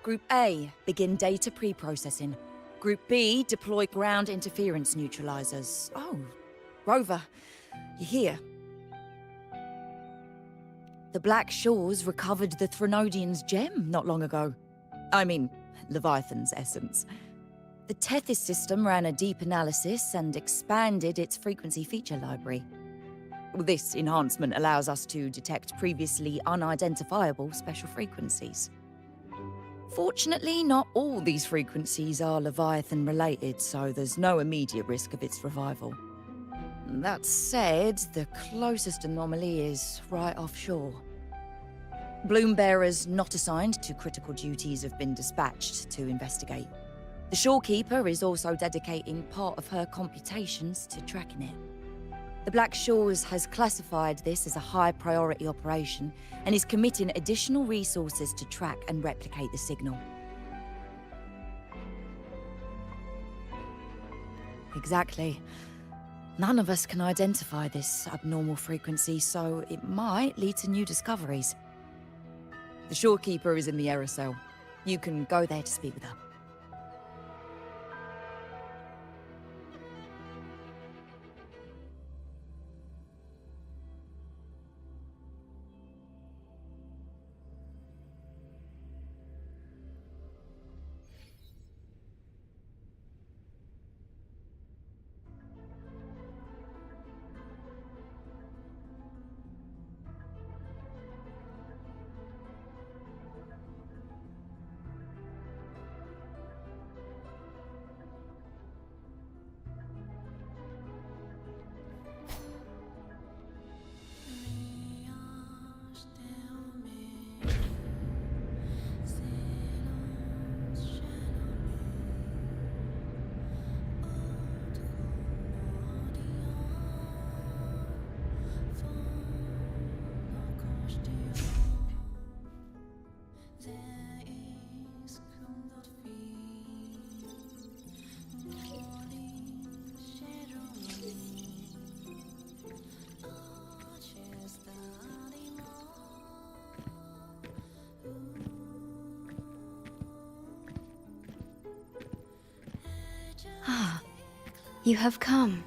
Group A, begin data pre-processing. Group B, deploy ground interference neutralizers. Oh, Rover, you're here. The Black Shores recovered the Threnodian's gem not long ago. I mean, Leviathan's essence. The Tethys system ran a deep analysis and expanded its frequency feature library. This enhancement allows us to detect previously unidentifiable special frequencies. Fortunately, not all these frequencies are Leviathan-related, so there's no immediate risk of its revival. That said, the closest anomaly is right offshore. Bloom bearers not assigned to critical duties have been dispatched to investigate. The shorekeeper is also dedicating part of her computations to tracking it. The Black Shores has classified this as a high-priority operation and is committing additional resources to track and replicate the signal. Exactly. None of us can identify this abnormal frequency, so it might lead to new discoveries. The shorekeeper is in the aerosol. You can go there to speak with her. Ah, you have come.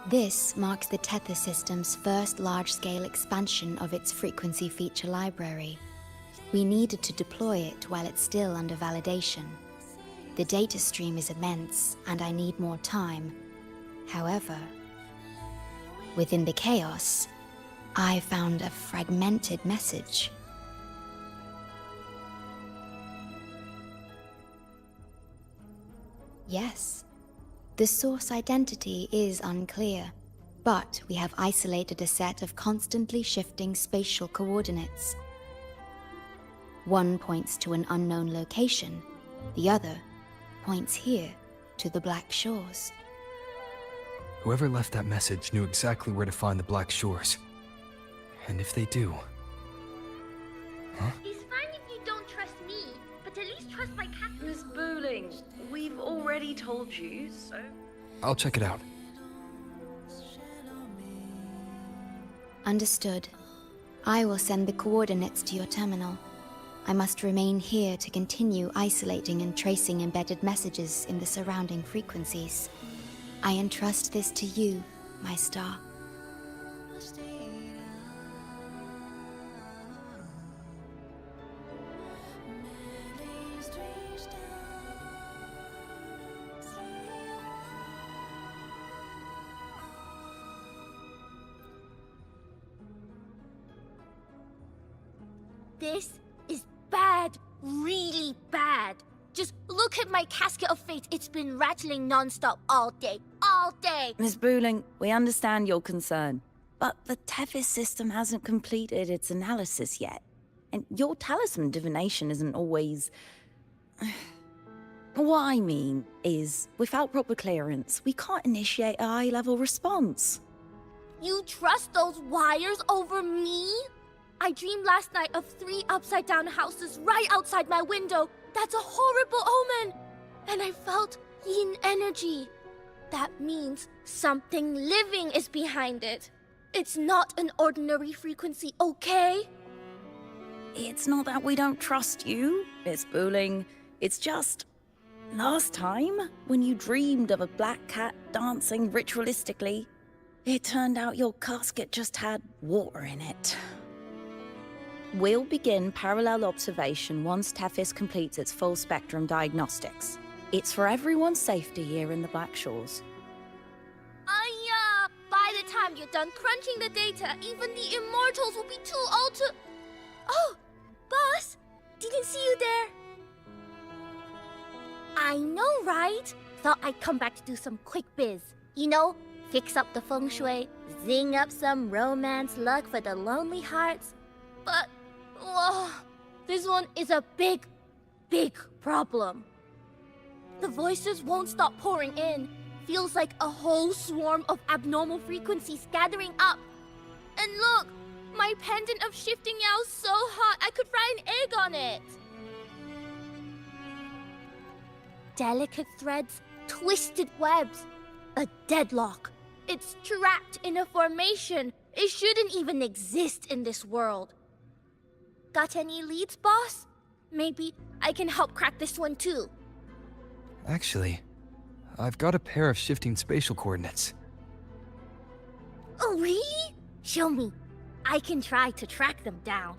This marks the Tethys system's first large-scale expansion of its frequency feature library. We needed to deploy it while it's still under validation. The data stream is immense, and I need more time. However, within the chaos, I found a fragmented message. Yes, the source identity is unclear, but we have isolated a set of constantly shifting spatial coordinates. One points to an unknown location, the other points here to the Black Shores. Whoever left that message knew exactly where to find the Black Shores. And if they do... Huh? It's fine if you don't trust me, but at least trust my cat. Miss Booling, we've already told you, so... I'll check it out. Understood. I will send the coordinates to your terminal. I must remain here to continue isolating and tracing embedded messages in the surrounding frequencies. I entrust this to you, my star. This is bad, really bad. Just look at my casket of fate. It's been rattling non-stop all day. Miss Booling, we understand your concern, but the Tethys system hasn't completed its analysis yet. And your talisman divination isn't always... What I mean is, without proper clearance, we can't initiate a high-level response. You trust those wires over me? I dreamed last night of 3 upside-down houses right outside my window. That's a horrible omen! And I felt yin energy. That means something living is behind it. It's not an ordinary frequency, okay? It's not that we don't trust you, Miss Booling. It's just... last time, when you dreamed of a black cat dancing ritualistically, it turned out your casket just had water in it. We'll begin parallel observation once Tethys completes its full spectrum diagnostics. It's for everyone's safety here in the Black Shores. By the time you're done crunching the data, even the immortals will be too old to... Oh, boss, didn't see you there. I know, right? Thought I'd come back to do some quick biz. You know, fix up the feng shui, zing up some romance luck for the lonely hearts. But, whoa, this one is a big, big problem. The voices won't stop pouring in. Feels like a whole swarm of abnormal frequencies gathering up. And look, my pendant of shifting yow's so hot I could fry an egg on it. Delicate threads, twisted webs, a deadlock. It's trapped in a formation. It shouldn't even exist in this world. Got any leads, boss? Maybe I can help crack this one too. Actually, I've got a pair of shifting spatial coordinates. Oh, really? Show me. I can try to track them down.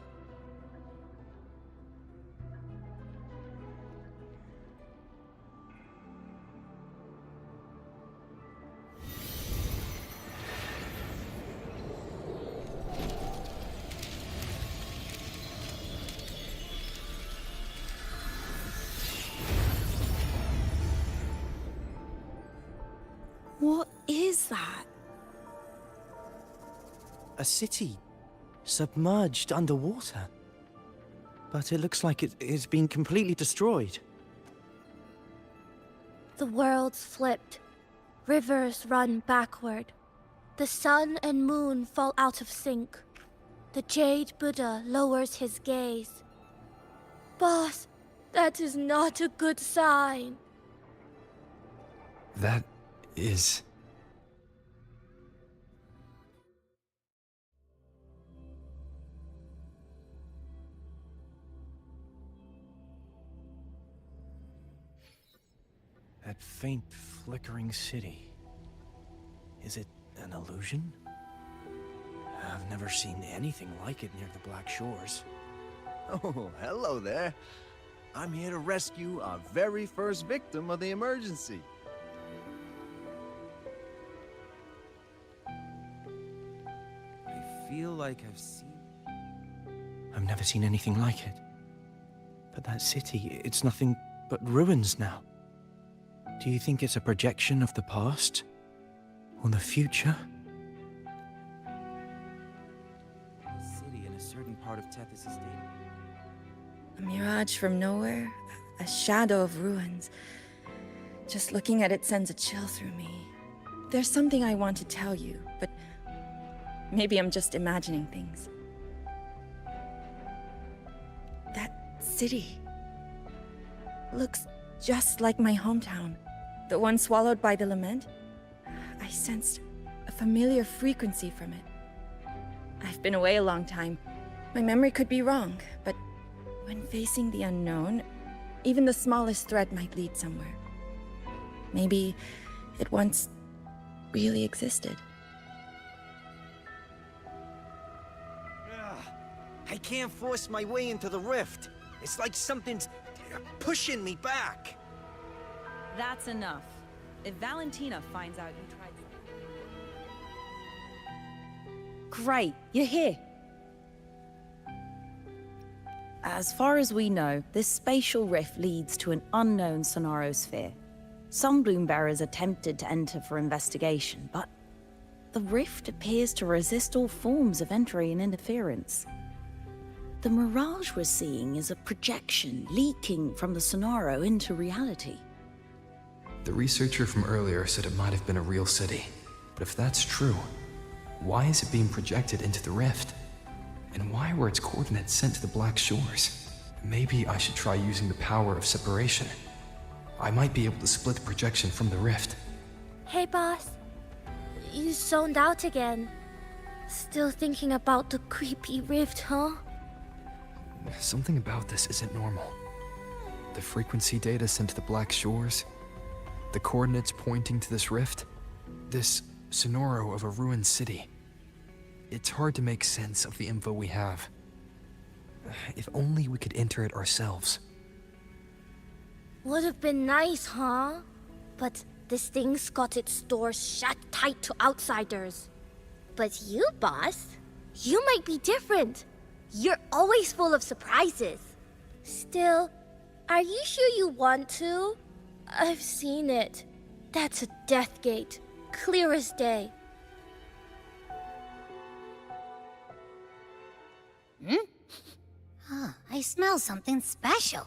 What is that? A city submerged underwater. But it looks like it's been completely destroyed. The world's flipped. Rivers run backward. The sun and moon fall out of sync. The Jade Buddha lowers his gaze. Boss, that is not a good sign. That is... That faint, flickering city. Is it an illusion? I've never seen anything like it near the Black Shores. Oh, hello there. I'm here to rescue our very first victim of the emergency. I feel like I've never seen anything like it. But that city, it's nothing but ruins now. Do you think it's a projection of the past? Or the future? A city in a certain part of Tethys' data. A mirage from nowhere, a shadow of ruins. Just looking at it sends a chill through me. There's something I want to tell you, but maybe I'm just imagining things. That city looks just like my hometown, the one swallowed by the lament. I sensed a familiar frequency from it. I've been away a long time. My memory could be wrong, but when facing the unknown, even the smallest thread might lead somewhere. Maybe it once really existed. I can't force my way into the rift. It's like something's pushing me back. That's enough. If Valentina finds out you tried... Great, you're here. As far as we know, this spatial rift leads to an unknown sonarosphere. Some bloom-bearers attempted to enter for investigation, but the rift appears to resist all forms of entry and interference. The mirage we're seeing is a projection leaking from the Sonaro into reality. The researcher from earlier said it might have been a real city. But if that's true, why is it being projected into the rift? And why were its coordinates sent to the Black Shores? Maybe I should try using the power of separation. I might be able to split the projection from the rift. Hey, boss. You zoned out again. Still thinking about the creepy rift, huh? Something about this isn't normal. The frequency data sent to the Black Shores, the coordinates pointing to this rift, this sonoro of a ruined city. It's hard to make sense of the info we have. If only we could enter it ourselves. Would have been nice, huh? But this thing's got its doors shut tight to outsiders. But you, boss, you might be different. You're always full of surprises. Still, are you sure you want to? I've seen it. That's a death gate, clear as day. I smell something special.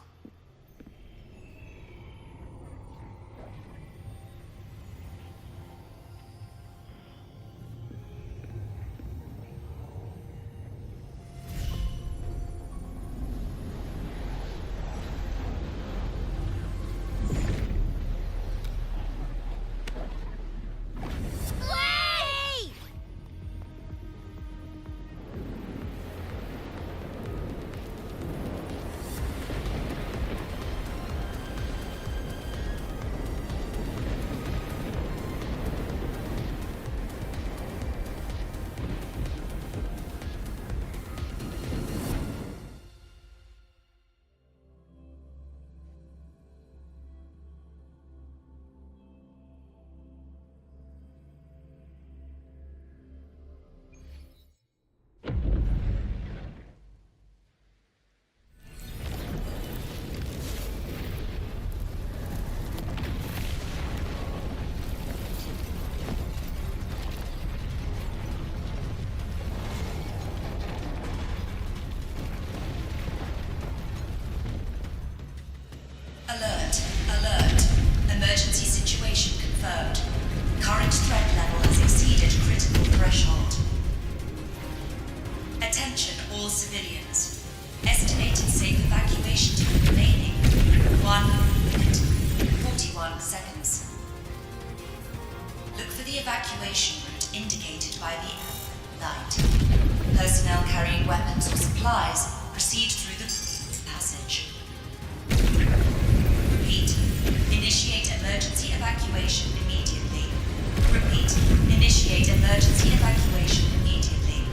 Alert, alert. Emergency situation confirmed. Current threat level has exceeded critical threshold. Attention all civilians. Estimated safe evacuation time remaining. 1 minute, 41 seconds. Look for the evacuation route indicated by the light. Personnel carrying weapons or supplies proceed through the passage. Repeat. Initiate emergency evacuation immediately. Repeat. Initiate emergency evacuation immediately.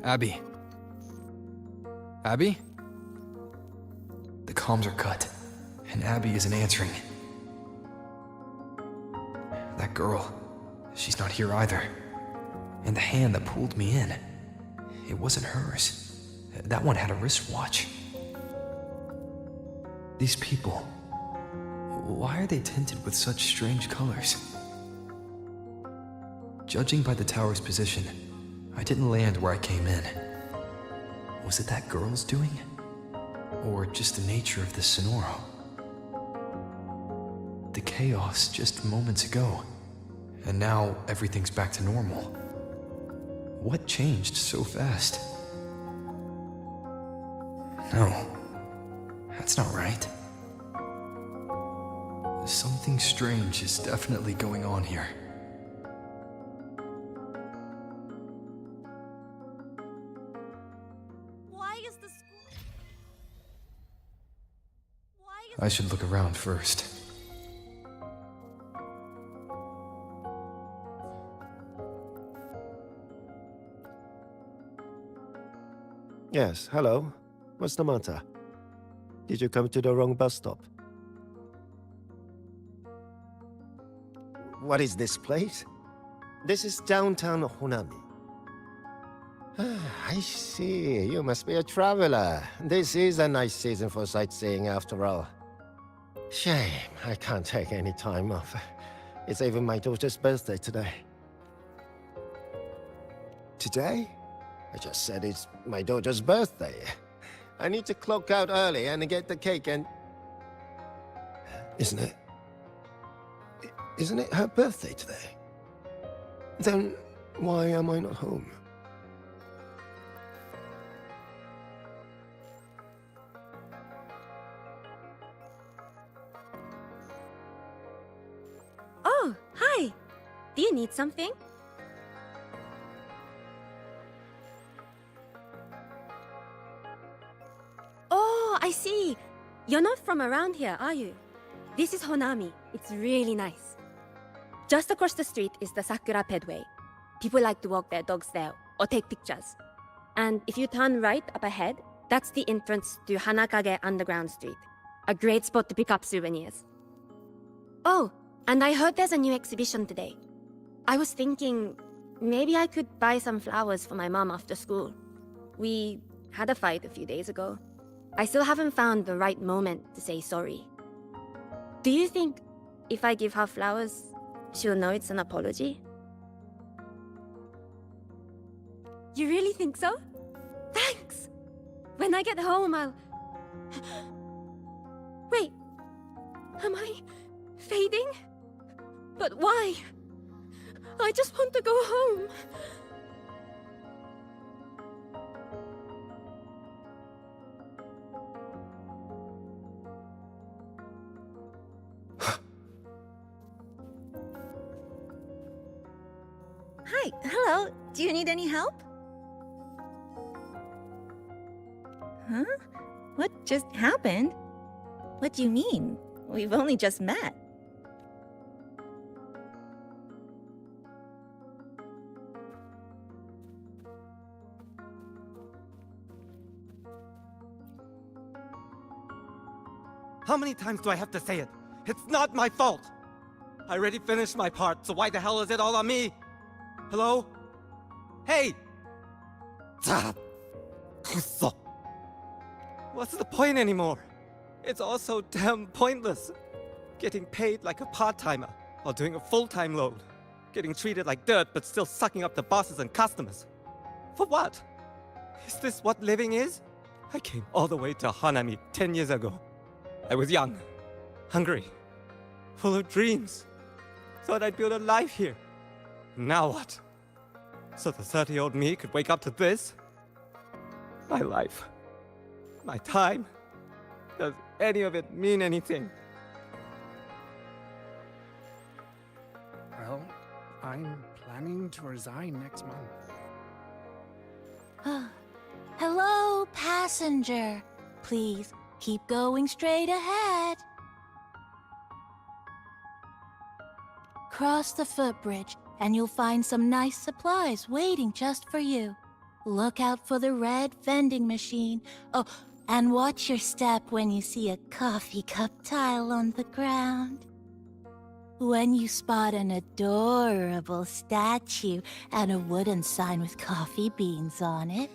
Abby? Abby? The comms are cut, and Abby isn't answering. That girl, she's not here either. And the hand that pulled me in, it wasn't hers. That one had a wristwatch. These people, why are they tinted with such strange colors? Judging by the tower's position, I didn't land where I came in. Was it that girl's doing? Or just the nature of the sonoro? The chaos just moments ago, and now everything's back to normal. What changed so fast? No, that's not right. Something strange is definitely going on here. Why is the school... I should look around first. Yes, hello. What's the matter? Did you come to the wrong bus stop? What is this place? This is downtown Honami. I see. You must be a traveler. This is a nice season for sightseeing after all. Shame, I can't take any time off. It's even my daughter's birthday today. Today? I just said it's my daughter's birthday. I need to clock out early and get the cake and... Isn't it her birthday today? Then why am I not home? Oh, hi! Do you need something? Oh, I see! You're not from around here, are you? This is Honami. It's really nice. Just across the street is the Sakura Pedway. People like to walk their dogs there or take pictures. And if you turn right up ahead, that's the entrance to Hanakage Underground Street. A great spot to pick up souvenirs. Oh, and I heard there's a new exhibition today. I was thinking maybe I could buy some flowers for my mom after school. We had a fight a few days ago. I still haven't found the right moment to say sorry. Do you think if I give her flowers, she'll know it's an apology? You really think so? Thanks! When I get home, I'll... Wait, am I fading? But why? I just want to go home. Hi, hello. Do you need any help? Huh? What just happened? What do you mean? We've only just met. How many times do I have to say it? It's not my fault! I already finished my part, so why the hell is it all on me? Hello? Hey! What's the point anymore? It's all so damn pointless. Getting paid like a part-timer, while doing a full-time load. Getting treated like dirt, but still sucking up the bosses and customers. For what? Is this what living is? I came all the way to Hanami 10 years ago. I was young, hungry, full of dreams. Thought I'd build a life here. Now what? So the 30-year-old me could wake up to this? My life. My time. Does any of it mean anything? Well, I'm planning to resign next month. Hello, passenger. Please keep going straight ahead. Cross the footbridge, and you'll find some nice supplies waiting just for you. Look out for the red vending machine. Oh, and watch your step when you see a coffee cup tile on the ground. When you spot an adorable statue and a wooden sign with coffee beans on it,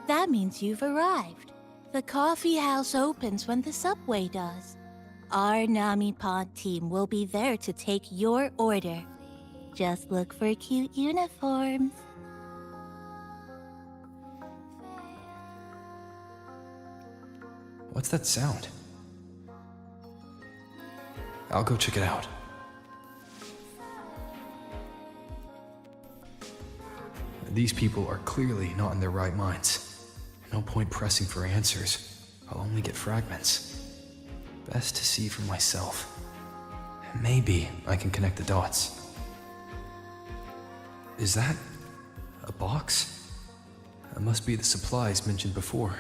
that means you've arrived. The coffee house opens when the subway does. Our Nami Pod team will be there to take your order. Just look for cute uniforms. What's that sound? I'll go check it out. These people are clearly not in their right minds. No point pressing for answers. I'll only get fragments. Best to see for myself. Maybe I can connect the dots. Is that a box? That must be the supplies mentioned before.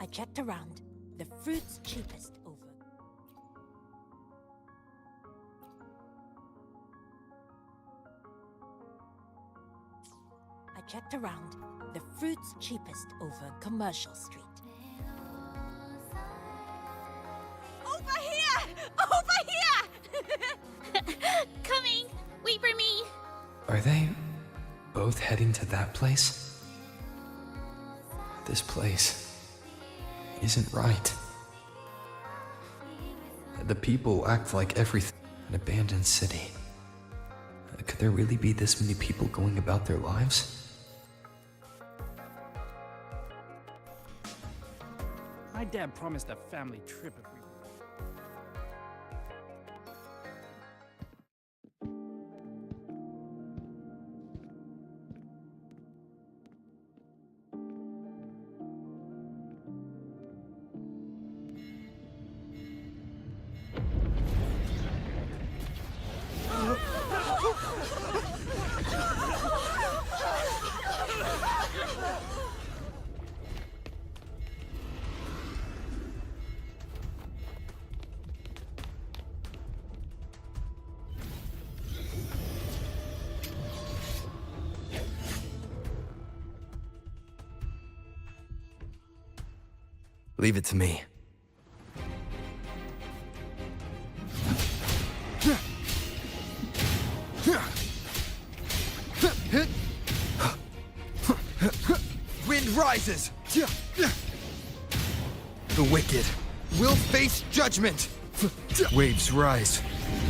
I checked around. The fruit's cheapest over. I checked around. The fruit's cheapest over Commercial Street. Over here! Over here! Coming! Wait for me! Are they both heading to that place? This place isn't right. The people act like everything. An abandoned city. Could there really be this many people going about their lives? My dad promised a family trip if we... Leave it to me. Wind rises! The wicked will face judgment! Waves rise.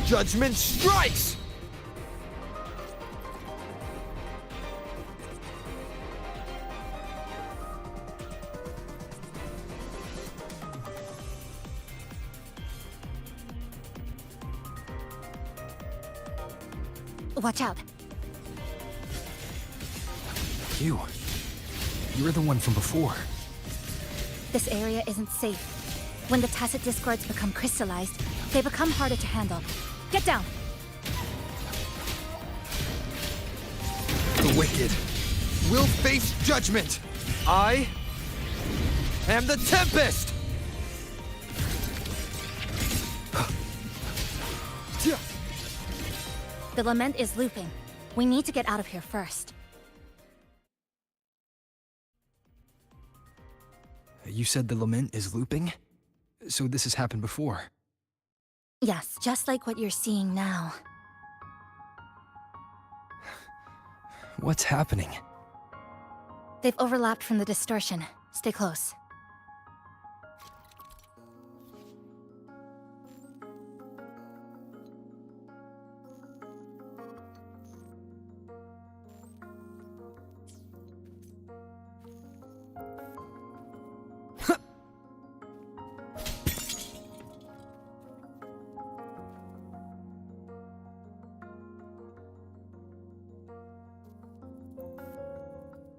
Judgment strikes! Watch out. You're the one from before. This area isn't safe. When the tacit discords become crystallized, they become harder to handle. Get down! The wicked will face judgment! I am the Tempest! The lament is looping. We need to get out of here first. You said the lament is looping? So this has happened before? Yes, just like what you're seeing now. What's happening? They've overlapped from the distortion. Stay close.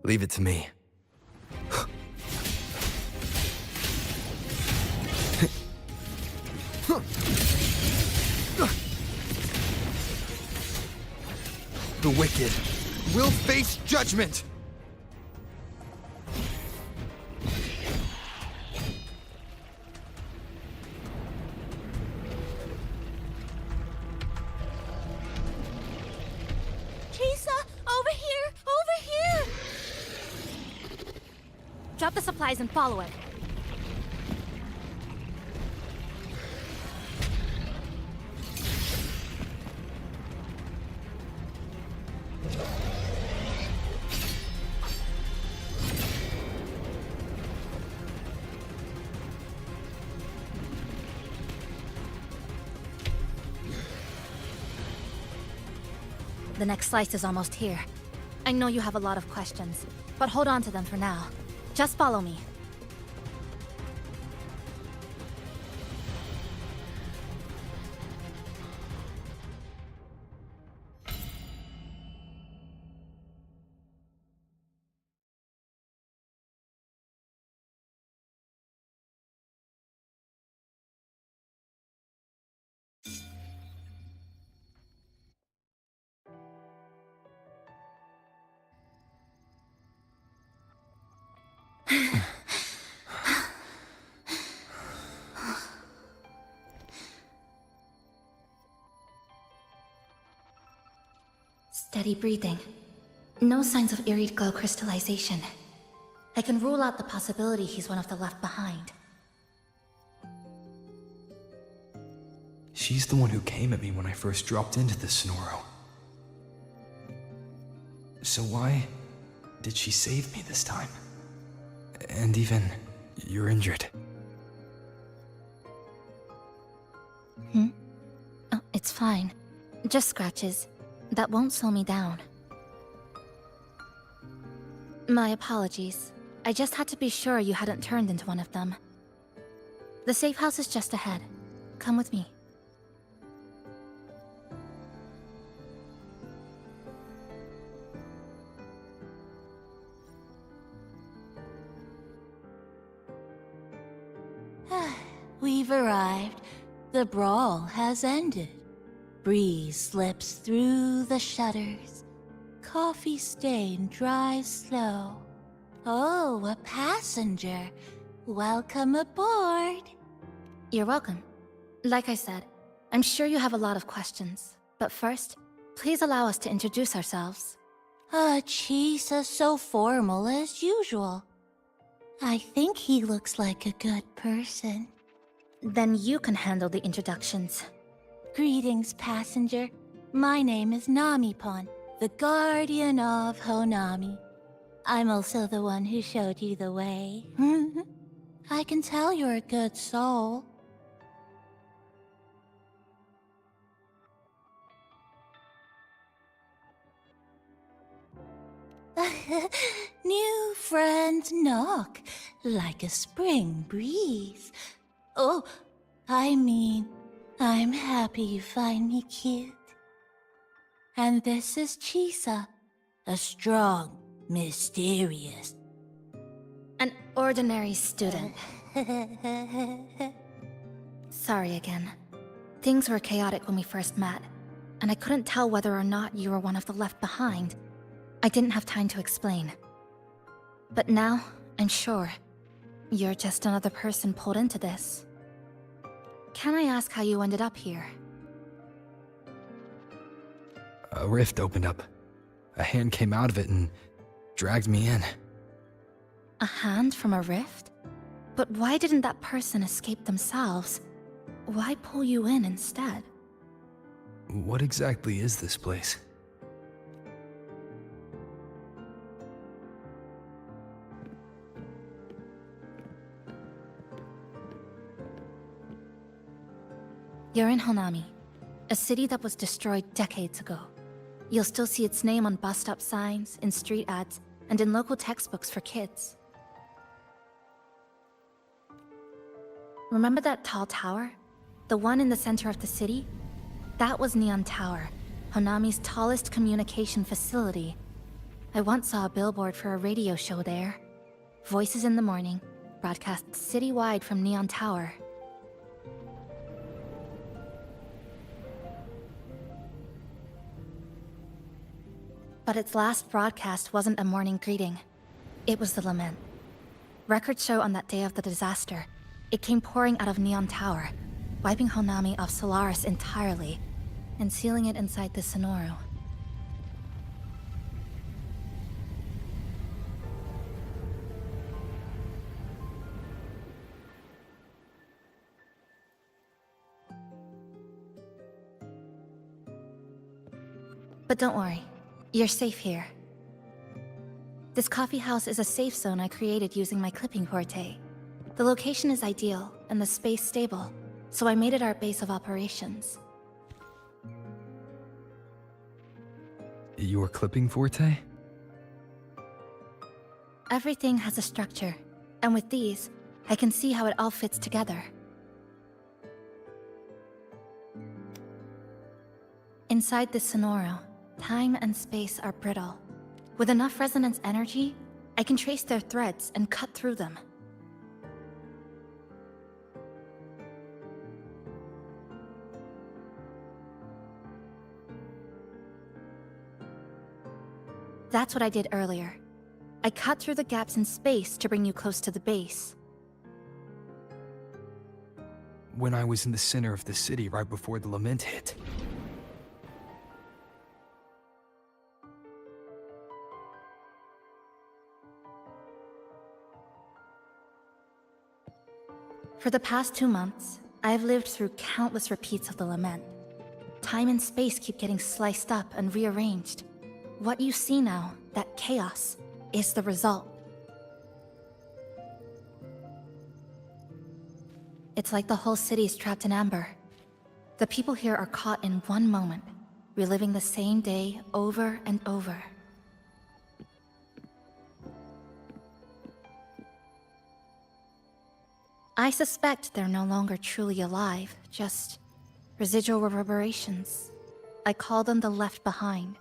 Leave it to me. The wicked will face judgment! Drop the supplies and follow it. The next slice is almost here. I know you have a lot of questions, but hold on to them for now. Just follow me. Steady breathing. No signs of eerie glow crystallization. I can rule out the possibility he's one of the left behind. She's the one who came at me when I first dropped into the Sonoro. So why did she save me this time? And even, you're injured. Oh, it's fine. Just scratches. That won't slow me down. My apologies. I just had to be sure you hadn't turned into one of them. The safe house is just ahead. Come with me. We've arrived. The brawl has ended. Breeze slips through the shutters. Coffee stain dries slow. Oh, a passenger. Welcome aboard. You're welcome. Like I said, I'm sure you have a lot of questions. But first, please allow us to introduce ourselves. Chisa's so formal as usual. I think he looks like a good person. Then you can handle the introductions. Greetings, passenger. My name is Namipon, the guardian of Honami. I'm also the one who showed you the way. I can tell you're a good soul. New friends knock like a spring breeze. Oh, I mean, I'm happy you find me cute. And this is Chisa, a strong, mysterious, an ordinary student. Sorry again. Things were chaotic when we first met, and I couldn't tell whether or not you were one of the left behind. I didn't have time to explain. But now, I'm sure, you're just another person pulled into this. Can I ask how you ended up here? A rift opened up. A hand came out of it and dragged me in. A hand from a rift? But why didn't that person escape themselves? Why pull you in instead? What exactly is this place? You're in Honami, a city that was destroyed decades ago. You'll still see its name on bus-stop signs, in street ads, and in local textbooks for kids. Remember that tall tower? The one in the center of the city? That was Neon Tower, Honami's tallest communication facility. I once saw a billboard for a radio show there. Voices in the morning, broadcast citywide from Neon Tower. But its last broadcast wasn't a morning greeting. It was the lament. Records show on that day of the disaster, it came pouring out of Neon Tower, wiping Honami off Solaris entirely, and sealing it inside the Sonoro. But don't worry. You're safe here. This coffee house is a safe zone I created using my clipping forte. The location is ideal, and the space stable, so I made it our base of operations. Your clipping forte? Everything has a structure, and with these, I can see how it all fits together. Inside this Sonoro, time and space are brittle. With enough resonance energy, I can trace their threads and cut through them. That's what I did earlier. I cut through the gaps in space to bring you close to the base. When I was in the center of the city right before the lament hit. For the past 2 months, I've lived through countless repeats of the lament. Time and space keep getting sliced up and rearranged. What you see now, that chaos, is the result. It's like the whole city is trapped in amber. The people here are caught in one moment, reliving the same day over and over. I suspect they're no longer truly alive, just residual reverberations. I call them the left behind.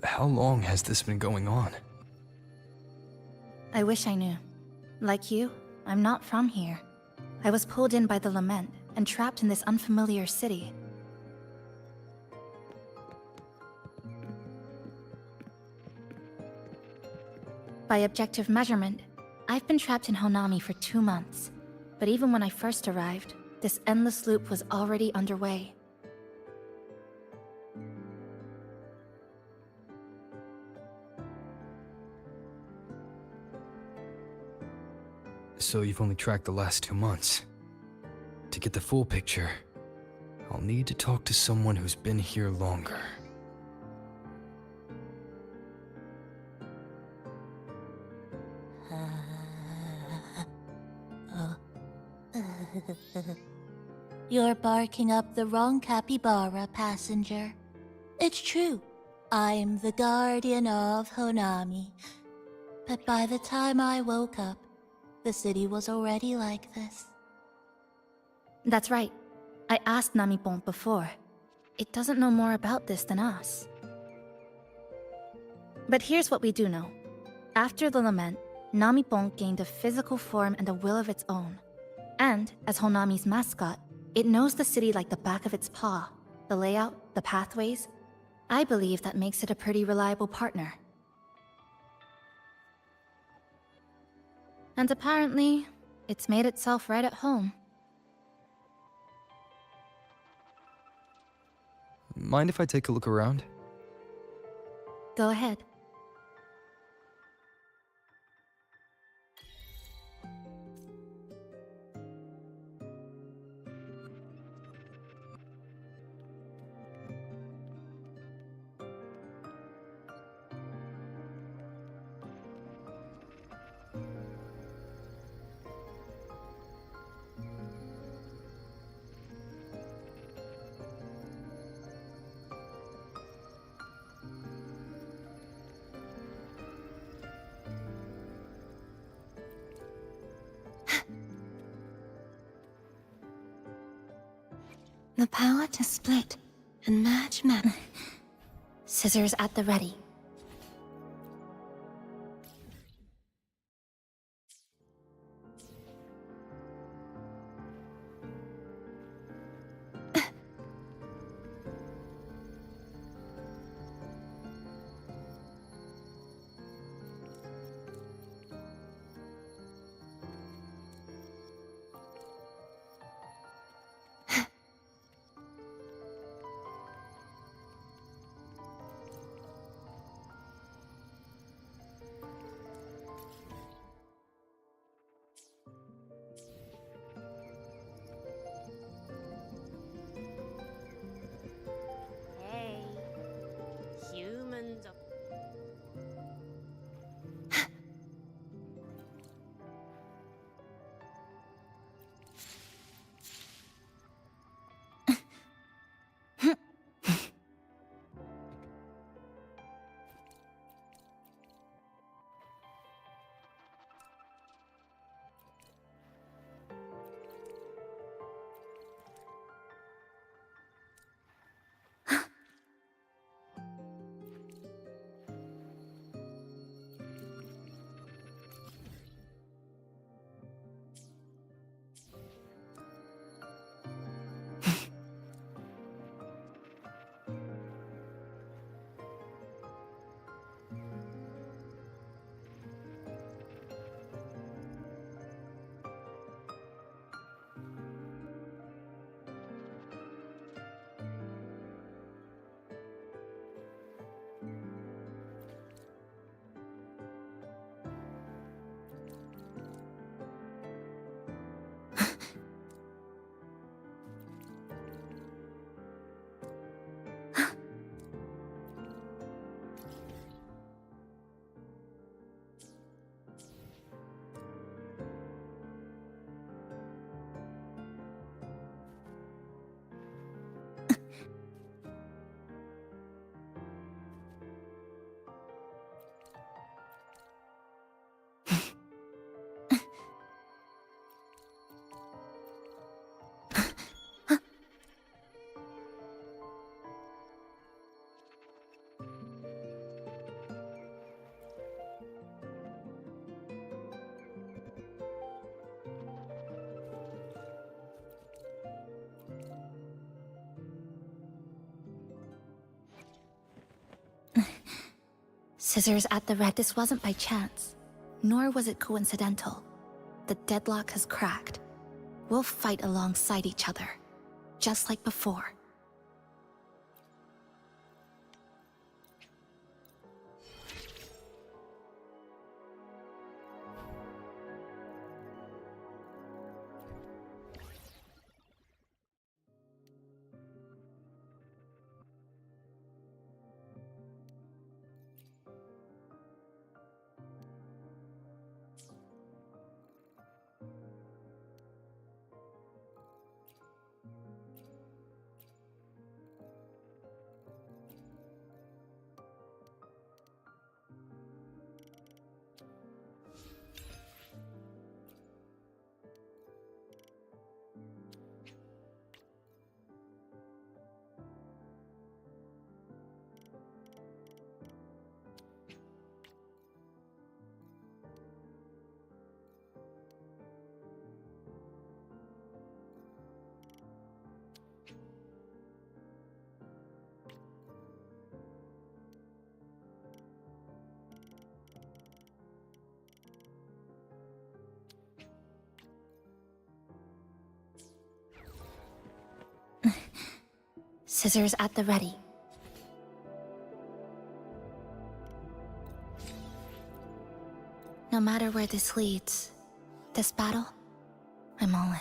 How long has this been going on? I wish I knew. Like you, I'm not from here. I was pulled in by the lament and trapped in this unfamiliar city. By objective measurement, I've been trapped in Honami for 2 months. But even when I first arrived, this endless loop was already underway. So you've only tracked the last 2 months. To get the full picture, I'll need to talk to someone who's been here longer. You're barking up the wrong capybara, passenger. It's true. I'm the guardian of Honami. But by the time I woke up, the city was already like this. That's right. I asked Namipon before. It doesn't know more about this than us. But here's what we do know. After the lament, Namipon gained a physical form and a will of its own. And, as Honami's mascot, it knows the city like the back of its paw. The layout, the pathways. I believe that makes it a pretty reliable partner. And apparently, it's made itself right at home. Mind if I take a look around? Go ahead. The power to split and merge map. Scissors at the ready. Scissors at the red. This wasn't by chance, nor was it coincidental. The deadlock has cracked. We'll fight alongside each other, just like before. Scissors at the ready. No matter where this leads, this battle, I'm all in.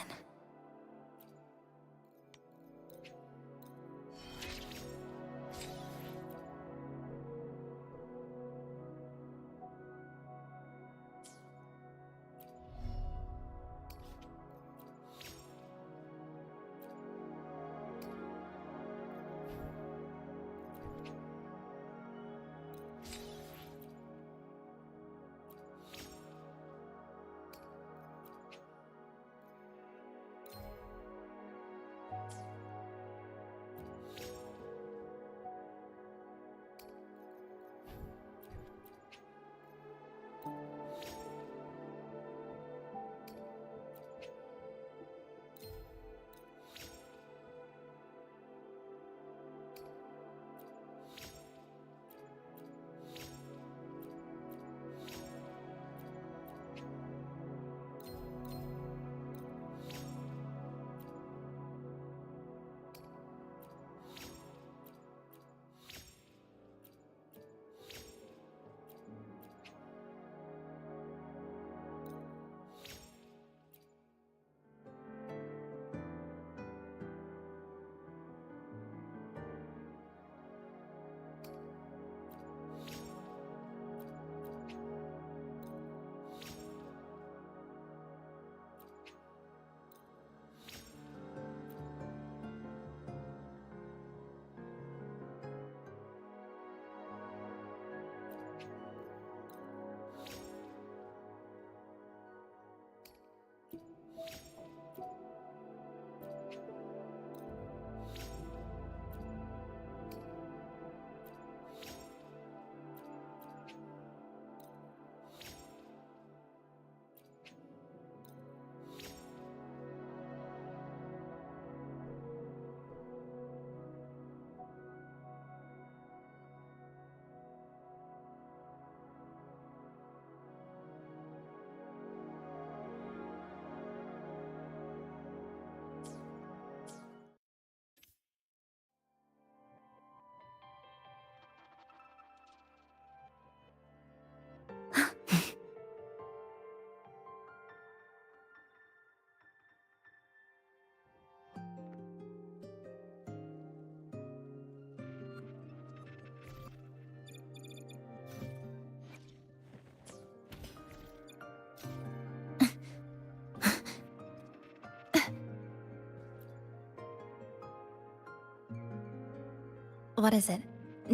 What is it?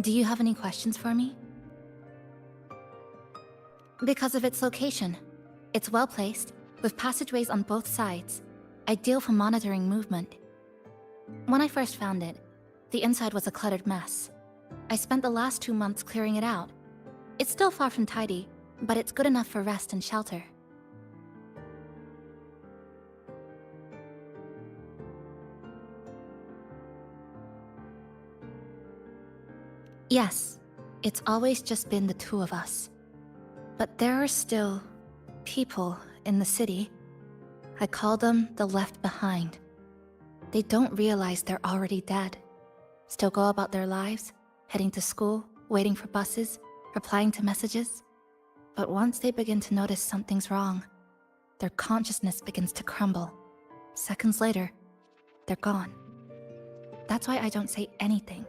Do you have any questions for me? Because of its location. It's well placed, with passageways on both sides, ideal for monitoring movement. When I first found it, the inside was a cluttered mess. I spent the last 2 months clearing it out. It's still far from tidy, but it's good enough for rest and shelter. Yes, It's always just been the two of us. But there are still people in the city. I call them the left behind. They don't realize they're already dead. Still go about their lives, heading to school, waiting for buses, replying to messages. But once they begin to notice something's wrong, their consciousness begins to crumble. Seconds later, they're gone. That's why I don't say anything.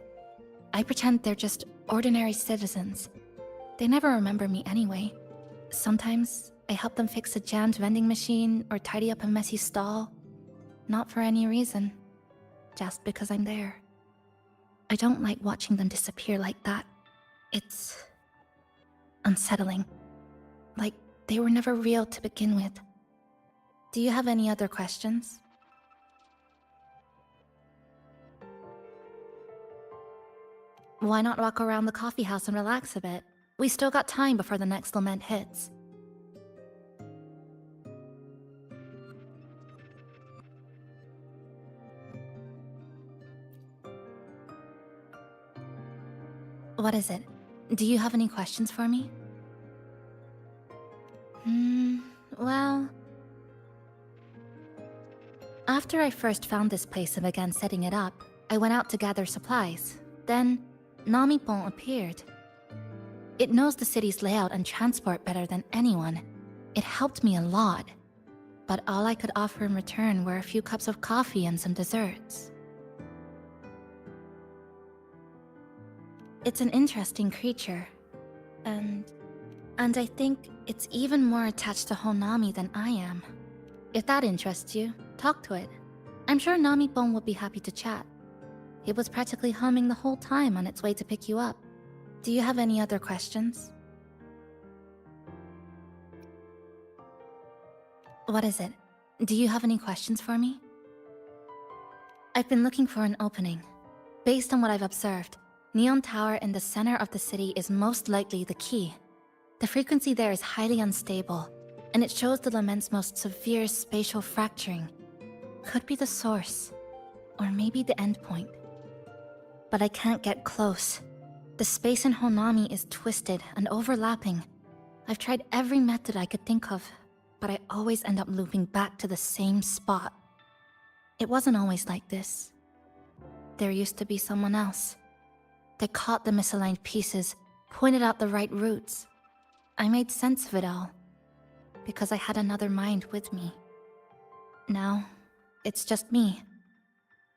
I pretend they're just ordinary citizens. They never remember me anyway. Sometimes I help them fix a jammed vending machine or tidy up a messy stall. Not for any reason, just because I'm there. I don't like watching them disappear like that. It's unsettling. Like they were never real to begin with. Do you have any other questions? Why not walk around the coffee house and relax a bit? We still got time before the next lament hits. What is it? Do you have any questions for me? Well... After I first found this place and began setting it up, I went out to gather supplies. Then, Namipon appeared. It knows the city's layout and transport better than anyone. It helped me a lot. But all I could offer in return were a few cups of coffee and some desserts. It's an interesting creature. And I think it's even more attached to Honami than I am. If that interests you, talk to it. I'm sure Namipon would be happy to chat. It was practically humming the whole time on its way to pick you up. Do you have any other questions? What is it? Do you have any questions for me? I've been looking for an opening. Based on what I've observed, Neon Tower in the center of the city is most likely the key. The frequency there is highly unstable, and it shows the lament's most severe spatial fracturing. Could be the source, or maybe the endpoint. But I can't get close. The space in Honami is twisted and overlapping. I've tried every method I could think of, but I always end up looping back to the same spot. It wasn't always like this. There used to be someone else. They caught the misaligned pieces, pointed out the right routes. I made sense of it all, because I had another mind with me. Now, it's just me,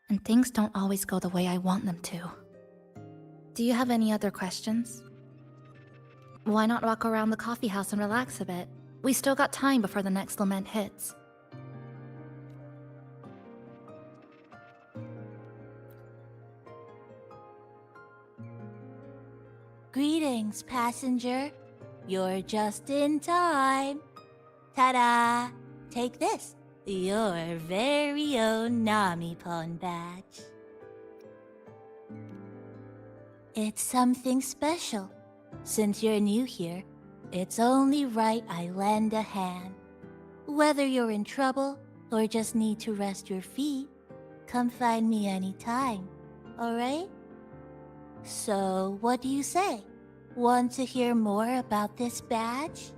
and things don't always go the way I want them to. Do you have any other questions? Why not walk around the coffee house and relax a bit? We still got time before the next lament hits. Greetings, passenger. You're just in time. Ta-da! Take this, your very own Namipon badge. It's something special. Since you're new here, it's only right I lend a hand. Whether you're in trouble or just need to rest your feet, come find me anytime, alright? So, what do you say? Want to hear more about this badge?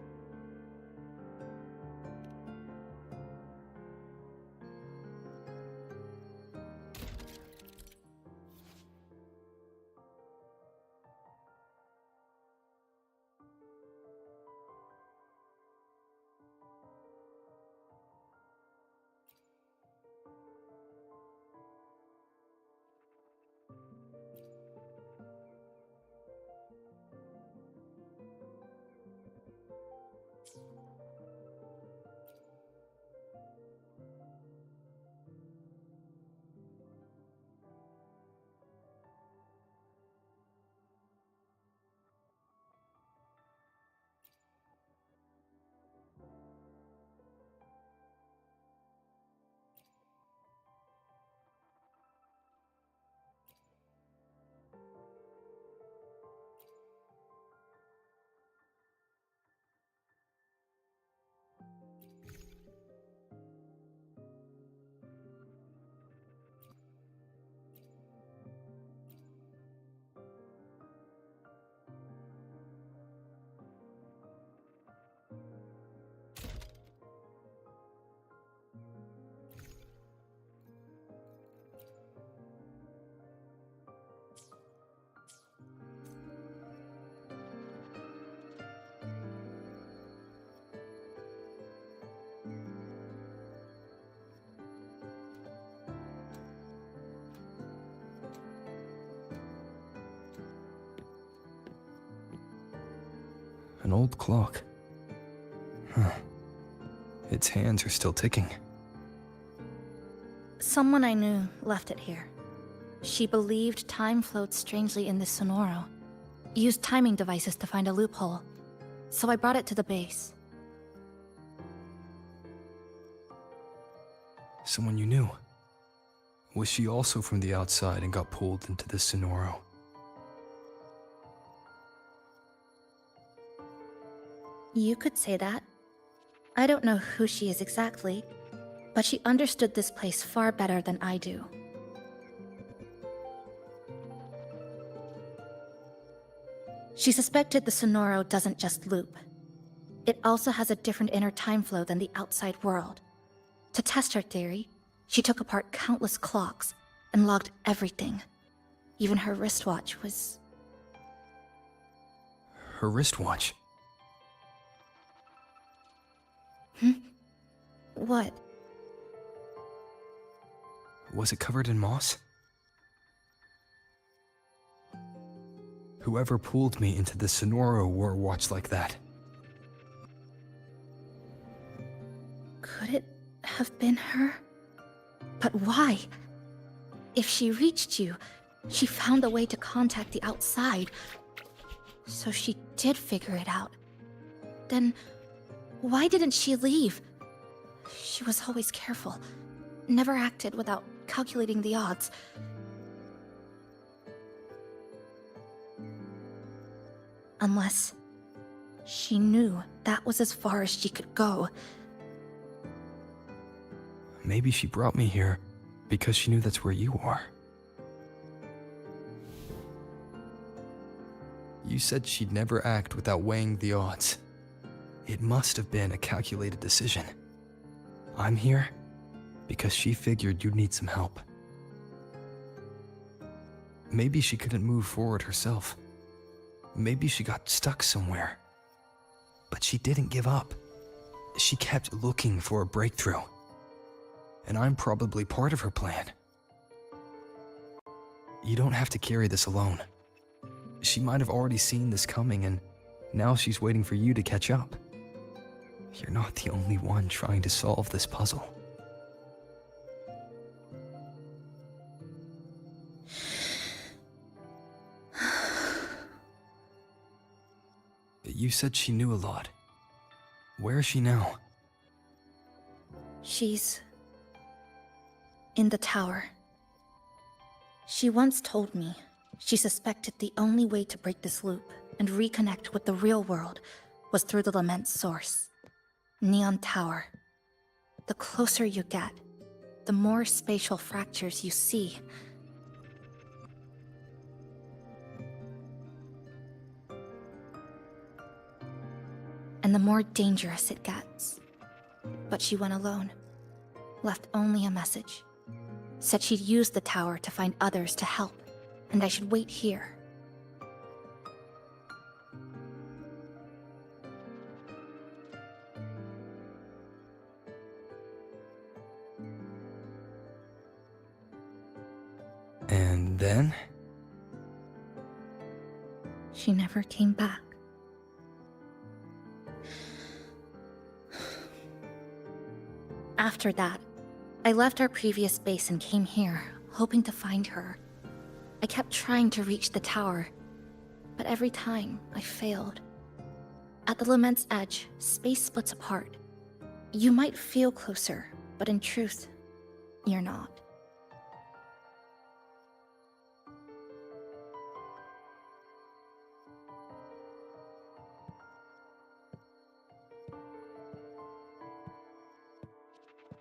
An old clock. Huh. Its hands are still ticking. Someone I knew left it here. She believed time flowed strangely in this Sonoro. Used timing devices to find a loophole. So I brought it to the base. Someone you knew. Was she also from the outside and got pulled into the Sonoro? You could say that. I don't know who she is exactly, but she understood this place far better than I do. She suspected the Sonoro doesn't just loop. It also has a different inner time flow than the outside world. To test her theory, she took apart countless clocks and logged everything. Even her wristwatch was... Her wristwatch? What? Was it covered in moss? Whoever pulled me into the Sonoro wore a watch like that. Could it have been her? But why? If she reached you, she found a way to contact the outside. So she did figure it out. Then, why didn't she leave? She was always careful. Never acted without calculating the odds. Unless she knew that was as far as she could go. Maybe she brought me here because she knew that's where you are. You said she'd never act without weighing the odds. It must have been a calculated decision. I'm here because she figured you'd need some help. Maybe she couldn't move forward herself. Maybe she got stuck somewhere. But she didn't give up. She kept looking for a breakthrough. And I'm probably part of her plan. You don't have to carry this alone. She might have already seen this coming, and now she's waiting for you to catch up. You're not the only one trying to solve this puzzle. You said she knew a lot. Where is she now? She's... in the tower. She once told me she suspected the only way to break this loop and reconnect with the real world was through the Lament's source. Neon Tower. The closer you get, the more spatial fractures you see. And the more dangerous it gets. But she went alone. Left only a message. Said she'd use the tower to find others to help, and I should wait here. And then? She never came back. After that, I left our previous base and came here, hoping to find her. I kept trying to reach the tower, but every time I failed. At the Lament's edge, space splits apart. You might feel closer, but in truth, you're not.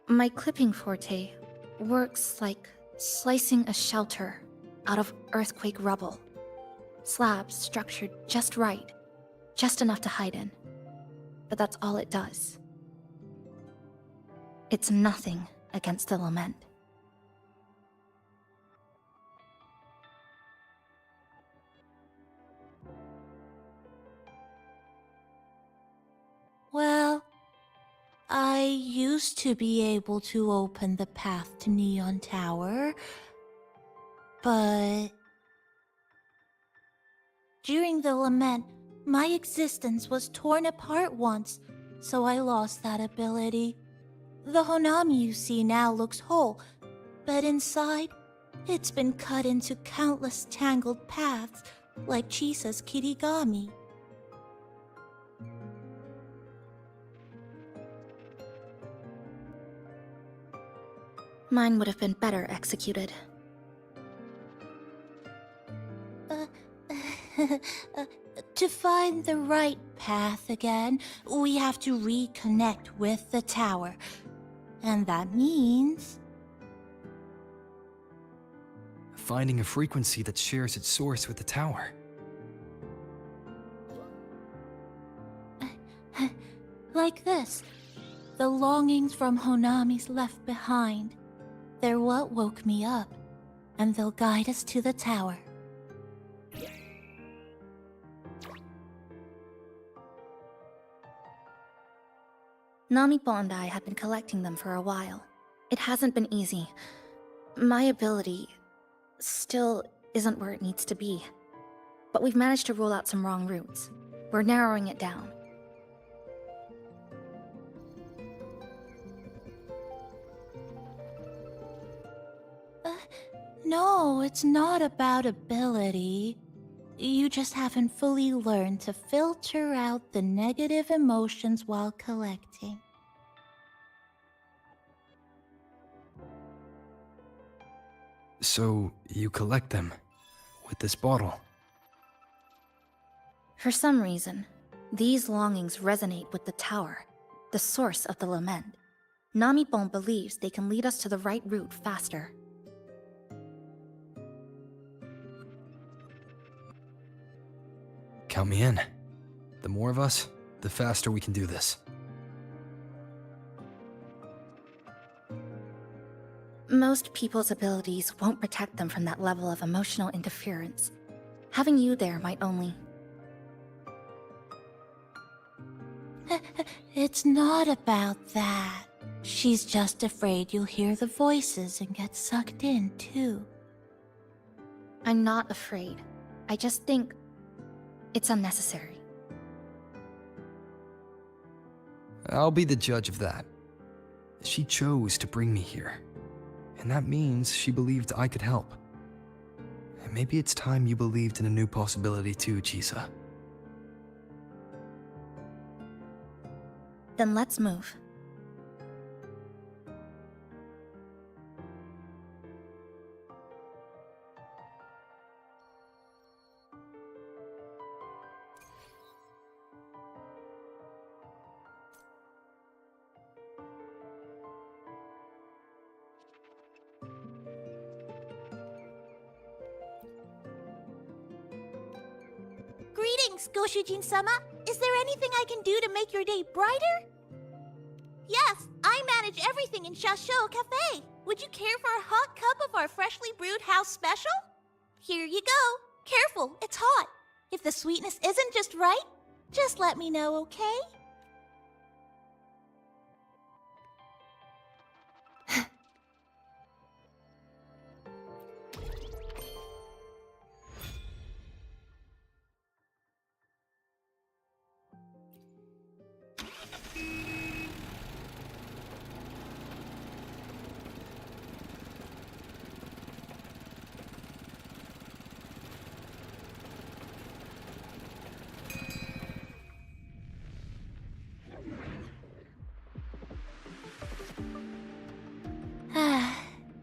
My clipping forte works like slicing a shelter out of earthquake rubble. Slabs structured just right, just enough to hide in. But that's all it does. It's nothing against the Lament. Well, I used to be able to open the path to Neon Tower, but during the Lament, My existence was torn apart once, so I lost that ability. The Honami you see now looks whole, but inside, it's been cut into countless tangled paths, like Chisa's Kirigami. Mine would have been better executed. To find the right path again, we have to reconnect with the tower. And that means... Finding a frequency that shares its source with the tower. Like this. The longings from Honami's left behind. They're what woke me up, and they'll guide us to the tower. Namipo and I have been collecting them for a while. It hasn't been easy. My ability still isn't where it needs to be. But we've managed to rule out some wrong routes. We're narrowing it down. No, it's not about ability. You just haven't fully learned to filter out the negative emotions while collecting. So, you collect them with this bottle. For some reason, these longings resonate with the tower, the source of the lament. Namipon believes they can lead us to the right route faster. Count me in. The more of us, the faster we can do this. Most people's abilities won't protect them from that level of emotional interference. Having you there might only... It's not about that. She's just afraid you'll hear the voices and get sucked in, too. I'm not afraid. I just think it's unnecessary. I'll be the judge of that. She chose to bring me here. And that means she believed I could help. And maybe it's time you believed in a new possibility too, Chisa. Then let's move. Greetings, Goshujin-sama. Is there anything I can do to make your day brighter? Yes, I manage everything in Shasho Cafe. Would you care for a hot cup of our freshly brewed house special? Here you go. Careful, it's hot. If the sweetness isn't just right, just let me know, okay?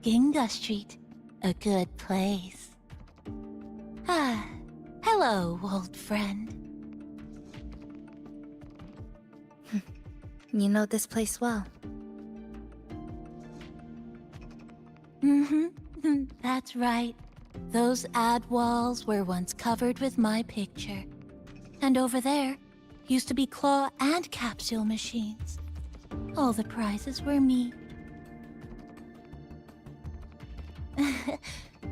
Ginga Street, a good place. Hello, old friend. You know this place well. That's right. Those ad walls were once covered with my picture. And over there used to be claw and capsule machines. All the prizes were me.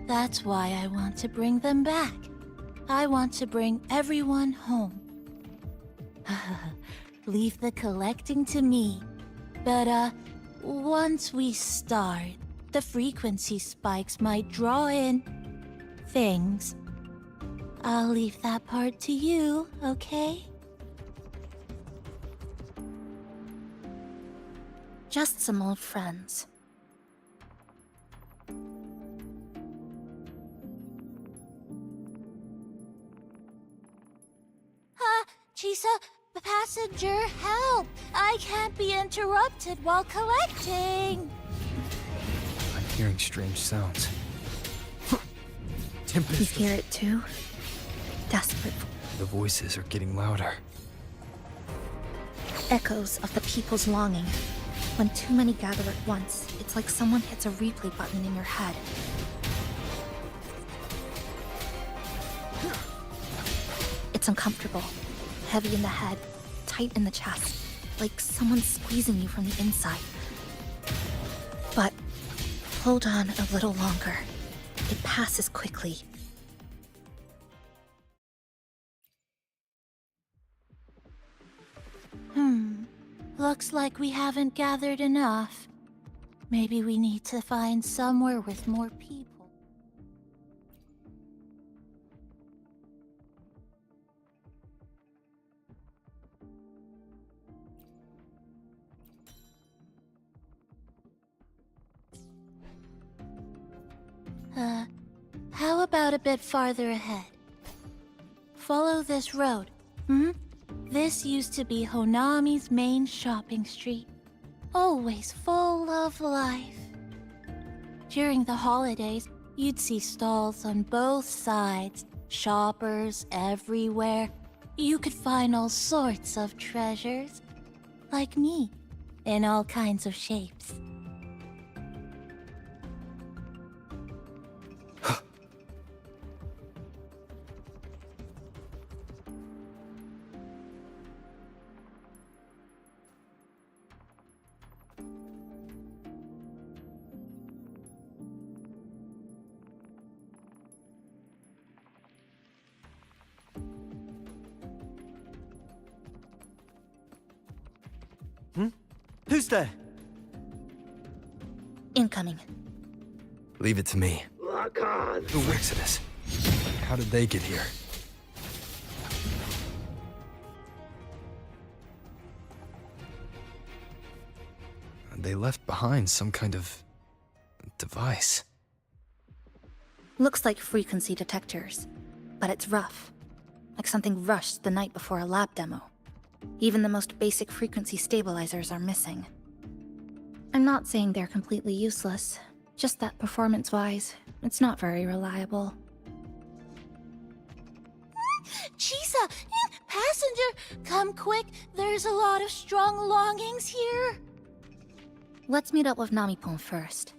That's why I want to bring them back. I want to bring everyone home. Leave the collecting to me. But, once we start, the frequency spikes might draw in things. I'll leave that part to you, okay? Just some old friends. Chisa, passenger, help! I can't be interrupted while collecting! I'm hearing strange sounds. You Tempest. hear it too? Desperate The voices are getting louder. echoes of the people's longing. When too many gather at once, it's like someone hits a replay button in your head. It's uncomfortable, heavy in the head, tight in the chest, like someone's squeezing you from the inside. But hold on a little longer. It passes quickly. Looks like we haven't gathered enough. Maybe we need to find somewhere with more people. How about a bit farther ahead? Follow this road, This used to be Honami's main shopping street. Always full of life. During the holidays, you'd see stalls on both sides, shoppers everywhere. You could find all sorts of treasures. Like me, in all kinds of shapes. Who's there? Incoming. Leave it to me. The Exodus. How did they get here? They left behind some kind of device. Looks like frequency detectors, but it's rough. Like something rushed the night before a lab demo. Even the most basic frequency stabilizers are missing. I'm not saying they're completely useless, just that performance-wise, it's not very reliable. Chisa! Passenger! Come quick! There's a lot of strong longings here! Let's meet up with Namipon first.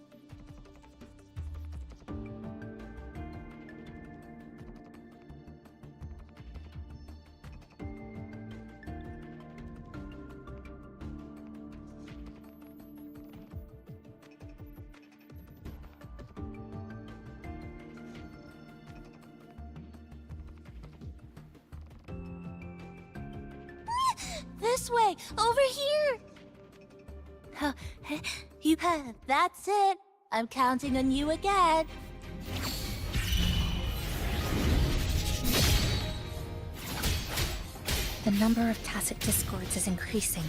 This way! Over here! That's it! I'm counting on you again! The number of tacit discords is increasing.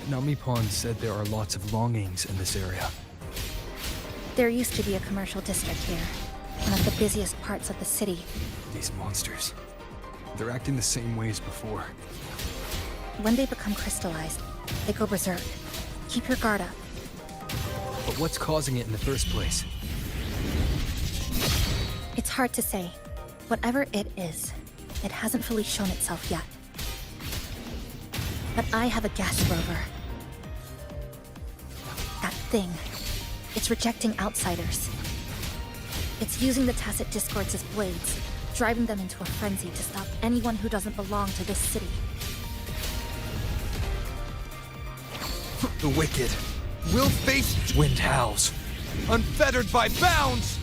Namipon said there are lots of longings in this area. There used to be a commercial district here, one of the busiest parts of the city. These monsters. They're acting the same way as before. When they become crystallized, they go berserk. Keep your guard up. But what's causing it in the first place? It's hard to say. Whatever it is, it hasn't fully shown itself yet. But I have a gas rover. That thing. It's rejecting outsiders. It's using the tacit discords as blades, driving them into a frenzy to stop anyone who doesn't belong to this city. The wicked will face wind howls, unfettered by bounds!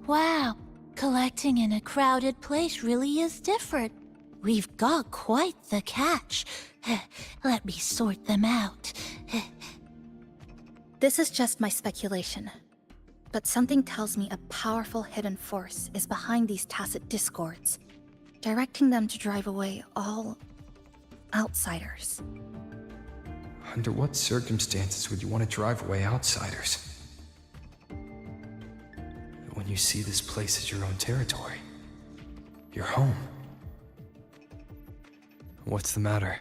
Wow, Collecting in a crowded place really is different. We've got quite the catch. Let me sort them out. This is just my speculation, but something tells me a powerful hidden force is behind these tacit discords, directing them to drive away all outsiders. Under what circumstances would you want to drive away outsiders? When you see this place as your own territory, your home. What's the matter?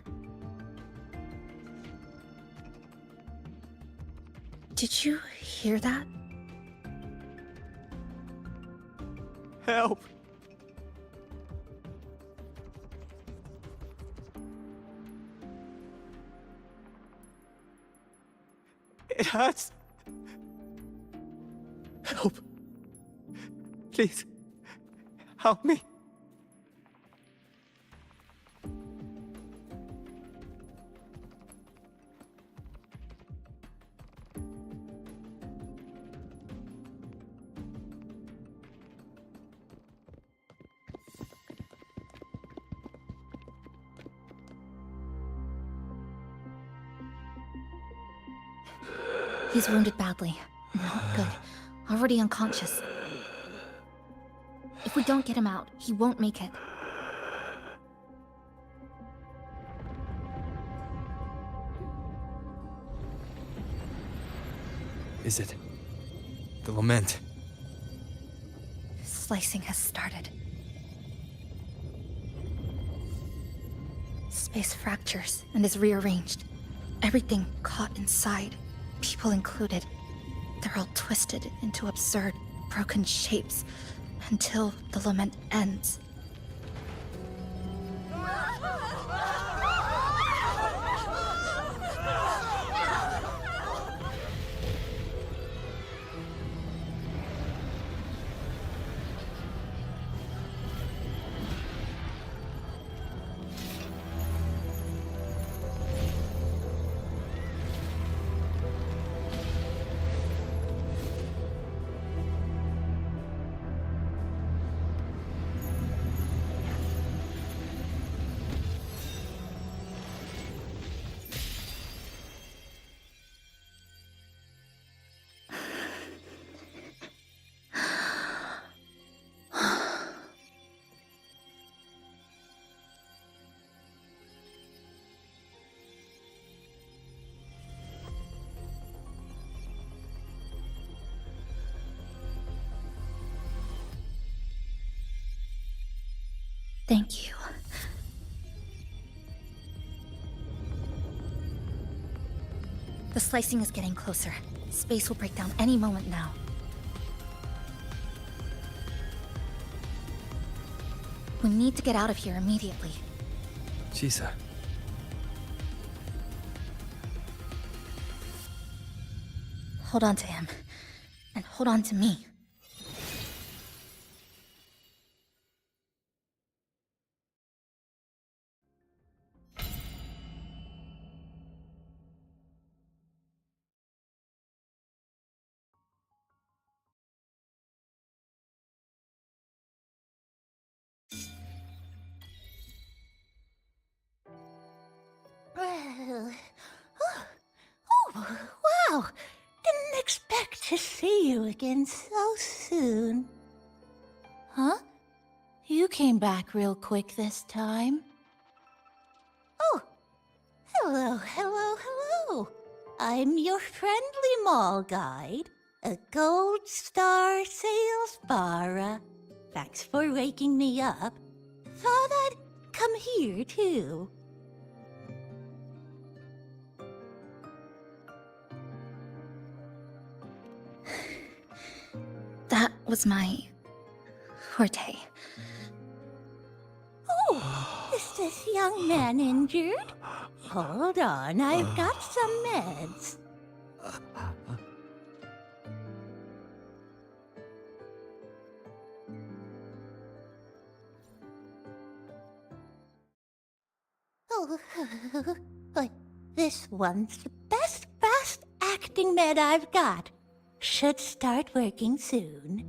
Did you hear that? Help! It hurts. Help. Please, help me. He's wounded badly. Not good. Already unconscious. If we don't get him out, he won't make it. Is it the lament? Slicing has started. Space fractures and is rearranged. Everything caught inside, people included. They're all twisted into absurd, broken shapes until the lament ends. Thank you. The slicing is getting closer. Space will break down any moment now. We need to get out of here immediately. Chisa. Hold on to him. And hold on to me. Oh, wow! Didn't expect to see you again so soon. Huh? You came back real quick this time. Oh, hello, hello, hello. I'm your friendly mall guide, a gold star sales barra. Thanks for waking me up. Thought I'd come here too. That was my forte. Oh, is this young man injured? Hold on, I've got some meds. Oh, this one's the best fast acting med I've got. Should start working soon.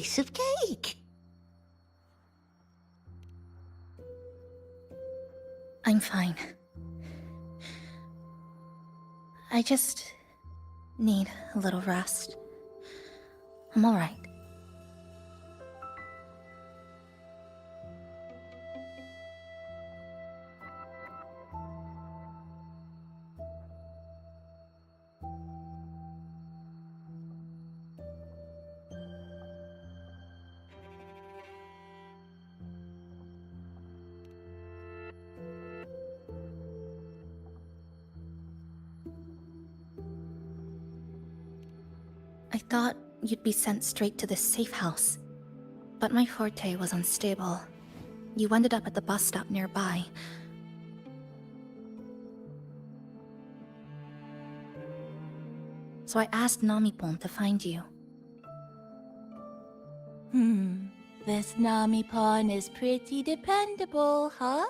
piece of cake. I'm fine. I just need a little rest. I'm all right. I thought you'd be sent straight to the safe house, but my forte was unstable. You ended up at the bus stop nearby. So I asked Namipon to find you. This Namipon is pretty dependable, huh?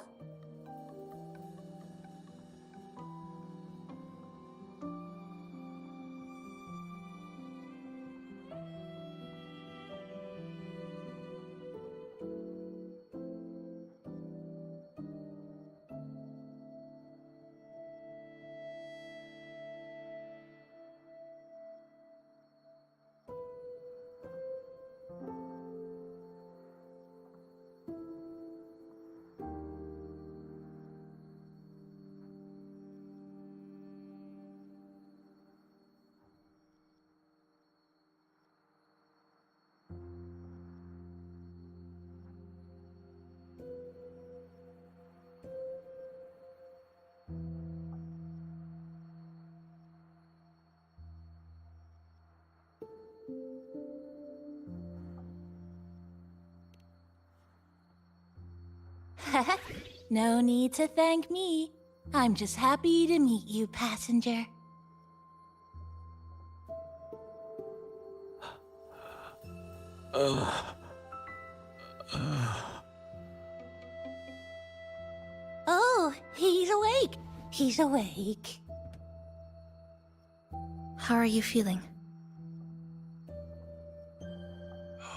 No need to thank me. I'm just happy to meet you, passenger. Oh, he's awake. He's awake. How are you feeling?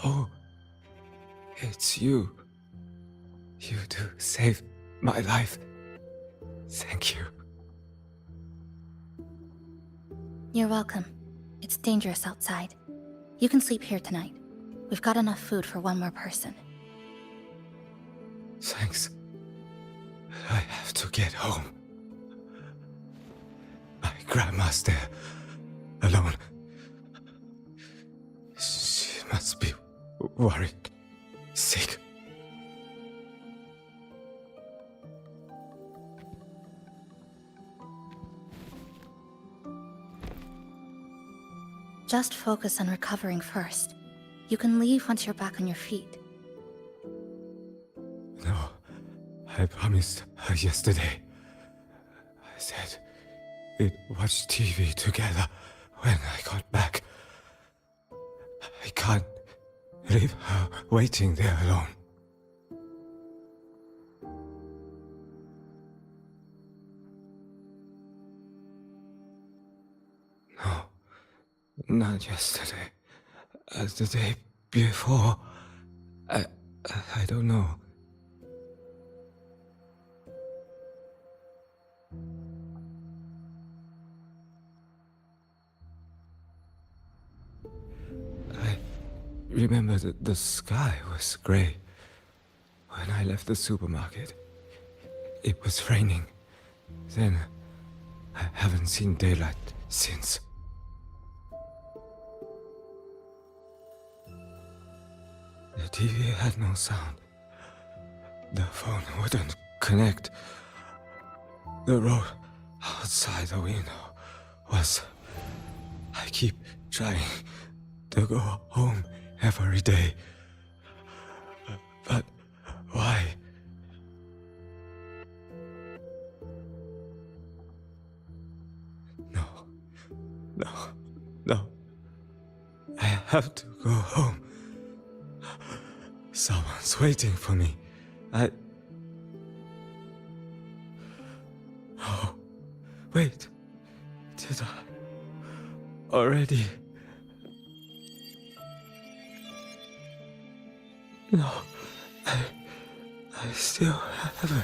Oh, it's you. You two saved my life. Thank you. You're welcome. It's dangerous outside. You can sleep here tonight. We've got enough food for one more person. Thanks. I have to get home. My grandma's there, alone. She must be worried, sick. Just focus on recovering first. You can leave once you're back on your feet. No, I promised her yesterday. I said we'd watch TV together when I got back. I can't leave her waiting there alone. No, not yesterday. The day before. I don't know. I remember that the sky was gray. When I left the supermarket, it was raining. Then, I haven't seen daylight since. The TV had no sound. The phone wouldn't connect. The road outside the window was... I keep trying to go home every day. But why? No. I have to go home. Someone's waiting for me. Oh, wait. Did I already? No, I still have her.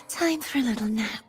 Time for a little nap.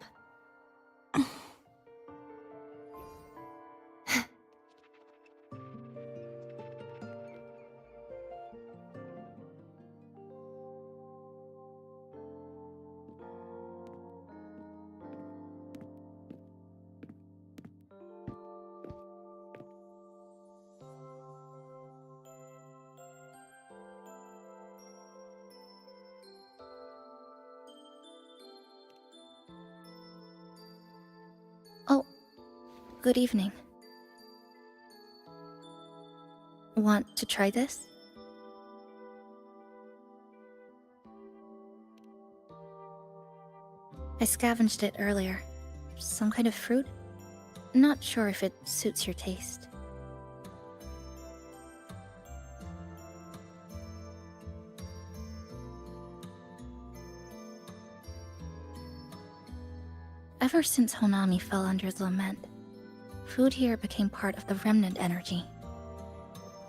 Oh, good evening. Want to try this? I scavenged it earlier. Some kind of fruit? Not sure if it suits your taste. Ever since Honami fell under the lament, food here became part of the remnant energy.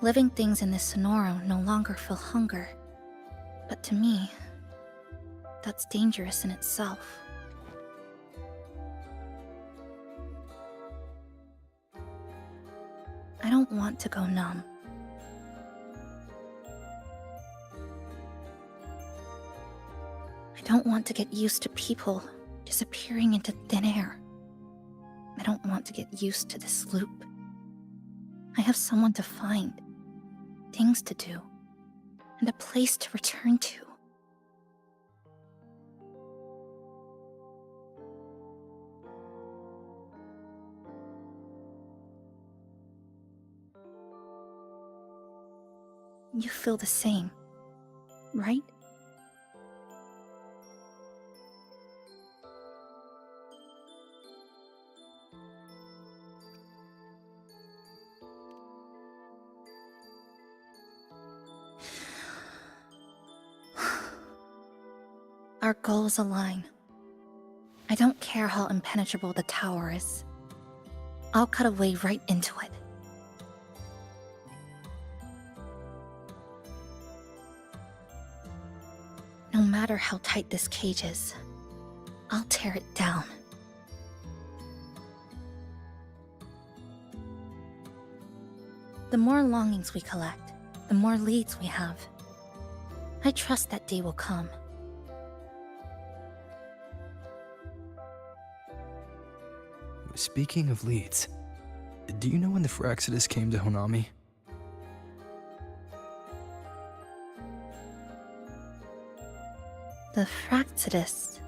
Living things in this Sonoro no longer feel hunger. But to me, that's dangerous in itself. I don't want to go numb. I don't want to get used to people disappearing into thin air. I don't want to get used to this loop. I have someone to find, things to do, and a place to return to. You feel the same, right? Our goals align. I don't care how impenetrable the tower is. I'll cut a way right into it. No matter how tight this cage is, I'll tear it down. The more longings we collect, the more leads we have. I trust that day will come. Speaking of leads, do you know when the Phraxidus came to Honami? The Phraxidus?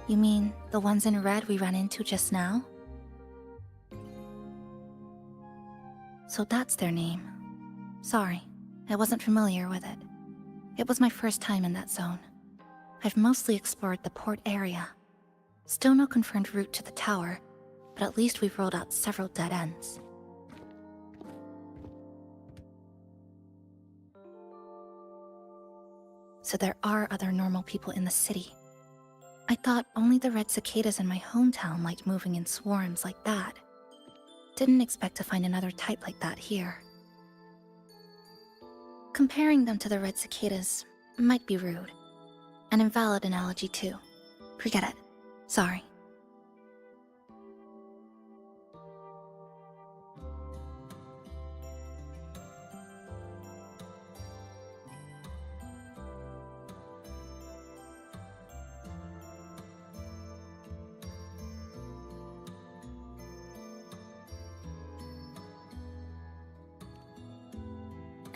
You mean the ones in red we ran into just now? So that's their name. Sorry, I wasn't familiar with it. It was my first time in that zone. I've mostly explored the port area. Still no confirmed route to the tower, but at least we've rolled out several dead ends. So there are other normal people in the city. I thought only the red cicadas in my hometown liked moving in swarms like that. Didn't expect to find another type like that here. Comparing them to the red cicadas might be rude. An invalid analogy too. Forget it. Sorry.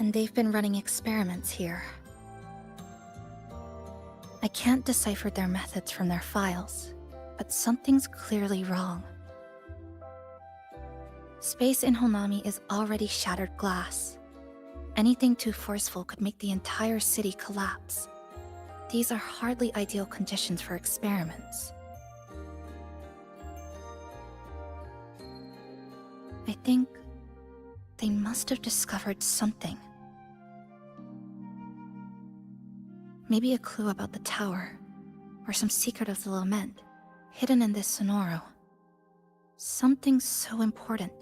and they've been running experiments here. I can't decipher their methods from their files, but something's clearly wrong. Space in Honami is already shattered glass. Anything too forceful could make the entire city collapse. These are hardly ideal conditions for experiments. I think they must have discovered something. Maybe a clue about the tower, or some secret of the lament, hidden in this sonoro. Something so important,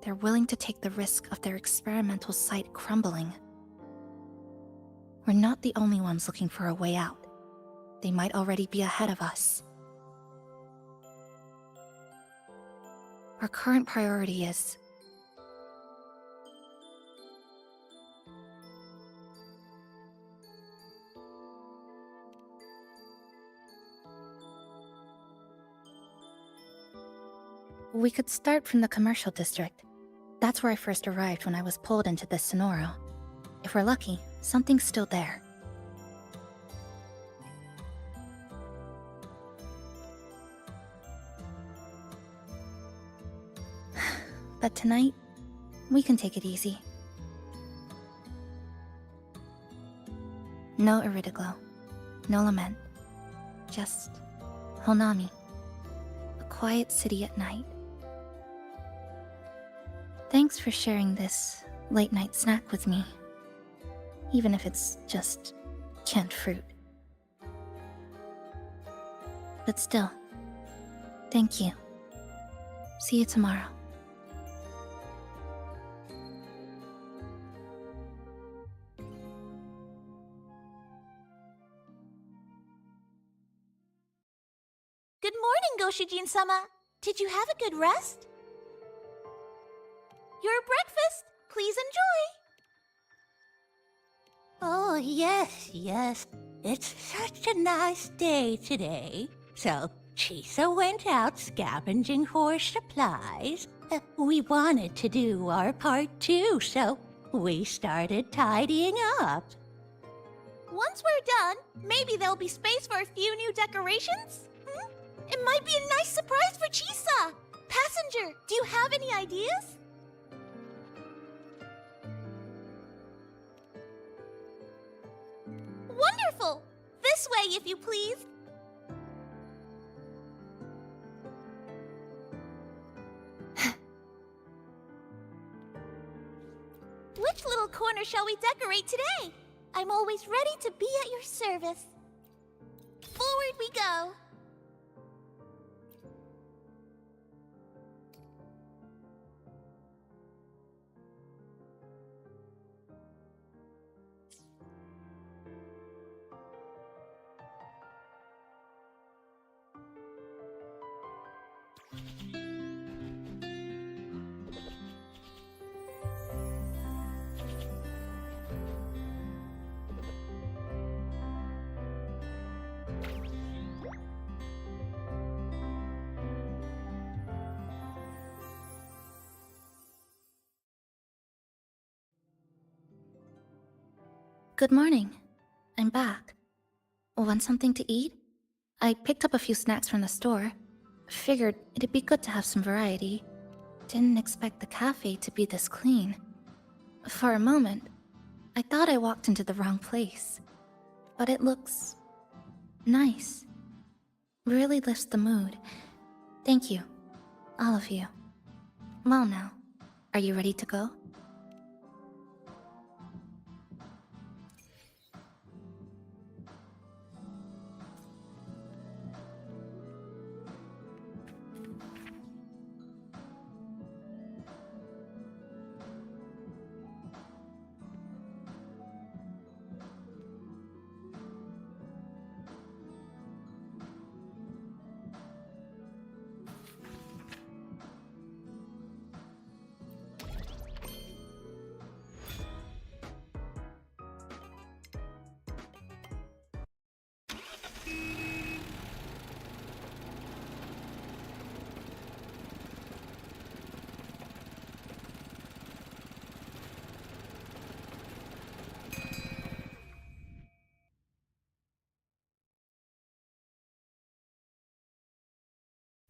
they're willing to take the risk of their experimental site crumbling. We're not the only ones looking for a way out. They might already be ahead of us. Our current priority is... We could start from the commercial district. That's where I first arrived when I was pulled into this sonoro. If we're lucky, something's still there. But tonight, we can take it easy. No Iridoglow, no lament, just Honami, a quiet city at night. Thanks for sharing this late-night snack with me, even if it's just canned fruit. But still, thank you. See you tomorrow. Good morning, Goshijin-sama. Did you have a good rest? Your breakfast, please enjoy. Oh, yes. It's such a nice day today. So, Chisa went out scavenging for supplies. We wanted to do our part too, so we started tidying up. Once we're done, maybe there'll be space for a few new decorations? It might be a nice surprise for Chisa! Passenger, do you have any ideas? Wonderful! This way, if you please. Which little corner shall we decorate today? I'm always ready to be at your service. Forward we go! Good morning. I'm back. Want something to eat? I picked up a few snacks from the store. Figured it'd be good to have some variety. Didn't expect the cafe to be this clean. For a moment, I thought I walked into the wrong place. But it looks... nice. Really lifts the mood. Thank you. All of you. Well now, are you ready to go?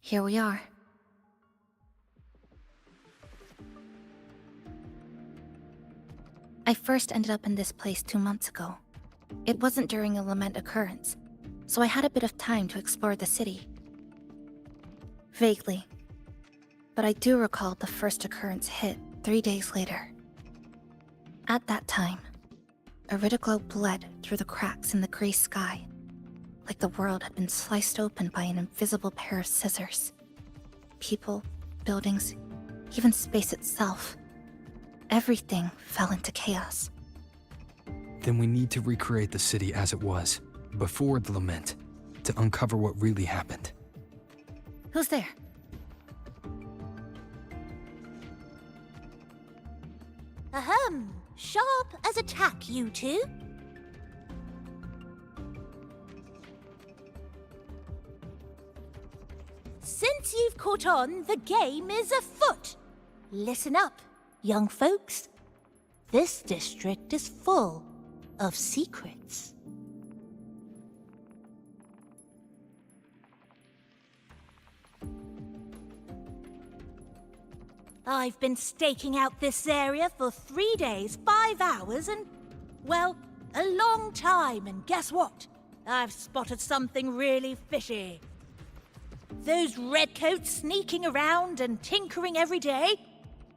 Here we are. I first ended up in this place 2 months ago. It wasn't during a lament occurrence, so I had a bit of time to explore the city. Vaguely. But I do recall the first occurrence hit 3 days later. At that time, Iridoglow bled through the cracks in the gray sky, like the world had been sliced open by an invisible pair of scissors. People, buildings, even space itself. Everything fell into chaos. Then we need to recreate the city as it was, before the lament, to uncover what really happened. Who's there? Ahem. Sharp as a tack, you two. Since you've caught on, the game is afoot. Listen up, young folks. This district is full of secrets. I've been staking out this area for 3 days, 5 hours, and, well, a long time, and guess what? I've spotted something really fishy. Those redcoats sneaking around and tinkering every day?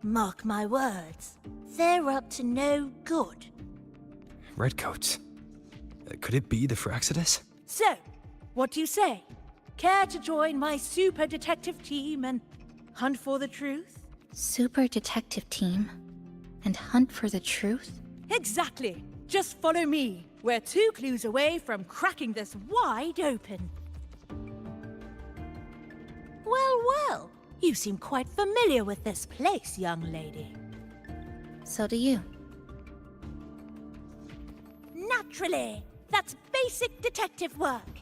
Mark my words, they're up to no good. Redcoats? Could it be the Fraxidus? So, what do you say? Care to join my super detective team and hunt for the truth? Super detective team? And hunt for the truth? Exactly. Just follow me. We're 2 clues away from cracking this wide open. Well, well. You seem quite familiar with this place, young lady. So do you. Naturally. That's basic detective work.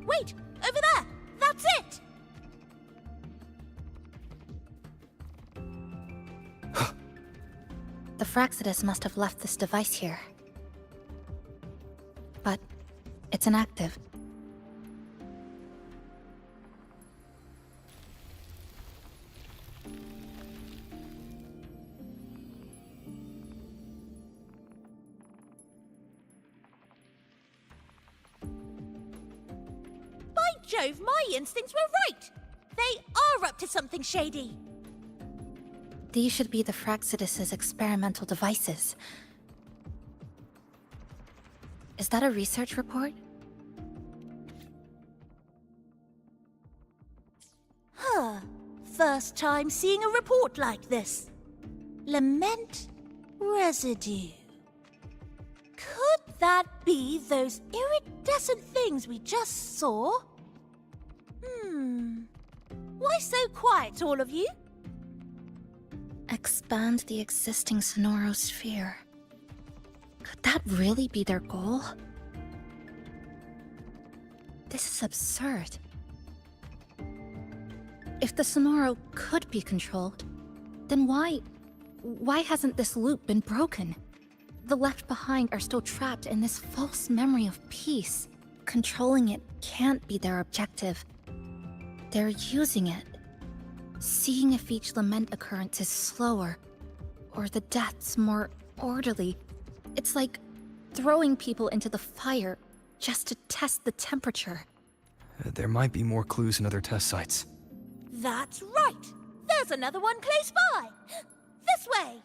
Wait, over there. That's it. The Fraxidus must have left this device here. But it's inactive. By Jove, my instincts were right. They are up to something shady. These should be the Fraxidus's experimental devices. Is that a research report? Huh. First time seeing a report like this. Lament residue. Could that be those iridescent things we just saw? Why so quiet, all of you? Expand the existing sonorosphere. Could that really be their goal? This is absurd. If the Sonoro could be controlled, then why hasn't this loop been broken? The left behind are still trapped in this false memory of peace. Controlling it can't be their objective. They're using it. Seeing if each lament occurrence is slower, or the deaths more orderly. It's like throwing people into the fire just to test the temperature. There might be more clues in other test sites. That's right. There's another one close by. This way.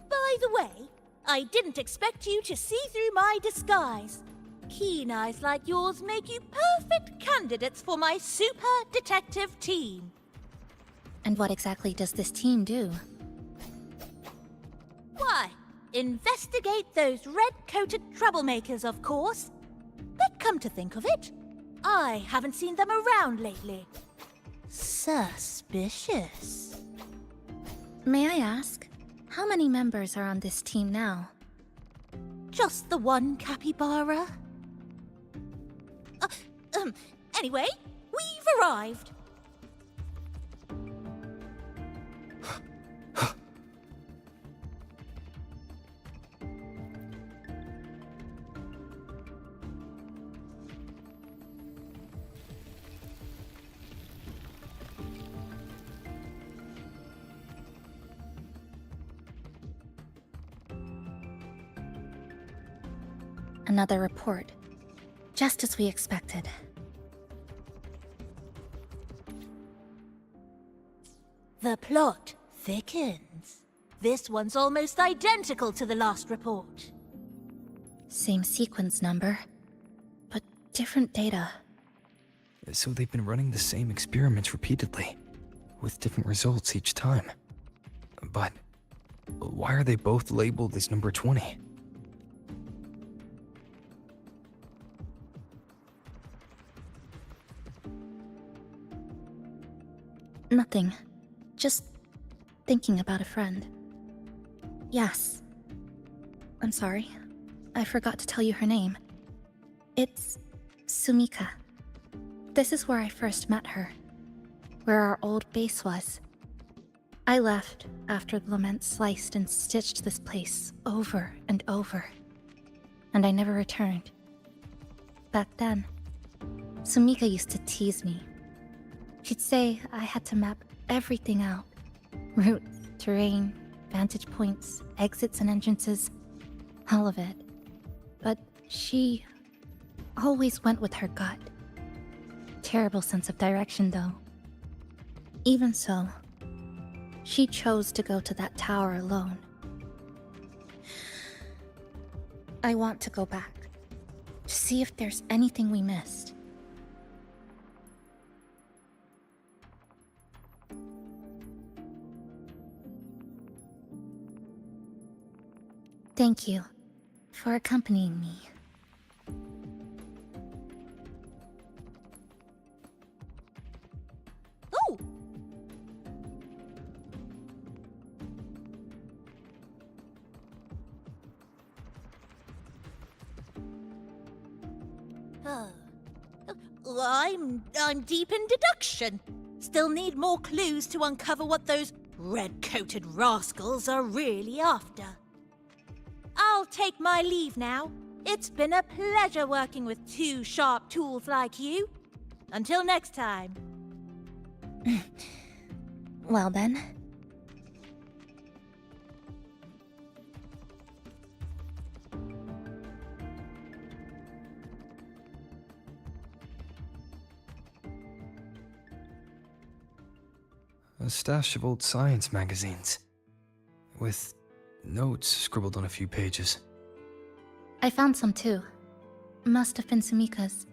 By the way, I didn't expect you to see through my disguise. Keen eyes like yours make you perfect candidates for my super detective team. And what exactly does this team do? Why, investigate those red-coated troublemakers, of course. But come to think of it, I haven't seen them around lately. Suspicious. May I ask, how many members are on this team now? Just the one capybara. Anyway, we've arrived. Another report. Just as we expected. The plot thickens. This one's almost identical to the last report. Same sequence number, but different data. So they've been running the same experiments repeatedly, with different results each time. But why are they both labeled as number 20? Nothing. Just thinking about a friend. Yes. I'm sorry. I forgot to tell you her name. It's Sumika. This is where I first met her. Where our old base was. I left after the Lament sliced and stitched this place over and over. And I never returned. Back then, Sumika used to tease me. She'd say I had to map everything out. Routes, terrain, vantage points, exits and entrances. All of it. But she always went with her gut. Terrible sense of direction, though. Even so, she chose to go to that tower alone. I want to go back. To see if there's anything we missed. Thank you for accompanying me. Oh! I'm deep in deduction. Still need more clues to uncover what those red-coated rascals are really after. I'll take my leave now. It's been a pleasure working with two sharp tools like you. Until next time. Well then. A stash of old science magazines, with notes scribbled on a few pages. I found some too. Must have been Sumika's.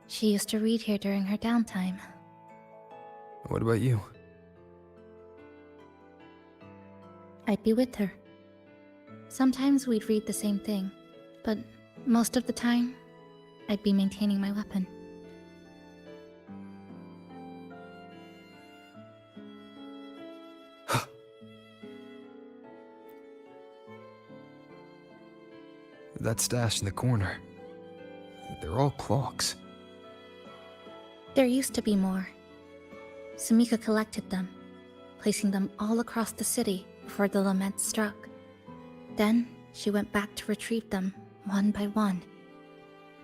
She used to read here during her downtime. What about you? I'd be with her. Sometimes we'd read the same thing, but most of the time, I'd be maintaining my weapon. That stash in the corner. They're all clocks. There used to be more. Sumika collected them, placing them all across the city before the lament struck. Then she went back to retrieve them one by one.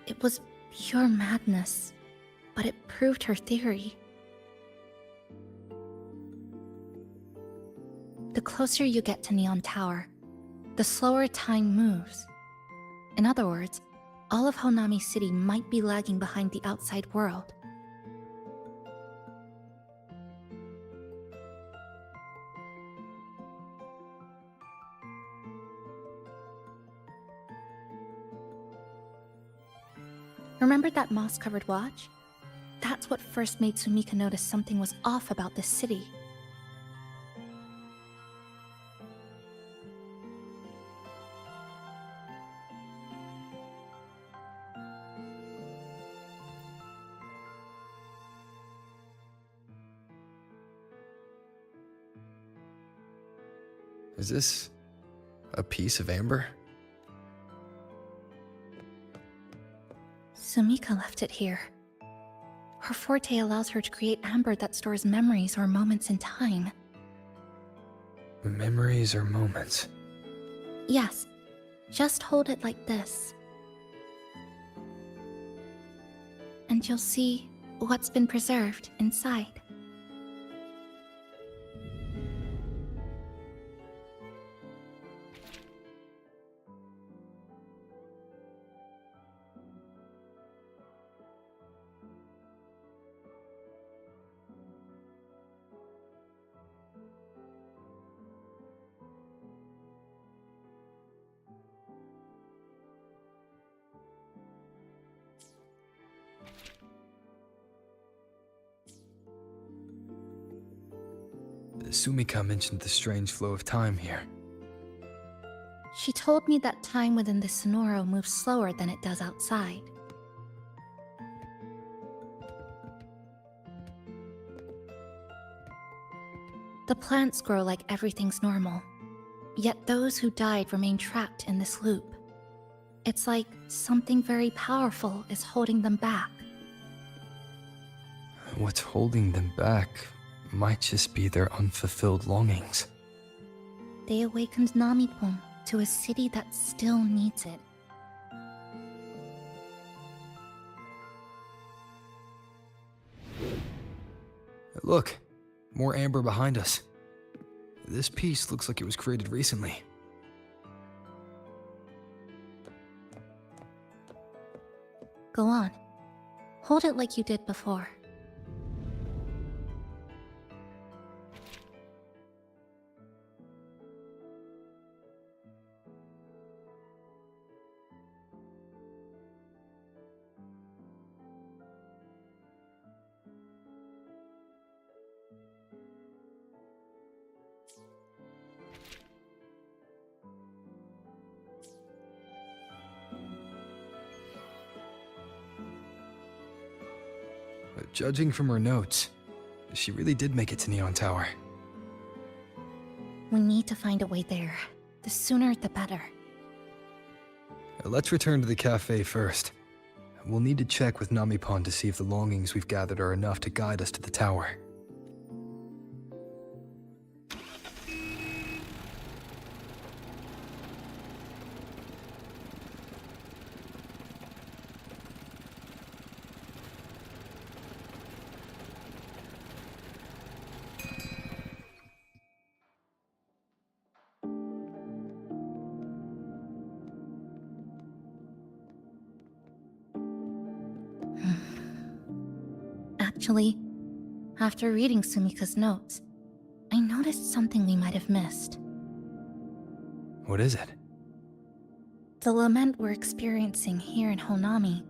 It was pure madness, but it proved her theory. The closer you get to Neon Tower, the slower time moves. In other words, all of Honami City might be lagging behind the outside world. Remember that moss-covered watch? That's what first made Sumika notice something was off about this city. Is this a piece of amber? Sumika left it here. Her forte allows her to create amber that stores memories or moments in time. Memories or moments? Yes, just hold it like this. And you'll see what's been preserved inside. Sumika mentioned the strange flow of time here. She told me that time within the Sonoro moves slower than it does outside. The plants grow like everything's normal, yet those who died remain trapped in this loop. It's like something very powerful is holding them back. What's holding them back might just be their unfulfilled longings. They awakened Namipon to a city that still needs it. Look, more amber behind us. This piece looks like it was created recently. Go on. Hold it like you did before. But judging from her notes, she really did make it to Neon Tower. We need to find a way there. The sooner, the better. Let's return to the cafe first. We'll need to check with Namipon to see if the longings we've gathered are enough to guide us to the tower. Actually, after reading Sumika's notes, I noticed something we might have missed. What is it? The lament we're experiencing here in Honami.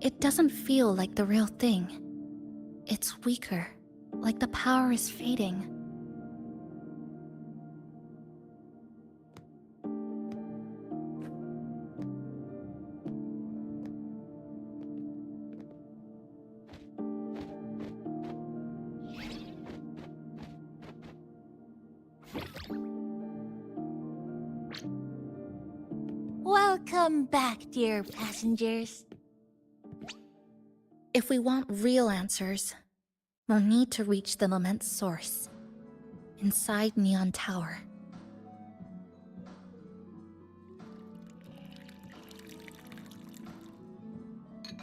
It doesn't feel like the real thing. It's weaker, like the power is fading. Welcome back, dear passengers. If we want real answers, we'll need to reach the lament's source, inside Neon Tower.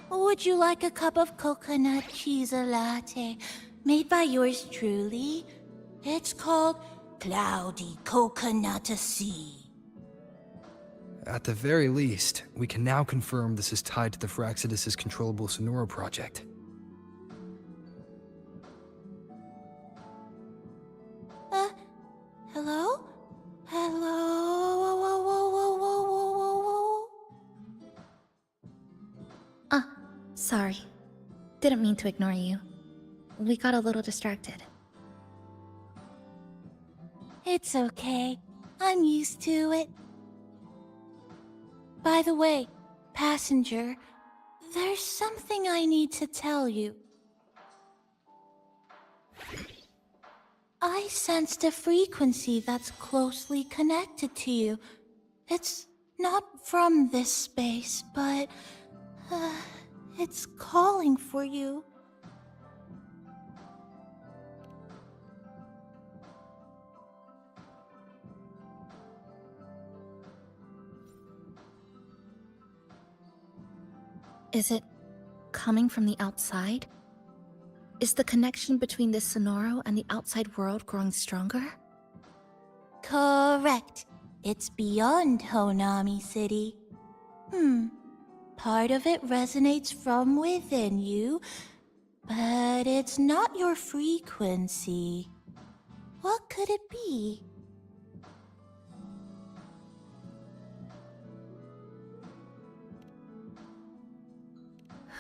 Would you like a cup of coconut cheese latte made by yours truly? It's called Cloudy Coconut Sea. At the very least, we can now confirm this is tied to the Phraxidus' controllable Sonoro project. Hello? Hello? Whoa, whoa, whoa, whoa, whoa, whoa, whoa. Sorry. Didn't mean to ignore you. We got a little distracted. It's okay. I'm used to it. By the way, passenger, there's something I need to tell you. I sensed a frequency that's closely connected to you. It's not from this space, but it's calling for you. Is it coming from the outside? Is the connection between this Sonoro and the outside world growing stronger? Correct. It's beyond Honami City. Part of it resonates from within you, but it's not your frequency. What could it be?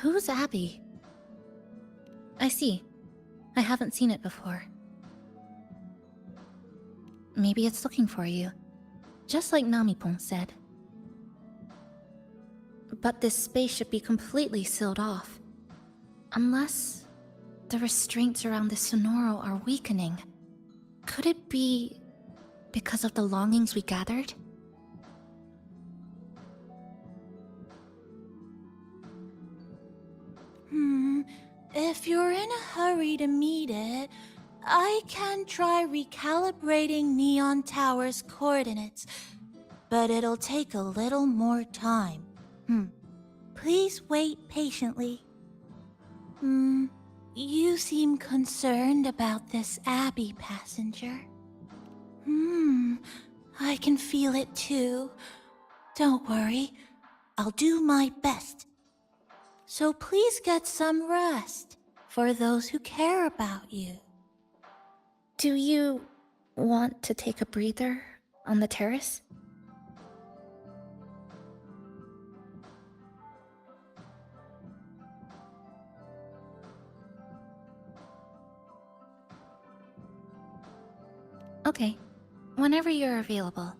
Who's Abby? I see. I haven't seen it before. Maybe it's looking for you. Just like Namipon said. But this space should be completely sealed off. Unless the restraints around the Sonoro are weakening. Could it be because of the longings we gathered? If you're in a hurry to meet it, I can try recalibrating Neon Tower's coordinates, but it'll take a little more time. Please wait patiently. You seem concerned about this Abbey passenger. I can feel it too. Don't worry, I'll do my best. So please get some rest for those who care about you. Do you want to take a breather on the terrace? Okay, whenever you're available.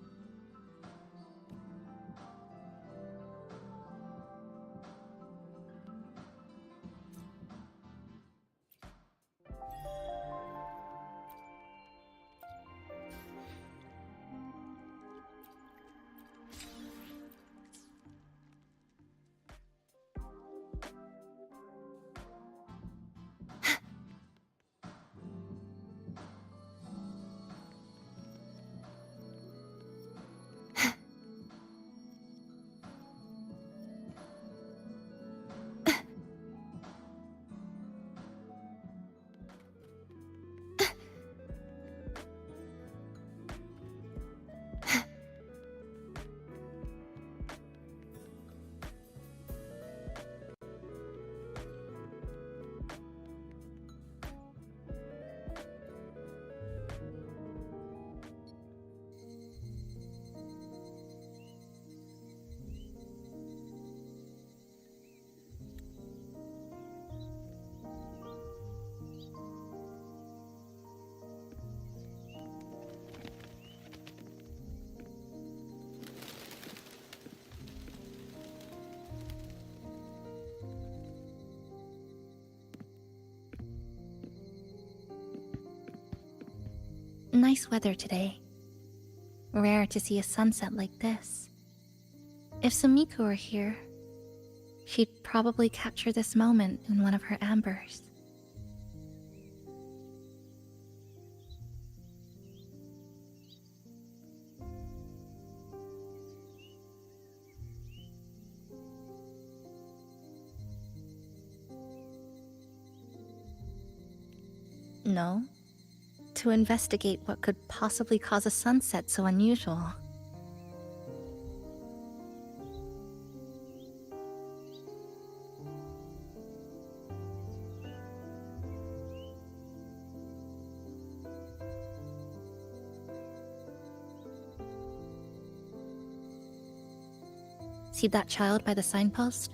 Nice weather today. Rare to see a sunset like this. If Sumiko were here, she'd probably capture this moment in one of her ambers. No. To investigate what could possibly cause a sunset so unusual. See that child by the signpost?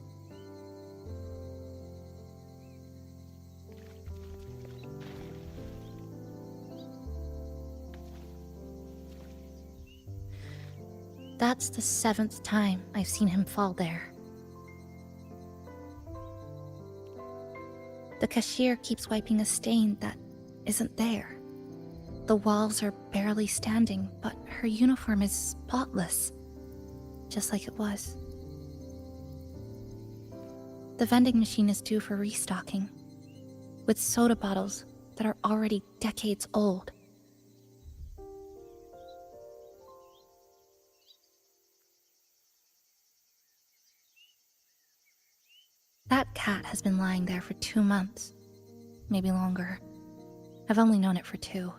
That's the 7th time I've seen him fall there. The cashier keeps wiping a stain that isn't there. The walls are barely standing, but her uniform is spotless, just like it was. The vending machine is due for restocking, with soda bottles that are already decades old. That cat has been lying there for 2 months, maybe longer. I've only known it for 2.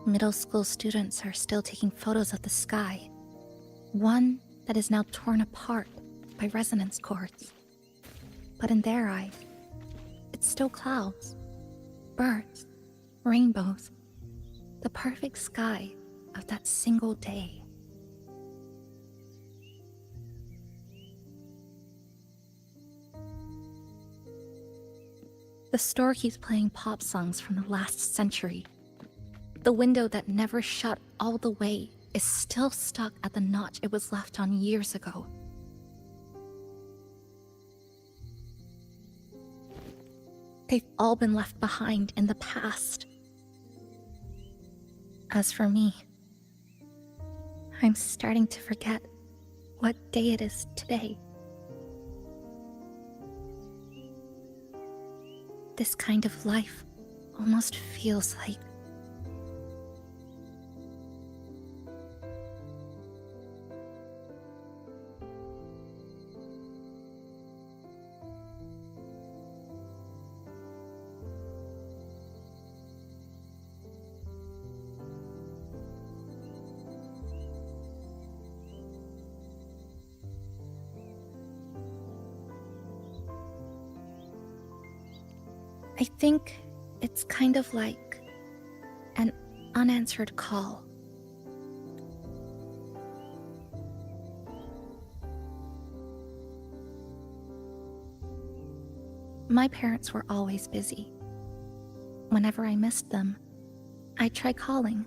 Middle school students are still taking photos of the sky. One that is now torn apart by resonance cords. But in their eyes, it's still clouds, birds, rainbows, the perfect sky of that single day. The store keeps playing pop songs from the last century. The window that never shut all the way is still stuck at the notch it was left on years ago. They've all been left behind in the past. As for me, I'm starting to forget what day it is today. This kind of life almost feels like I think it's kind of like an unanswered call. My parents were always busy. Whenever I missed them, I'd try calling.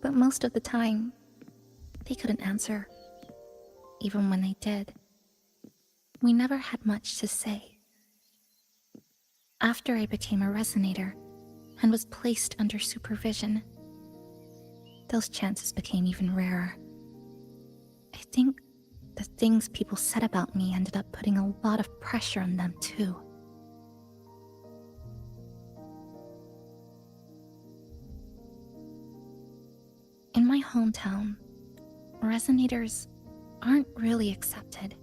But most of the time, they couldn't answer. Even when they did, we never had much to say. After I became a resonator and was placed under supervision, those chances became even rarer. I think the things people said about me ended up putting a lot of pressure on them too. In my hometown, resonators aren't really accepted.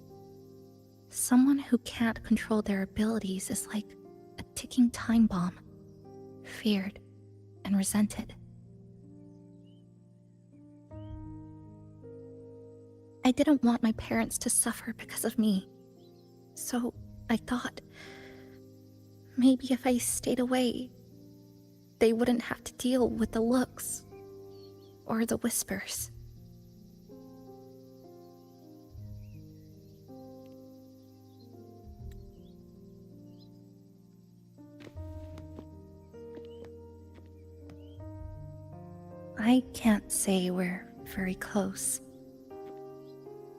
Someone who can't control their abilities is like a ticking time bomb, feared and resented. I didn't want my parents to suffer because of me, so I thought maybe if I stayed away, they wouldn't have to deal with the looks or the whispers. I can't say we're very close.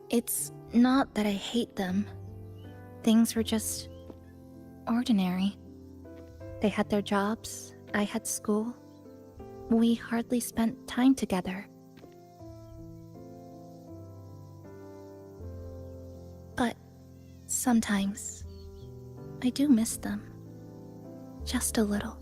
It's not that I hate them. Things were just ordinary. They had their jobs, I had school. We hardly spent time together. But sometimes I do miss them. Just a little.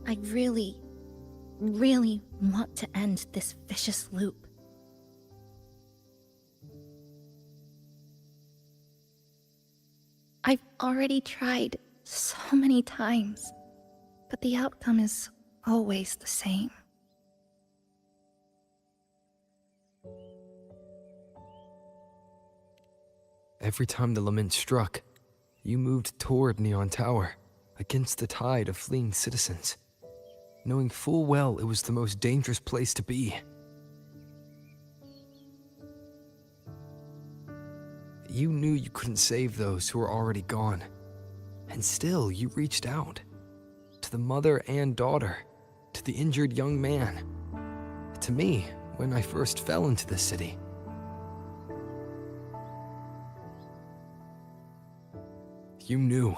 I really, really want to end this vicious loop. I've already tried so many times, but the outcome is always the same. Every time the lament struck, you moved toward Neon Tower, against the tide of fleeing citizens, knowing full well it was the most dangerous place to be. You knew you couldn't save those who were already gone, and still you reached out, to the mother and daughter, to the injured young man, to me when I first fell into the city. You knew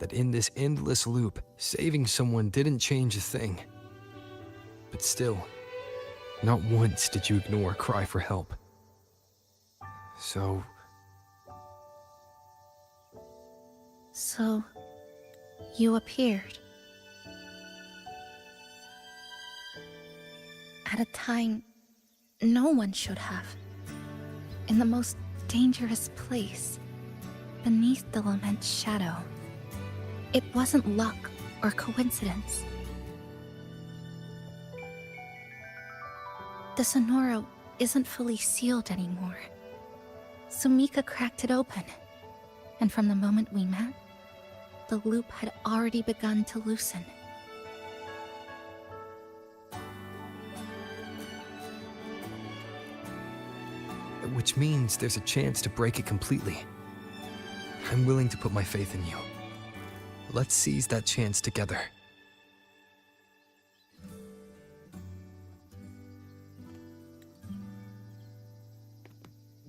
that in this endless loop, saving someone didn't change a thing. But still, not once did you ignore a cry for help. So, you appeared. At a time no one should have. In the most dangerous place, beneath the lament's shadow. It wasn't luck or coincidence. The Sonoro isn't fully sealed anymore. So Mika cracked it open, And from the moment we met, the loop had already begun to loosen. Which means there's a chance to break it completely. I'm willing to put my faith in you. Let's seize that chance together.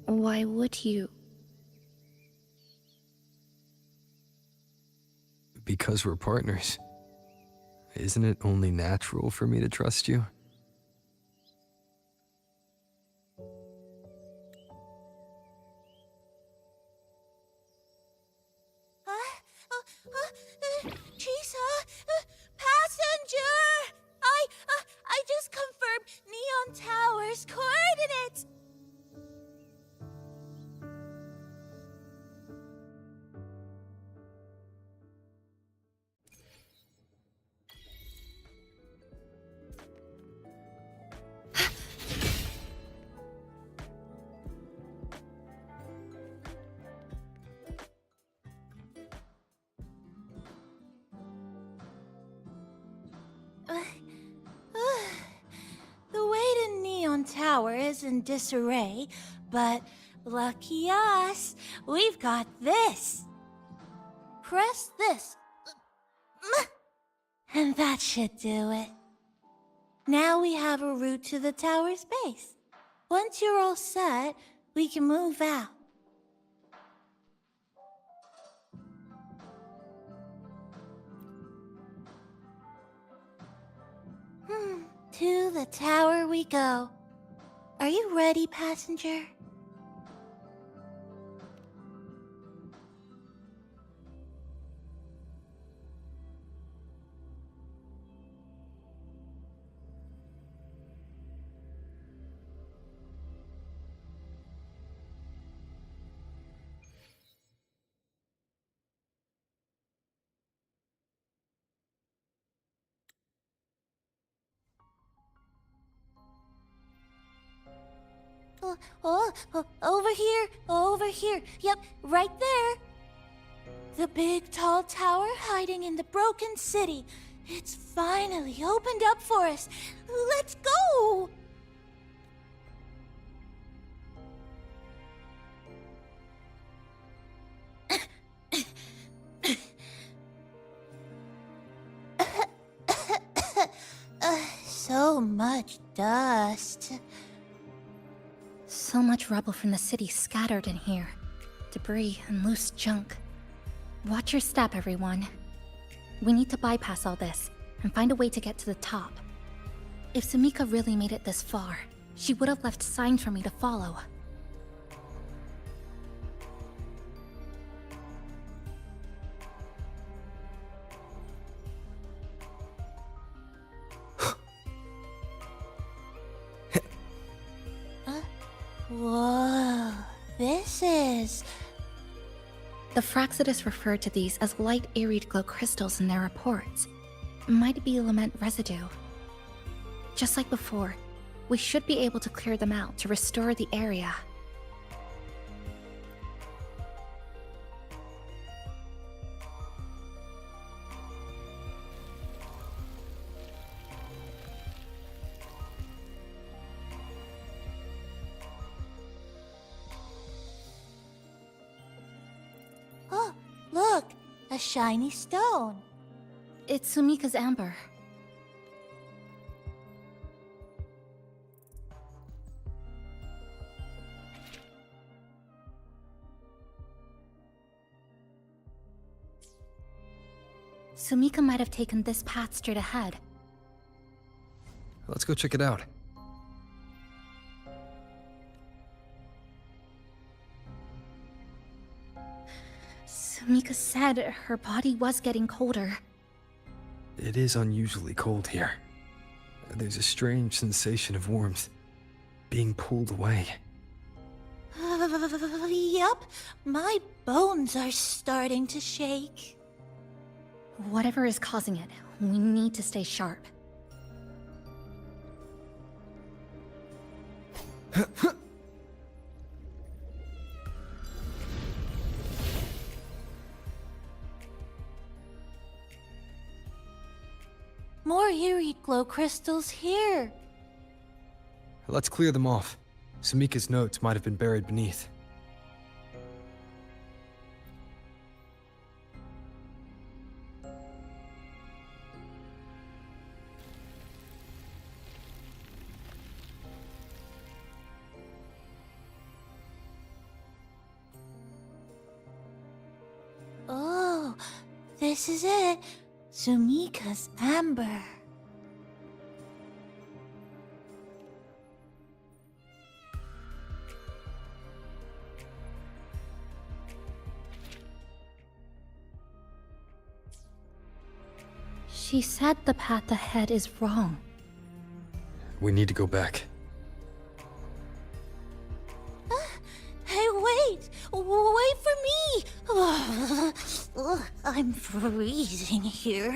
Why would you? Because we're partners. Isn't it only natural for me to trust you? Chisa, passenger! I just confirmed Neon Tower's coordinates! The way to Neon Tower is in disarray, but lucky us, we've got this. Press this. And that should do it. Now we have a route to the tower's base. Once you're all set, we can move out. To the tower we go. Are you ready, passenger? Over here. Yep, right there. The big tall tower hiding in the broken city. It's finally opened up for us. Let's go! So much dust. So much rubble from the city scattered in here. Debris and loose junk. Watch your step, everyone. We need to bypass all this and find a way to get to the top. If Sumika really made it this far, she would have left signs for me to follow. Whoa, this is... The Fraxidus referred to these as light Arid glow crystals in their reports. Might be lament residue. Just like before, we should be able to clear them out to restore the area. Oh, look! A shiny stone! It's Sumika's amber. Sumika might have taken this path straight ahead. Let's go check it out. Sumika said her body was getting colder. It is unusually cold here. There's a strange sensation of warmth, being pulled away. Yup, my bones are starting to shake. Whatever is causing it, we need to stay sharp. glow crystals here. Let's clear them off. Sumika's notes might have been buried beneath. Oh, this is it. Sumika's amber. She said the path ahead is wrong. We need to go back. Hey, wait! Wait for me! I'm freezing here.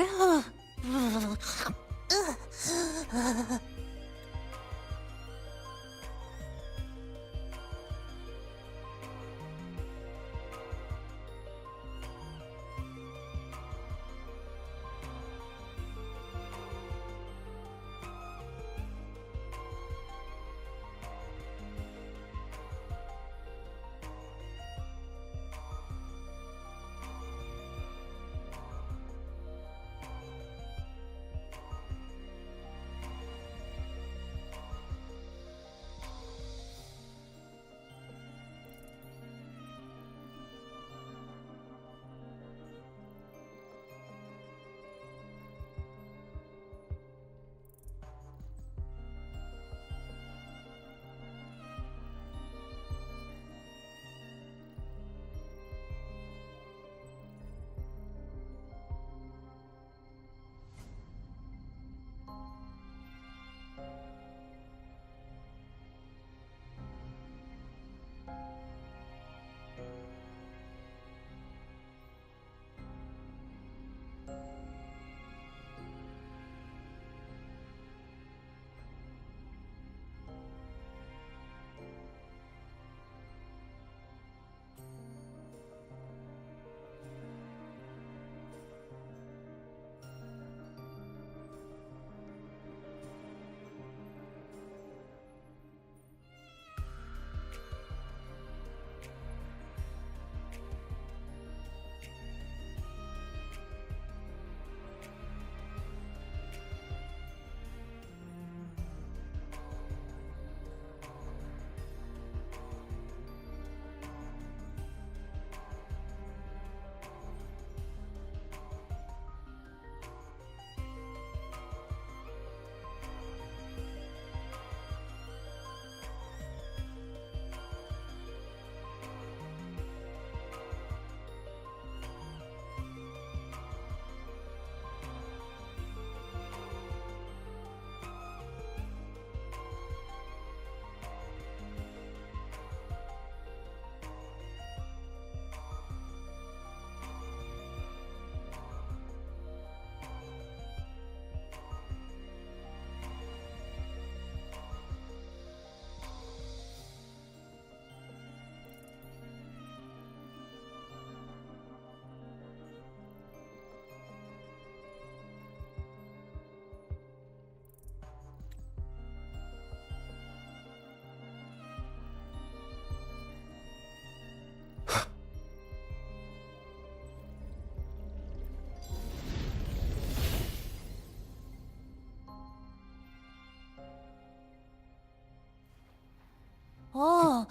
Oh,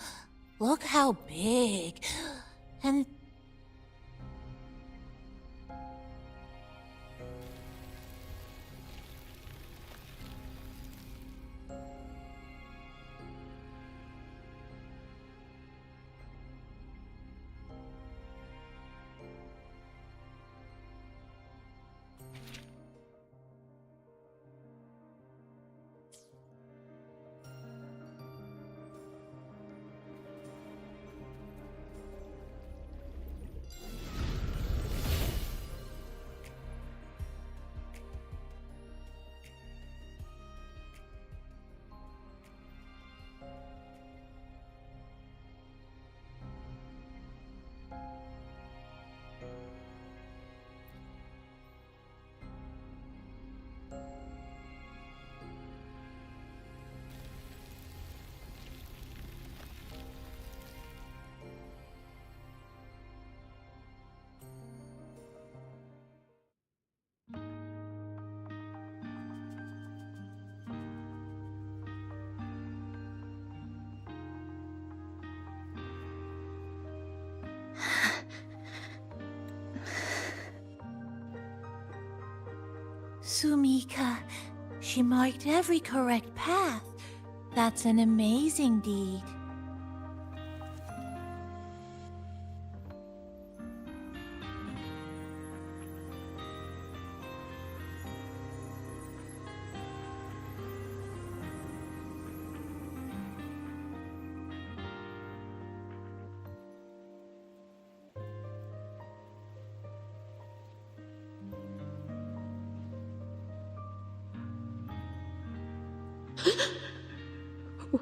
look how big. And Sumika. She marked every correct path. That's an amazing deed.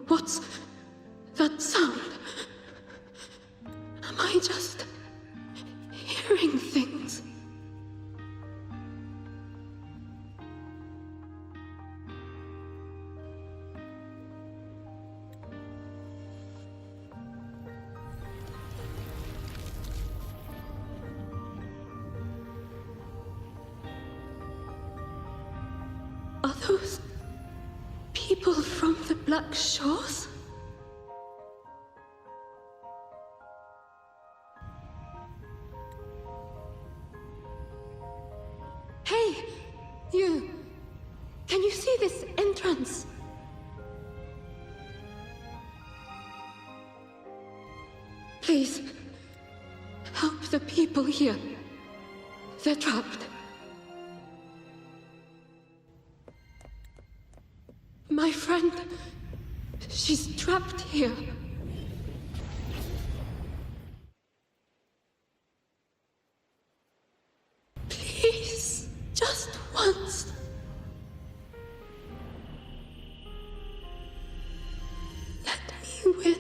What's that sound? Am I just hearing things? Are those people from the Black Shores? Hey, you! Can you see this entrance? Please, help the people here. They're trapped. My friend, she's trapped here. Please, just once. Let me win.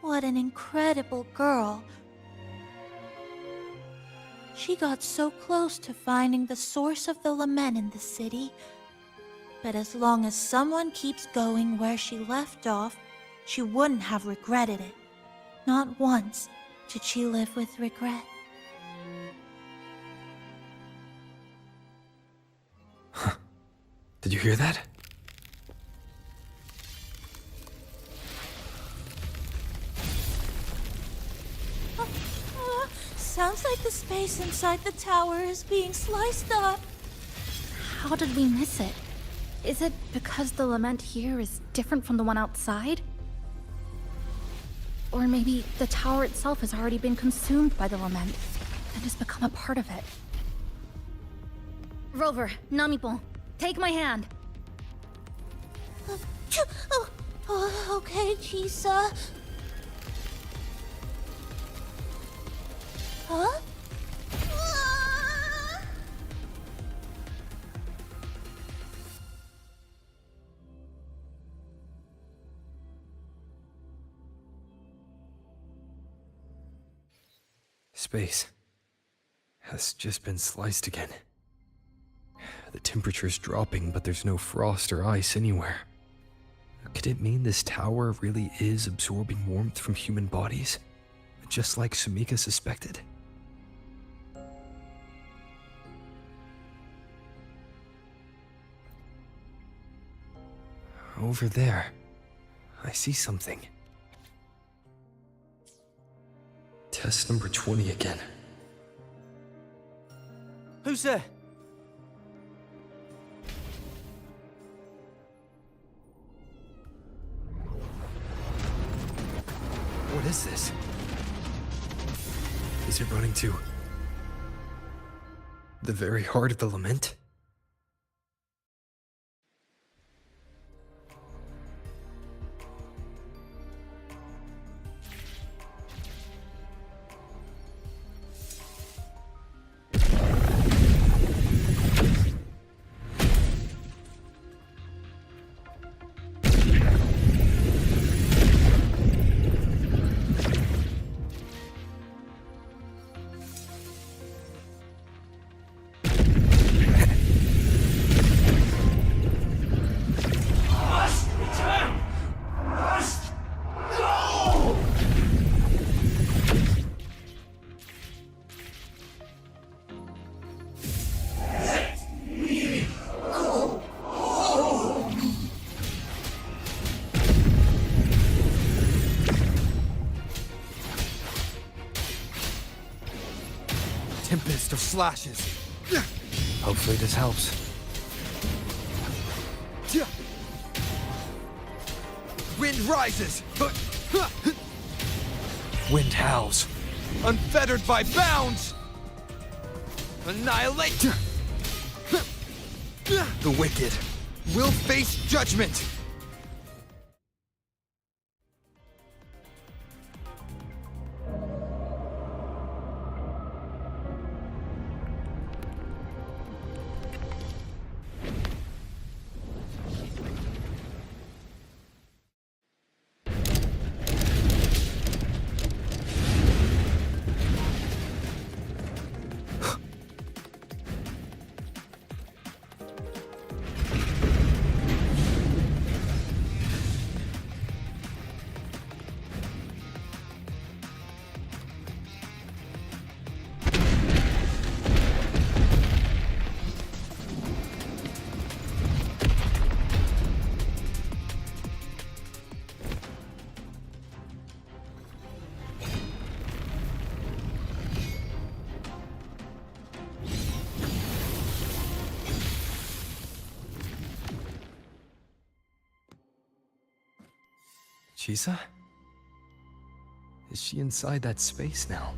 What an incredible girl. She got so close to finding the source of the lament in the city. But as long as someone keeps going where she left off, she wouldn't have regretted it. Not once did she live with regret. Did you hear that? Sounds like the space inside the tower is being sliced up. How did we miss it? Is it because the lament here is different from the one outside? Or maybe the tower itself has already been consumed by the lament and has become a part of it. Rover, Namipon, take my hand. Okay, Chisa. Huh? Space has just been sliced again. The temperature's dropping, but there's no frost or ice anywhere. Could it mean this tower really is absorbing warmth from human bodies, just like Sumika suspected? Over there, I see something. Test number 20 again. Who's there? What is this? Is it running to the very heart of the lament? tempest of slashes. Hopefully this helps. Wind rises. Wind howls. Unfettered by bounds. Annihilate. The wicked will face judgment. Chisa? Is she inside that space now?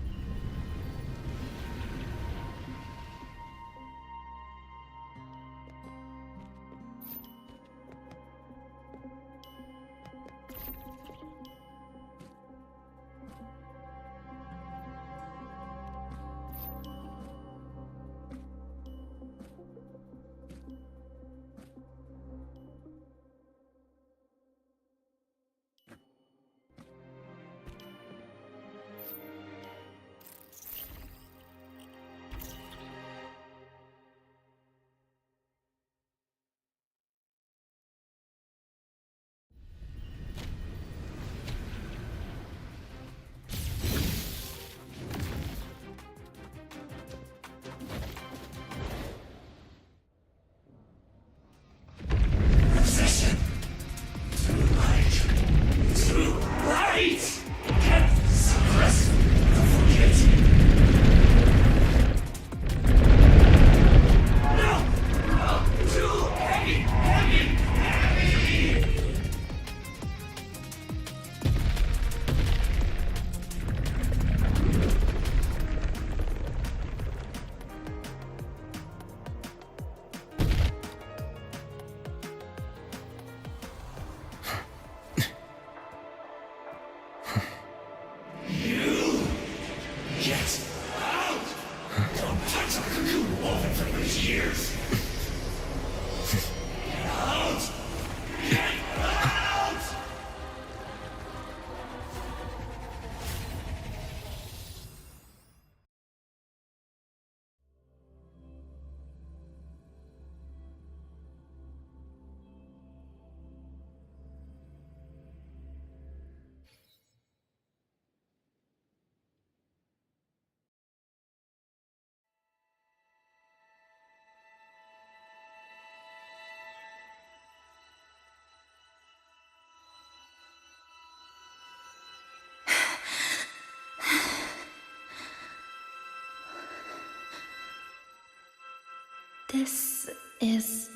This is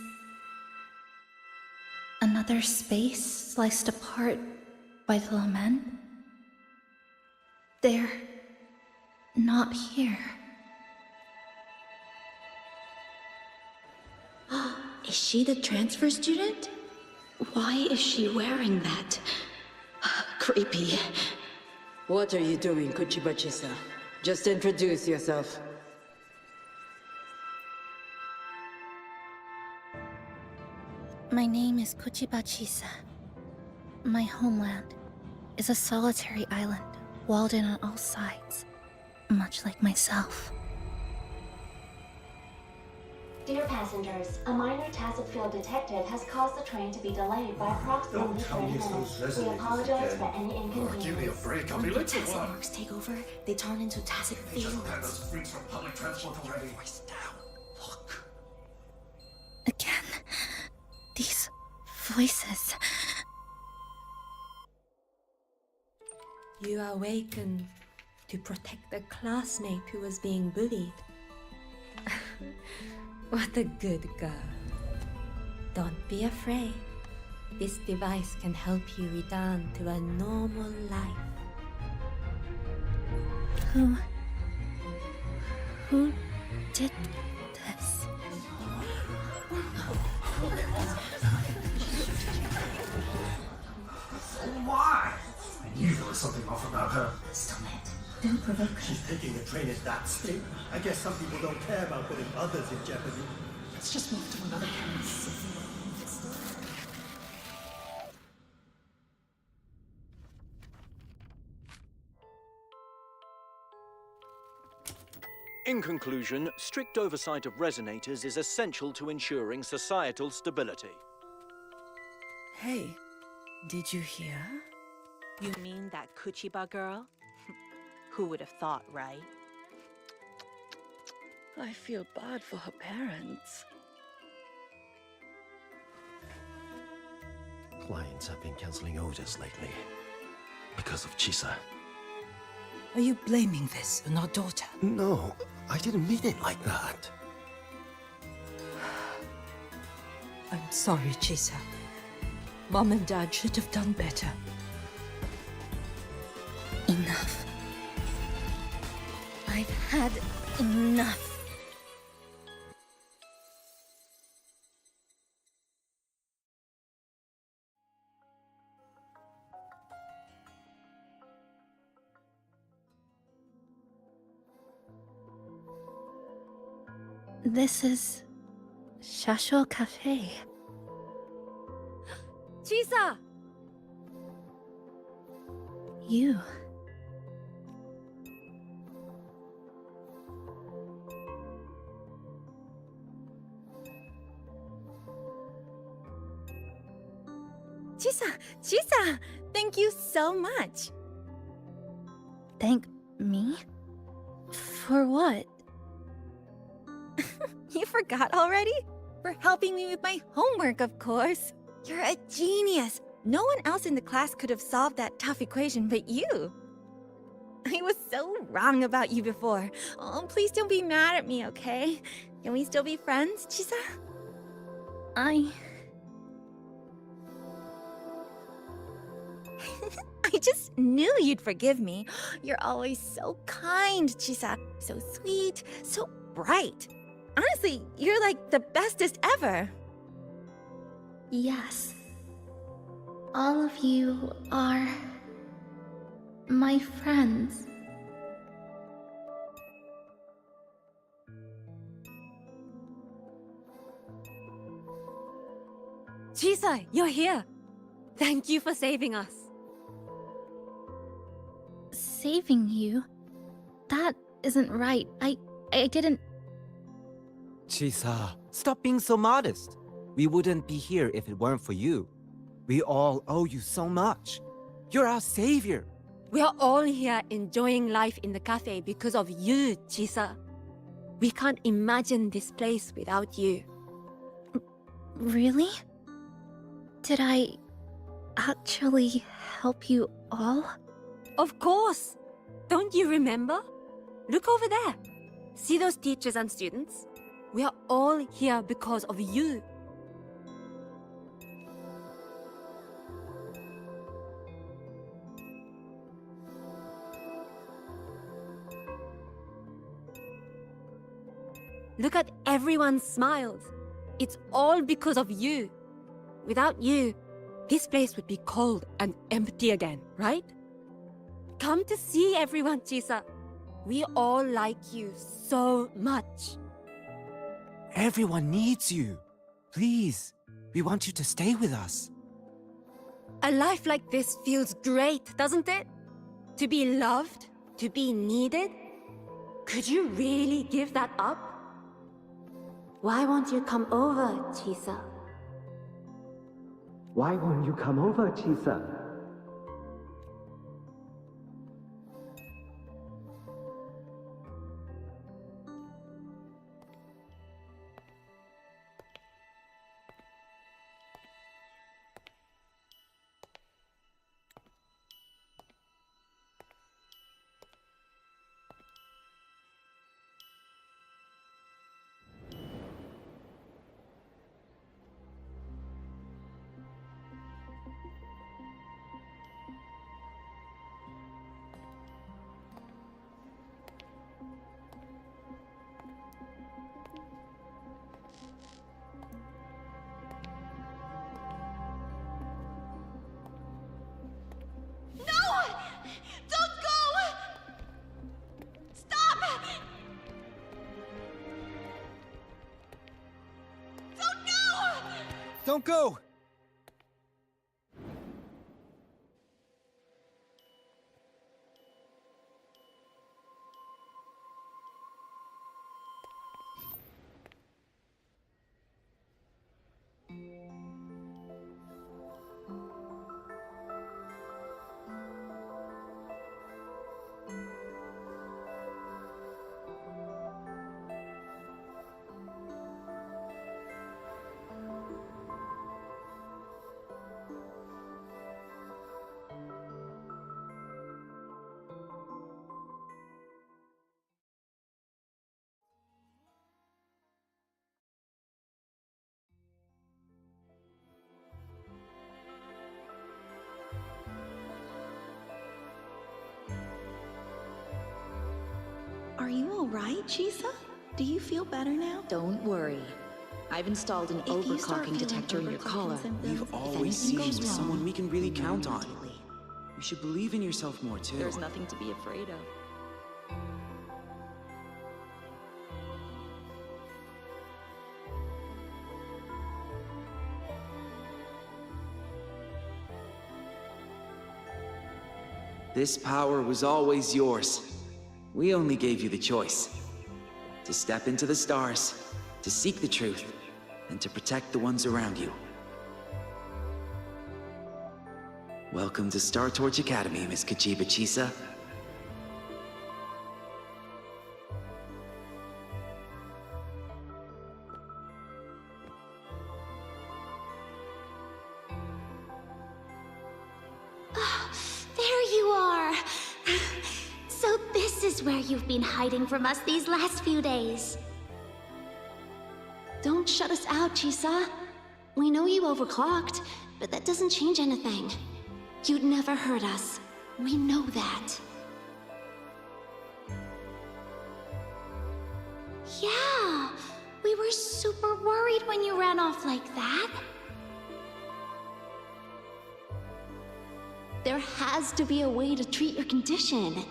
another space sliced apart by the lament. They're not here. Is she the transfer student? Why is she wearing that? Creepy. What are you doing, Kuchiba-chisa? Just introduce yourself. My name is Kuchiba-chisa. My homeland is a solitary island, walled in on all sides, much like myself. Dear passengers, a minor tacit field detected has caused the train to be delayed by approximately 30 minutes. We apologize for any inconvenience. Give me a break, I'll be When late for tacit work. marks take over, they turn into tacit They just fields. had those freaks from public transport already. Again, these voices. You awaken to protect a classmate who was being bullied. What a good girl. Don't be afraid. This device can help you return to a normal life. Who did this? Why? I knew there was something off about her. Stop it. Don't provoke her. She's taking a train at that speed. I guess some people don't care about putting others in jeopardy. Let's just move to another campus. In conclusion, strict oversight of resonators is essential to ensuring societal stability. Hey, did you hear? You mean that Kuchiba girl? Who would have thought, right? I feel bad for her parents. Clients have been canceling orders lately. Because of Chisa. Are you blaming this on our daughter? No, I didn't mean it like that. I'm sorry, Chisa. Mom and Dad should have done better. Enough. I've had enough. This is Shasho Cafe. Chisa! You. Chisa! Thank you so much. Thank me? For what? You forgot already? For helping me with my homework, of course. You're a genius. No one else in the class could have solved that tough equation but you. I was so wrong about you before. Oh, please don't be mad at me, okay? Can we still be friends, Chisa? I just knew you'd forgive me. You're always so kind, Chisa. So sweet, so bright. Honestly, you're like the bestest ever. Yes. All of you are my friends. Chisa, you're here. Thank you for saving us. Saving you? That isn't right. I didn't... Chisa, stop being so modest. We wouldn't be here if it weren't for you. We all owe you so much. You're our savior. We are all here enjoying life in the cafe because of you, Chisa. We can't imagine this place without you. Really? Did I actually help you all? Of course! Don't you remember? Look over there. See those teachers and students? We are all here because of you. Look at everyone's smiles. It's all because of you. Without you, this place would be cold and empty again, right? Come to see everyone, Chisa. We all like you so much. Everyone needs you. Please, we want you to stay with us. A life like this feels great, doesn't it? To be loved, to be needed. Could you really give that up? Why won't you come over, Chisa? Why won't you come over, Chisa? don't go! Are you alright, Chisa? Do you feel better now? Don't worry. I've installed an If you start overclocking feeling detector in your overclocking collar. symptoms, You've if always anything seemed goes wrong, someone we can really count on. You should believe in yourself more, too. There's nothing to be afraid of. This power was always yours. We only gave you the choice. To step into the stars, to seek the truth, and to protect the ones around you. Welcome to Star Torch Academy, Miss Kachiba Chisa. There you are! So this is where you've been hiding from us these last few days. Don't shut us out, Chisa. We know you overclocked, but that doesn't change anything. You'd never hurt us. We know that. Yeah, we were super worried when you ran off like that. There has to be a way to treat your condition.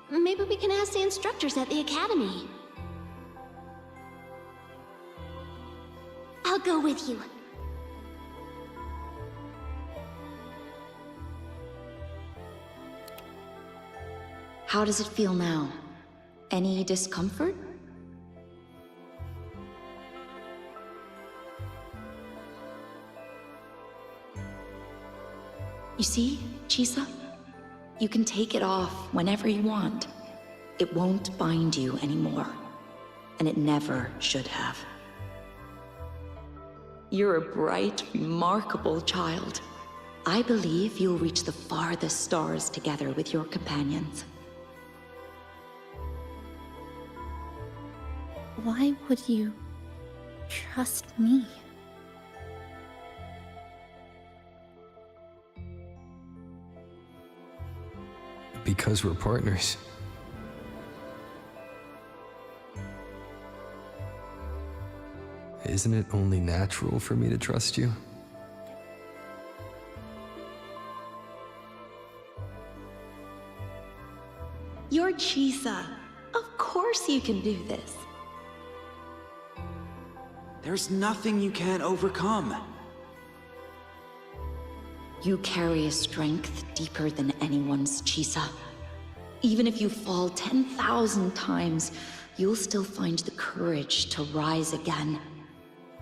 Maybe we can ask the instructors at the academy. I'll go with you. How does it feel now? Any discomfort? You see, Chisa? You can take it off whenever you want. It won't bind you anymore. And it never should have. You're a bright, remarkable child. I believe you'll reach the farthest stars together with your companions. Why would you trust me? Because we're partners. Isn't it only natural for me to trust you? You're Chisa. Of course you can do this. There's nothing you can't overcome. You carry a strength deeper than anyone's, Chisa. Even if you fall 10,000 times, you'll still find the courage to rise again.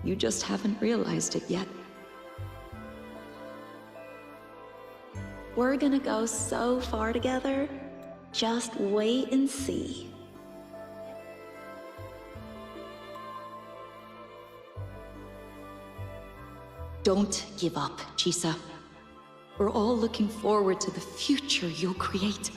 You just haven't realized it yet. We're gonna go so far together. Just wait and see. Don't give up, Chisa. We're all looking forward to the future you'll create.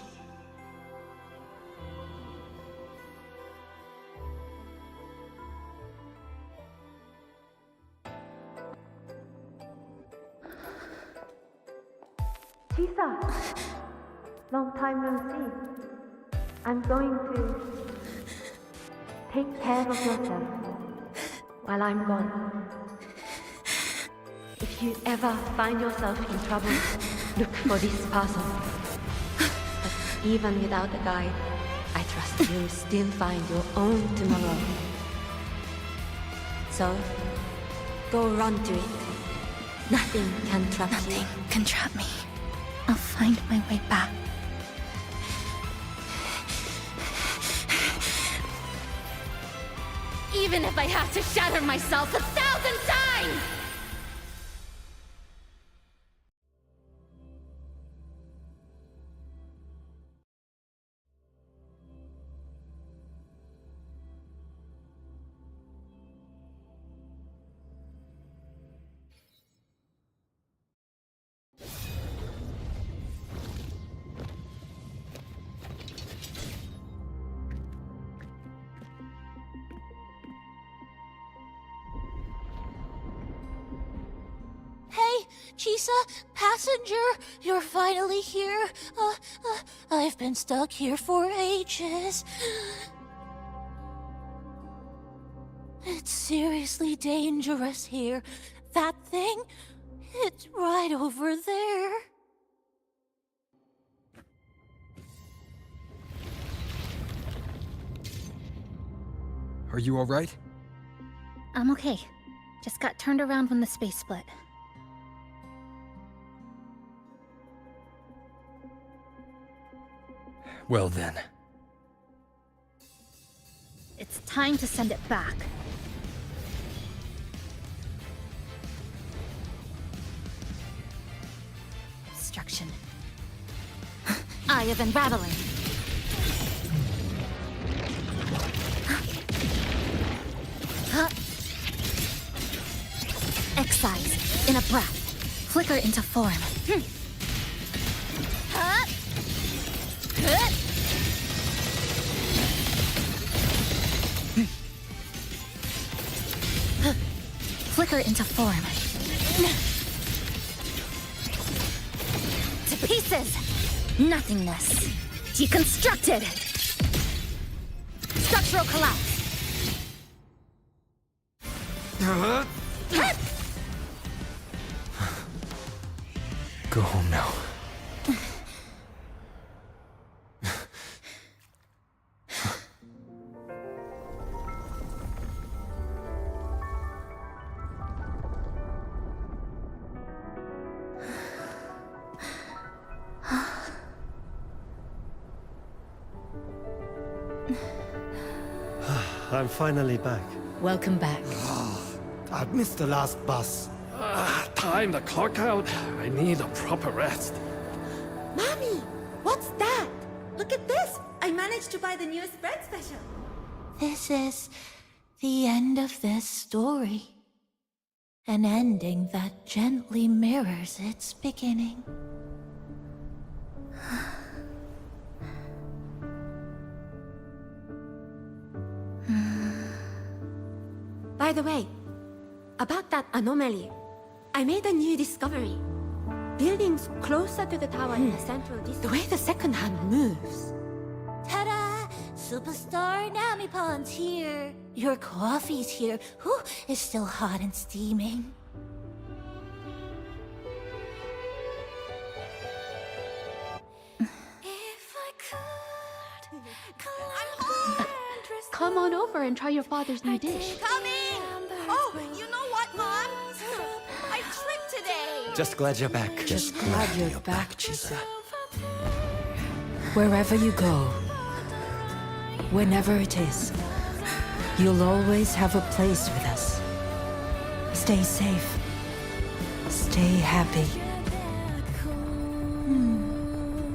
Chisa! Long time no see. I'm going to take care of yourself while I'm gone. If you ever find yourself in trouble, look for this person. But even without a guide, I trust you'll still find your own tomorrow. So, go run to it. Nothing can trap you. Nothing can trap me. I'll find my way back. Even if I have to shatter myself 1,000 times! Hey, Chisa, passenger, you're finally here. I've been stuck here for ages. It's seriously dangerous here. That thing, it's right over there. Are you alright? I'm okay. Just got turned around when the space split. Well then. It's time to send it back. Destruction. Eye of Unraveling. Excise in a breath. Flicker into form. Flicker into form. To pieces! Nothingness. Deconstructed! Structural collapse. Go home now. I'm finally back. Welcome back. I missed the last bus. Time to clock out. I need a proper rest. Mommy, what's that? Look at this! I managed to buy the newest bread special. This is the end of this story. An ending that gently mirrors its beginning. By the way, about that anomaly, I made a new discovery. Buildings closer to the tower in the central district. The way the second hand moves. Ta-da! Superstar Namipon's here. Your coffee's here. Whew, it's still hot and steaming. Come on over and try your father's new dish. Coming! Oh, you know what, Mom? I tripped today! Just glad you're back. Just glad you're back, Chisa. Wherever you go, whenever it is, you'll always have a place with us. Stay safe. Stay happy.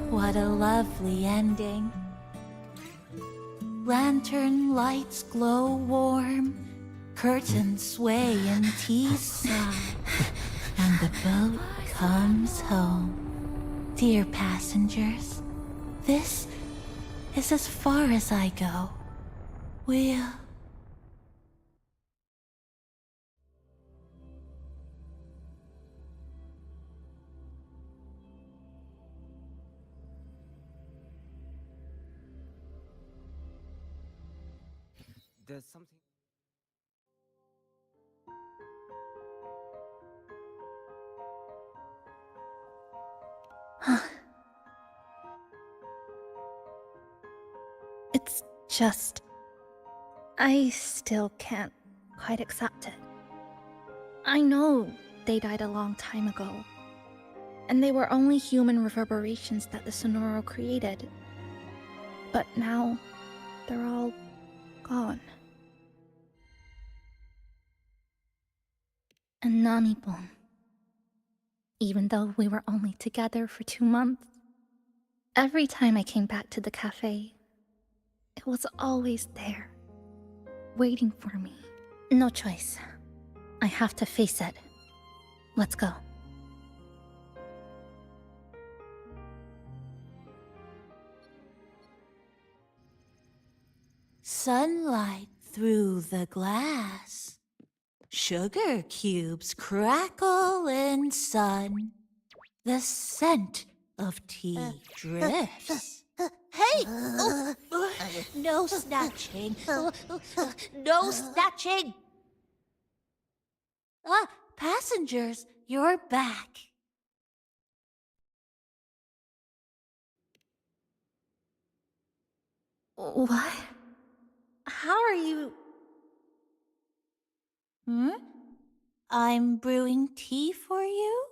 What a lovely ending. Lantern lights glow warm, curtains sway in tea sun, and the boat comes home. Dear passengers, this is as far as I go. We'll... There's something... It's just... I still can't quite accept it. I know they died a long time ago. And they were only human reverberations that the Sonoro created. But now, they're all gone. And Nami-bun. Even though we were only together for 2 months, every time I came back to the cafe, it was always there, waiting for me. No choice. I have to face it. Let's go. Sunlight through the glass. Sugar cubes crackle in sun. The scent of tea drifts. Hey! Oh, no snatching. No snatching! Ah, passengers, you're back. What? How are you? Hmm? I'm brewing tea for you?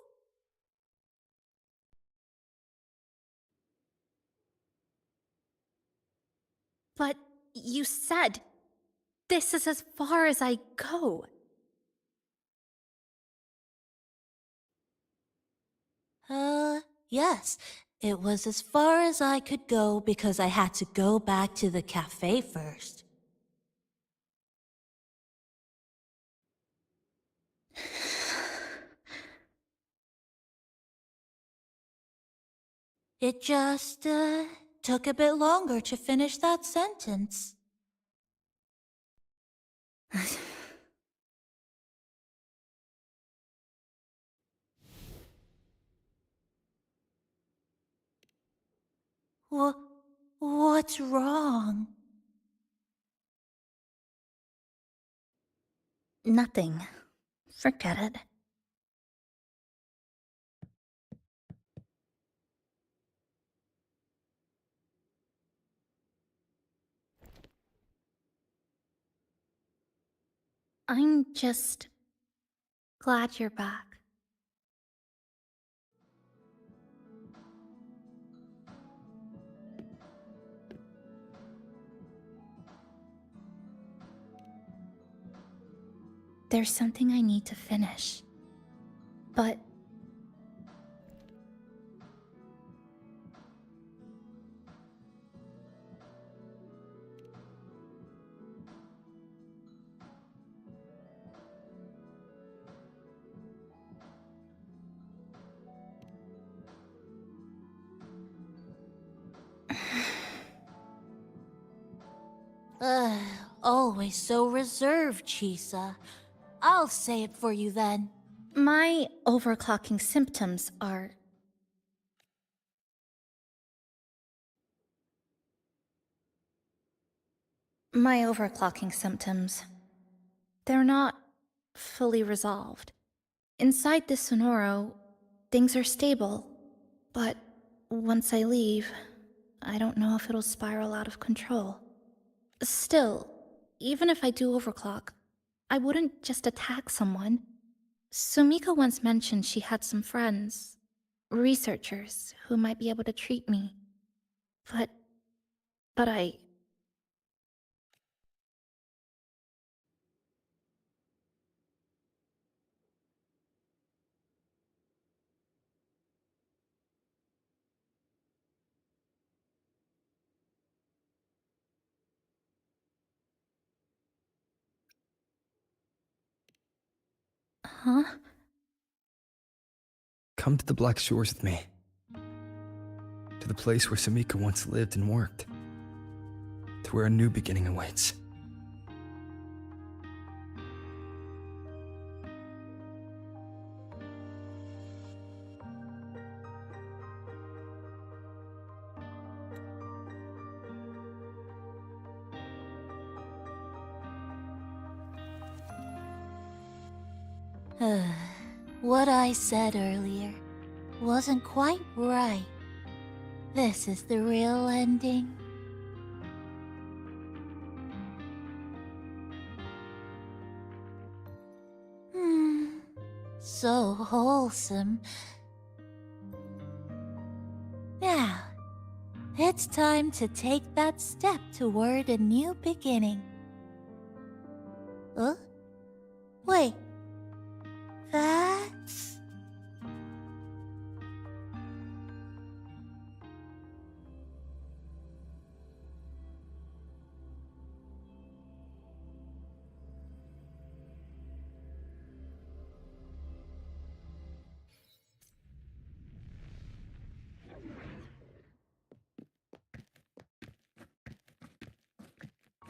But you said this is as far as I go. Yes. It was as far as I could go because I had to go back to the cafe first. It just, took a bit longer to finish that sentence. What's wrong? Nothing. Forget it. I'm just glad you're back. There's something I need to finish. But Always so reserved, Chisa. I'll say it for you then. my overclocking symptoms are... My overclocking symptoms... They're not fully resolved. Inside this Sonoro, things are stable. But once I leave, I don't know if it'll spiral out of control. Still, even if I do overclock, I wouldn't just attack someone. Sumika once mentioned she had some friends, researchers, who might be able to treat me. But I... Huh? Come to the Black Shores with me. To the place where Sumika once lived and worked. To where a new beginning awaits. What I said earlier wasn't quite right. This is the real ending. so wholesome. Now, it's time to take that step toward a new beginning. Huh? Wait. That's...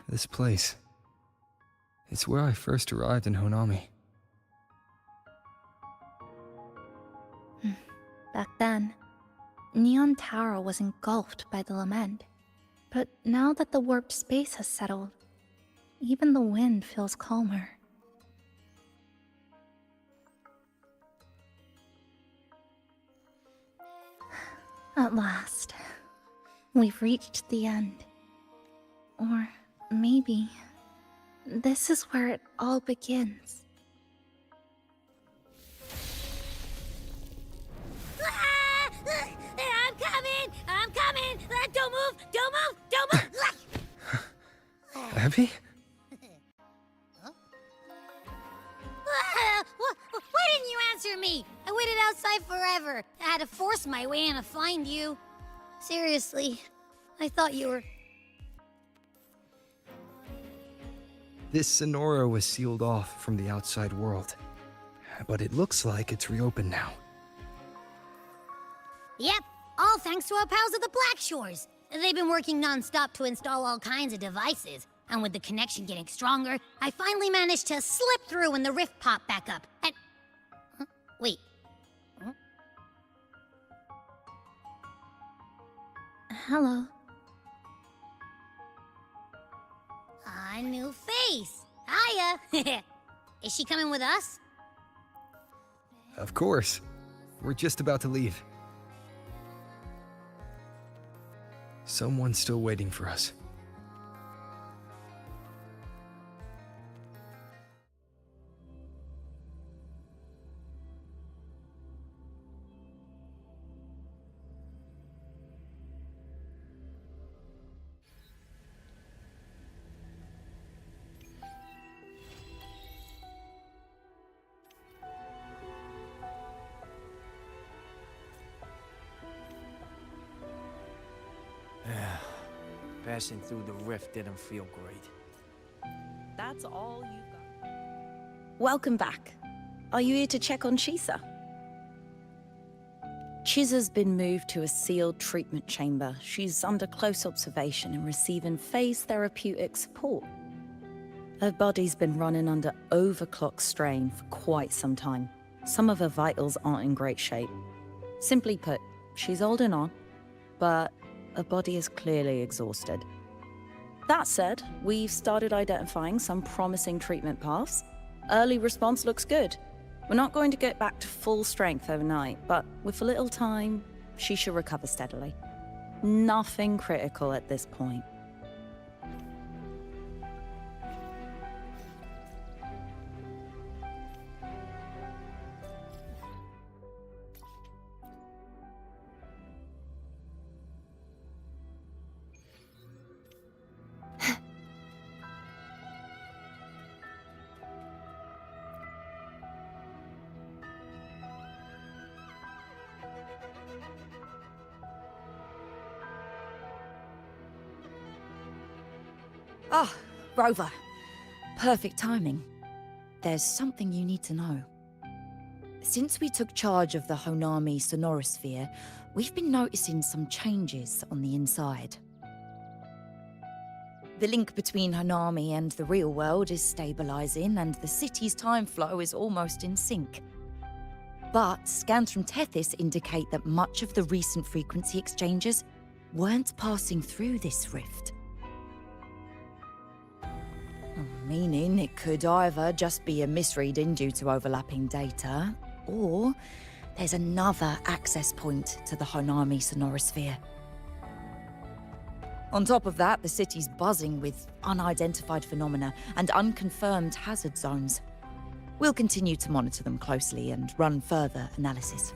This place. It's where I first arrived in Honami. Back then, Neon Tower was engulfed by the lament. But now that the warped space has settled, even the wind feels calmer. At last, we've reached the end. Or maybe this is where it all begins. I'm coming! I'm coming! Don't move! Don't move! Don't move! Abby? Why didn't you answer me? I waited outside forever. I had to force my way in to find you. Seriously, I thought you were... This Sonora was sealed off from the outside world. But it looks like it's reopened now. Yep, all thanks to our pals at the Black Shores. They've been working non-stop to install all kinds of devices. And with the connection getting stronger, I finally managed to slip through when the rift popped back up. And... Huh? Wait. Huh? Hello. A new face. Hiya. Is she coming with us? Of course. We're just about to leave. Someone's still waiting for us. Passing through the rift didn't feel great. That's all you got. Welcome back. Are you here to check on Chisa? Chisa's been moved to a sealed treatment chamber. She's under close observation and receiving phase therapeutic support. Her body's been running under overclock strain for quite some time. Some of her vitals aren't in great shape. Simply put, she's holding on, but her body is clearly exhausted. That said, we've started identifying some promising treatment paths. Early response looks good. We're not going to get back to full strength overnight, but with a little time, she should recover steadily. Nothing critical at this point. Ah, Rover. Perfect timing. There's something you need to know. Since we took charge of the Honami Sonorosphere, we've been noticing some changes on the inside. The link between Honami and the real world is stabilizing, and the city's time flow is almost in sync. But scans from Tethys indicate that much of the recent frequency exchanges weren't passing through this rift. Meaning it could either just be a misreading due to overlapping data, or there's another access point to the Honami Sonorosphere. On top of that, the city's buzzing with unidentified phenomena and unconfirmed hazard zones. We'll continue to monitor them closely and run further analysis.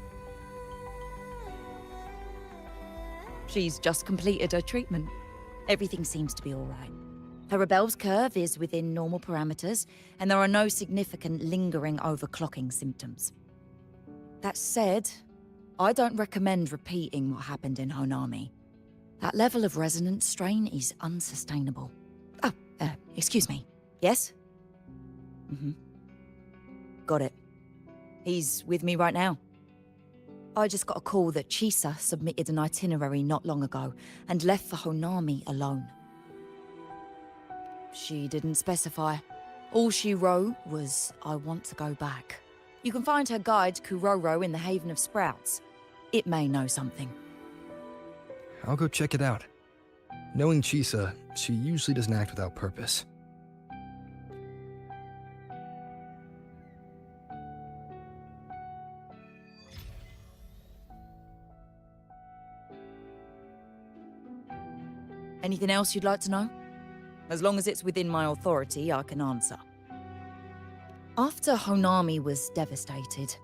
She's just completed her treatment. Everything seems to be all right. Her Rebel's curve is within normal parameters, and there are no significant lingering overclocking symptoms. That said, I don't recommend repeating what happened in Honami. That level of resonance strain is unsustainable. Oh, excuse me. Yes? Got it. He's with me right now. I just got a call that Chisa submitted an itinerary not long ago and left for Honami alone. She didn't specify. All she wrote was, I want to go back. You can find her guide, Kuroro, in the Haven of Sprouts. It may know something. I'll go check it out. Knowing Chisa, she usually doesn't act without purpose. Anything else you'd like to know? As long as it's within my authority, I can answer. After Honami was devastated,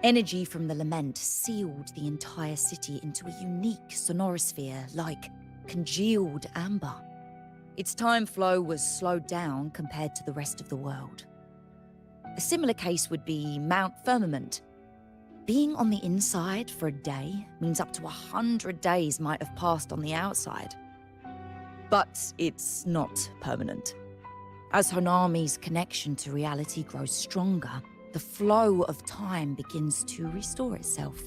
energy from the lament sealed the entire city into a unique sonorosphere like congealed amber. Its time flow was slowed down compared to the rest of the world. A similar case would be Mount Firmament. Being on the inside for a day means up to 100 days might have passed on the outside. But it's not permanent. As Honami's connection to reality grows stronger, the flow of time begins to restore itself.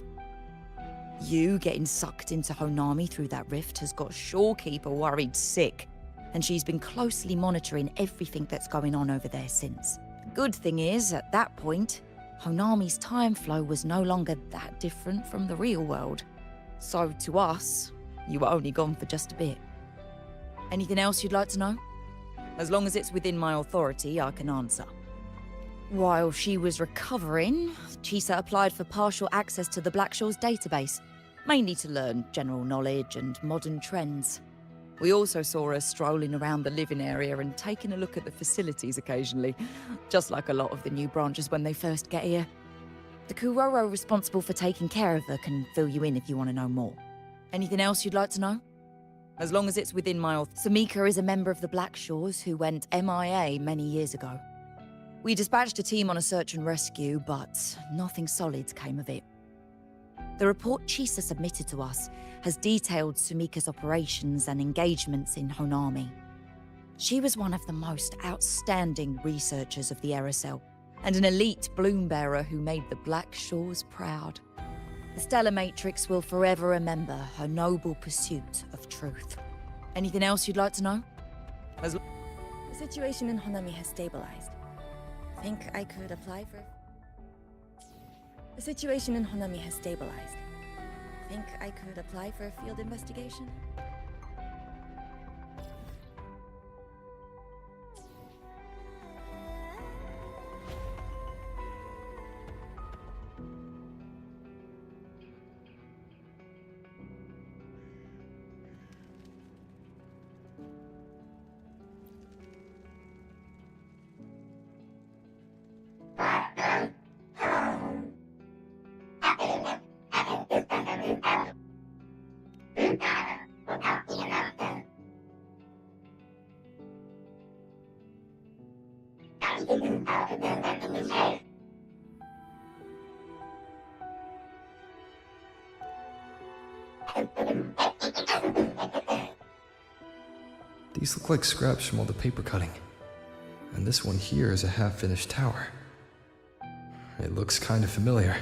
You getting sucked into Honami through that rift has got Shorekeeper worried sick, and she's been closely monitoring everything that's going on over there since. Good thing is, at that point, Honami's time flow was no longer that different from the real world. So to us, you were only gone for just a bit. Anything else you'd like to know? As long as it's within my authority, I can answer. While she was recovering, Chisa applied for partial access to the Blackshaws database, mainly to learn general knowledge and modern trends. We also saw her strolling around the living area and taking a look at the facilities occasionally, just like a lot of the new branches when they first get here. The Kuroro responsible for taking care of her can fill you in if you want to know more. Anything else you'd like to know? As long as it's within my Samika is a member of the Blackshaws who went MIA many years ago. We dispatched a team on a search and rescue, but nothing solid came of it. The report Chisa submitted to us has detailed Sumika's operations and engagements in Honami. She was one of the most outstanding researchers of the Aerocell, and an elite bloom bearer who made the Blackshaws proud. The Stellar Matrix will forever remember her noble pursuit of truth. Anything else you'd like to know? The situation in Honami has stabilized. Think I could apply for... The situation in Honami has stabilized. Think I could apply for a field investigation? These look like scraps from all the paper cutting. And this one here is a half-finished tower. It looks kind of familiar.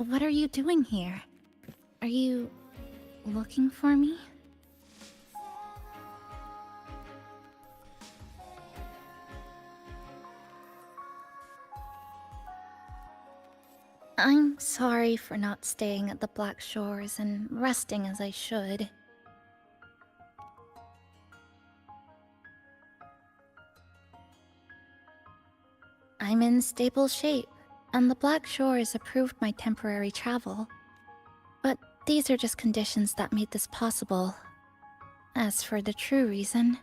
What are you doing here? Are you looking for me? I'm sorry for not staying at the Black Shores and resting as I should. I'm in stable shape, and the Black Shores approved my temporary travel. But these are just conditions that made this possible. As for the true reason,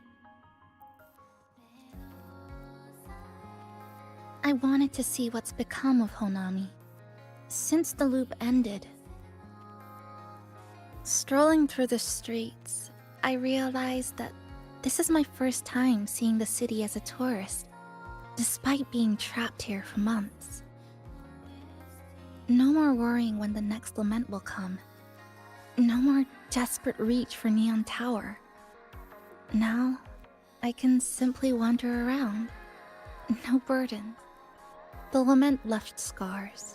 I wanted to see what's become of Honami. Since the loop ended, strolling through the streets, I realized that this is my first time seeing the city as a tourist, despite being trapped here for months. No more worrying when the next lament will come. No more desperate reach for Neon Tower. Now, I can simply wander around. No burden. The lament left scars.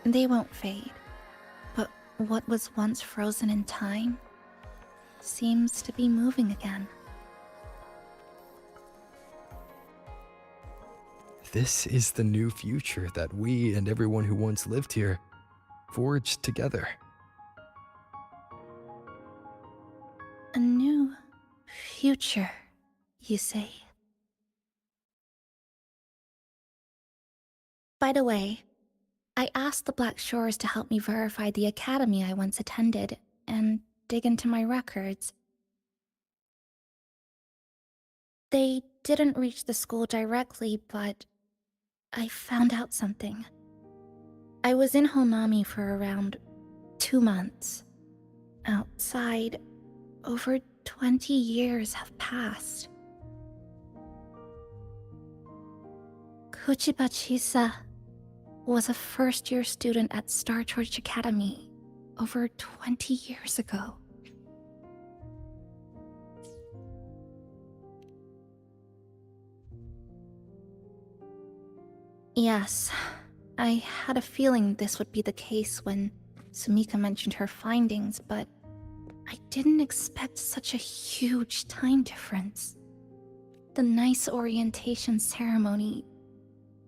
They won't fade. But what was once frozen in time seems to be moving again. This is the new future that we and everyone who once lived here forged together. A new future, you say? By the way, I asked the Black Shores to help me verify the academy I once attended and dig into my records. They didn't reach the school directly, but I found out something. I was in Honami for around 2 months. Outside, over 20 years have passed. Kuchiba Chisa was a first-year student at Star Church Academy over 20 years ago. Yes, I had a feeling this would be the case when Sumika mentioned her findings, but I didn't expect such a huge time difference. The nice orientation ceremony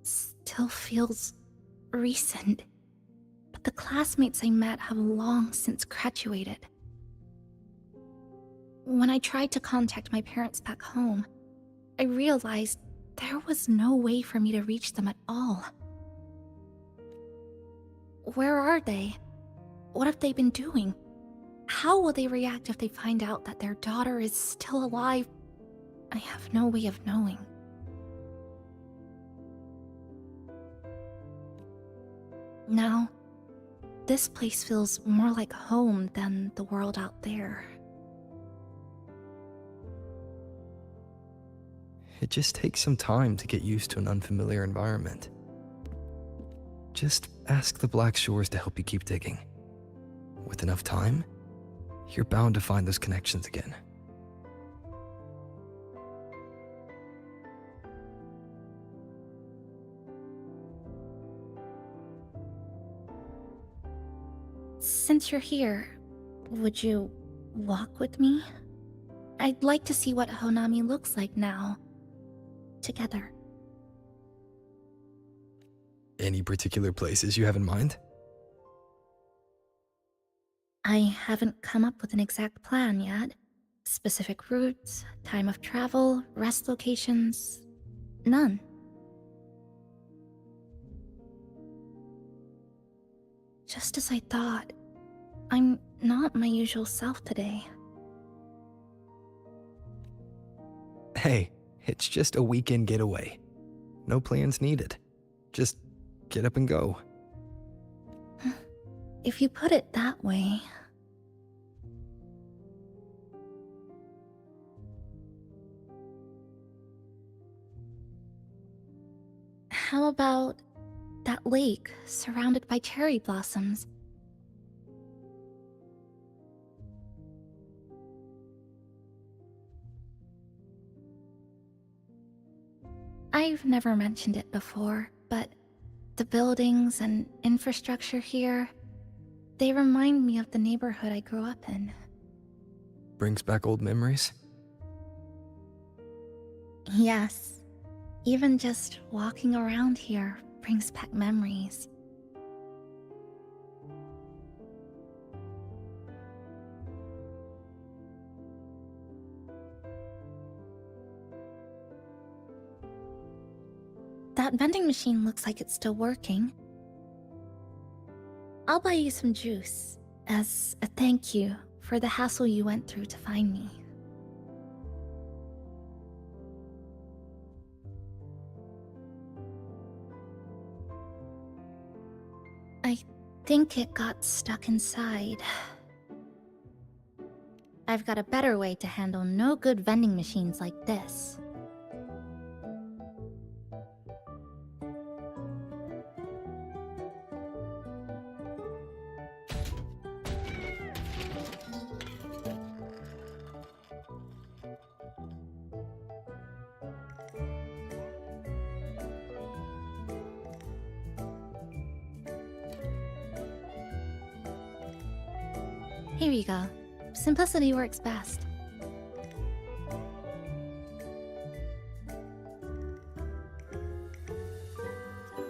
still feels recent, but the classmates I met have long since graduated. When I tried to contact my parents back home, I realized there was no way for me to reach them at all. Where are they? What have they been doing? How will they react if they find out that their daughter is still alive? I have no way of knowing. Now, this place feels more like home than the world out there. It just takes some time to get used to an unfamiliar environment. Just ask the Black Shores to help you keep digging. With enough time, you're bound to find those connections again. Since you're here, would you walk with me? I'd like to see what Honami looks like now. Together. Any particular places you have in mind? I haven't come up with an exact plan yet. Specific routes, time of travel, rest locations, none. Just as I thought, I'm not my usual self today. Hey, it's just a weekend getaway. No plans needed. Just get up and go. If you put it that way... How about that lake surrounded by cherry blossoms? I've never mentioned it before, but the buildings and infrastructure here, They remind me of the neighborhood I grew up in. Brings back old memories? Yes. Even just walking around here brings back memories. That vending machine looks like it's still working. I'll buy you some juice as a thank you for the hassle you went through to find me. I think it got stuck inside. I've got a better way to handle no good vending machines like this. Here you go. Simplicity works best.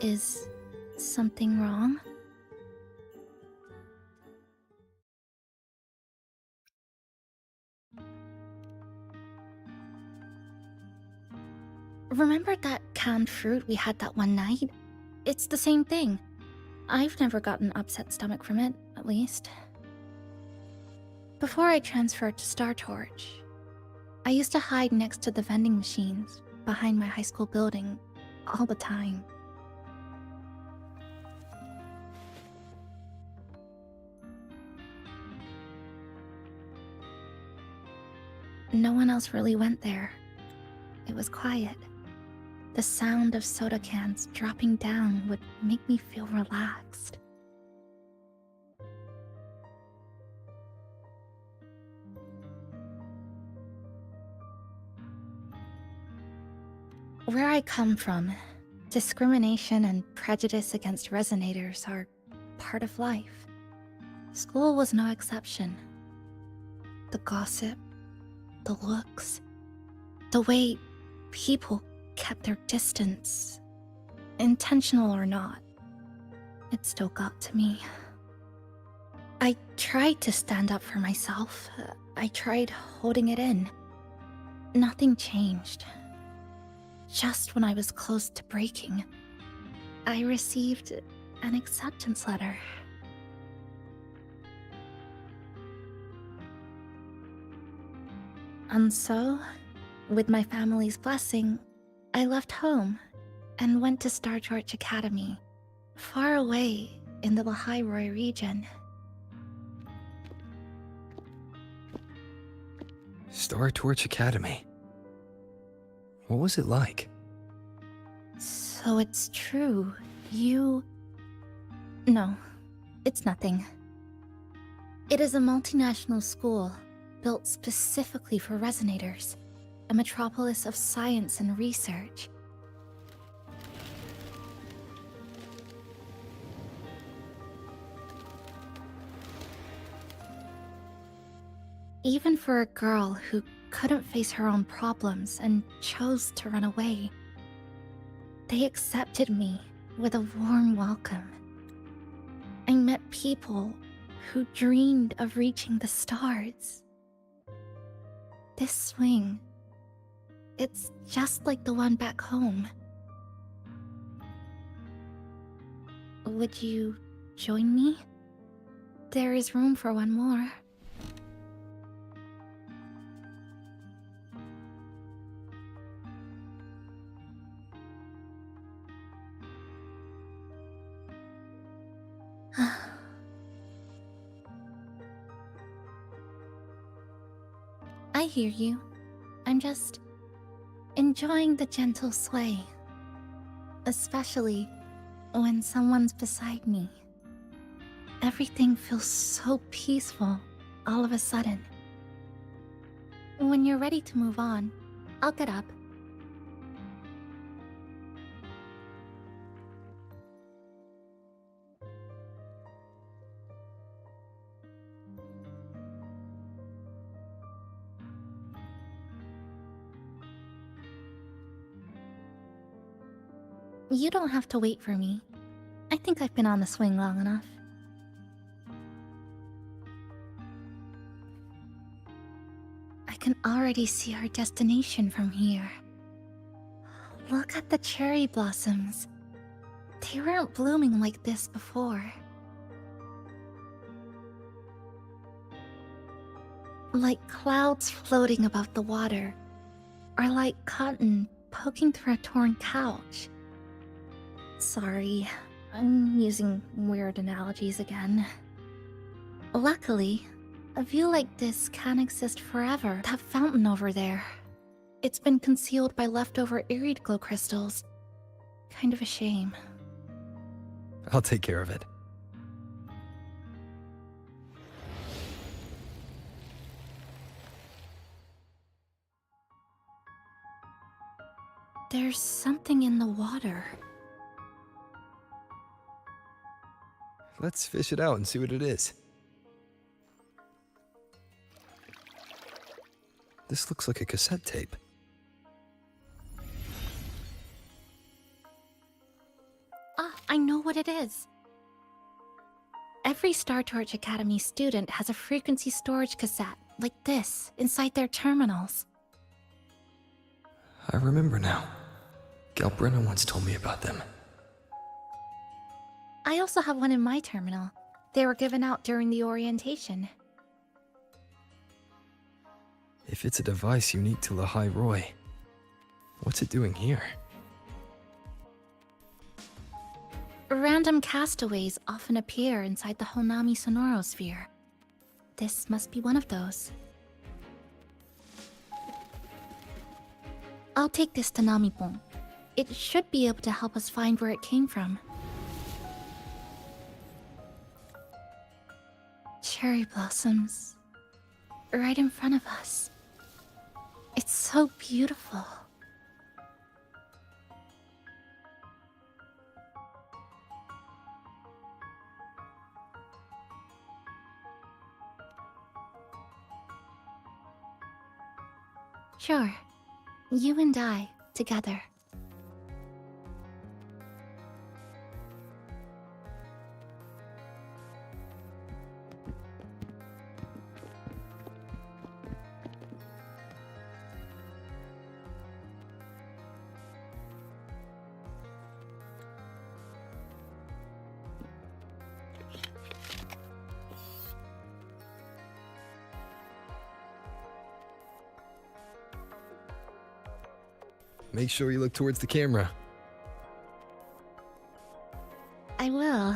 Is something wrong? Remember that canned fruit we had that one night? It's the same thing. I've never gotten upset stomach from it, at least. Before I transferred to Star Torch, I used to hide next to the vending machines behind my high school building all the time. No one else really went there. It was quiet. The sound of soda cans dropping down would make me feel relaxed. Where I come from, discrimination and prejudice against resonators are part of life. School was no exception. The gossip, the looks, the way people kept their distance, intentional or not, it still got to me. I tried to stand up for myself. I tried holding it in. Nothing changed. Just when I was close to breaking, I received an acceptance letter. And so, with my family's blessing, I left home and went to Star Torch Academy, far away in the Lahai region. Star Torch Academy. What was it like? So it's true, you... No, it's nothing. It is a multinational school built specifically for resonators, a metropolis of science and research. Even for a girl who couldn't face her own problems and chose to run away, they accepted me with a warm welcome. I met people who dreamed of reaching the stars. This swing, it's just like the one back home. Would you join me? There is room for one more. I hear you. I'm just enjoying the gentle sway, especially when someone's beside me. Everything feels so peaceful all of a sudden. When you're ready to move on, I'll get up. You don't have to wait for me. I think I've been on the swing long enough. I can already see our destination from here. Look at the cherry blossoms. They weren't blooming like this before. Like clouds floating above the water, or like cotton poking through a torn couch. Sorry, I'm using weird analogies again. Luckily, a view like this can't exist forever. That fountain over there. It's been concealed by leftover irid glow crystals. Kind of a shame. I'll take care of it. There's something in the water. Let's fish it out and see what it is. This looks like a cassette tape. Ah, I know what it is. Every Star Torch Academy student has a frequency storage cassette, like this, inside their terminals. I remember now. Galbrina once told me about them. I also have one in my terminal. They were given out during the orientation. If it's a device unique to Lahai Roy, what's it doing here? Random castaways often appear inside the Honami sonorosphere. This must be one of those. I'll take this to Namipon. It should be able to help us find where it came from. Cherry blossoms. Right in front of us. It's so beautiful. Sure. You and I, together. Make sure you look towards the camera. I will.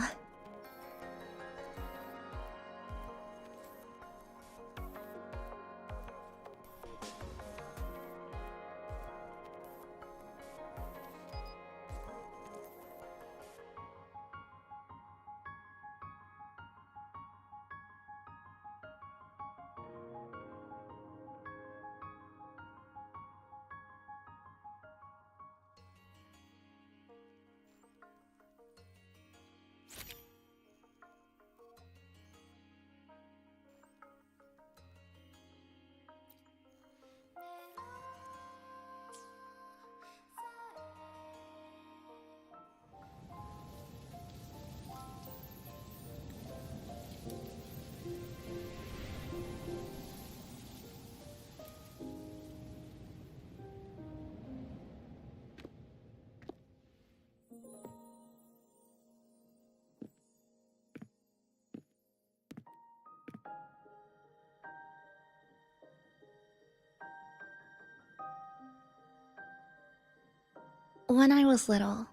When I was little,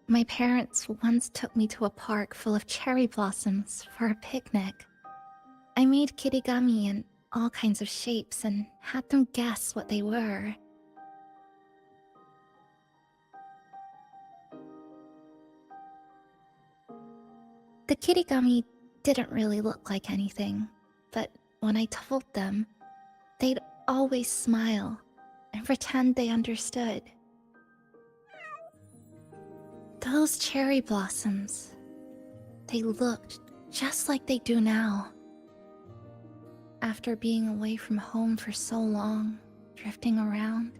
my parents once took me to a park full of cherry blossoms for a picnic. I made kirigami in all kinds of shapes and had them guess what they were. The kirigami didn't really look like anything, but when I told them, they'd always smile and pretend they understood. Those cherry blossoms, they looked just like they do now. After being away from home for so long, drifting around,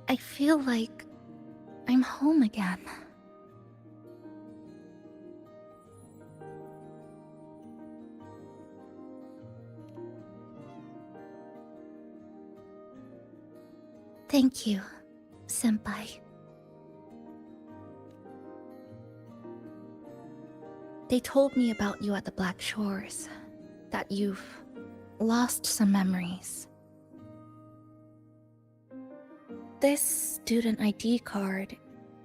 I feel like I'm home again. Thank you, Senpai. They told me about you at the Black Shores, that you've lost some memories. This student ID card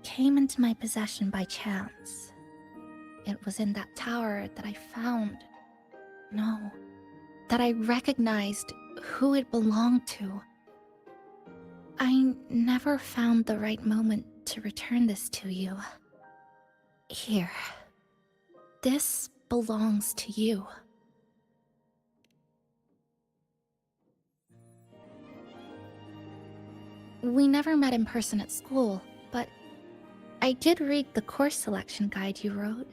came into my possession by chance. It was in that tower that I found. No, that I recognized who it belonged to. I never found the right moment to return this to you. Here. This belongs to you. We never met in person at school, but I did read the course selection guide you wrote.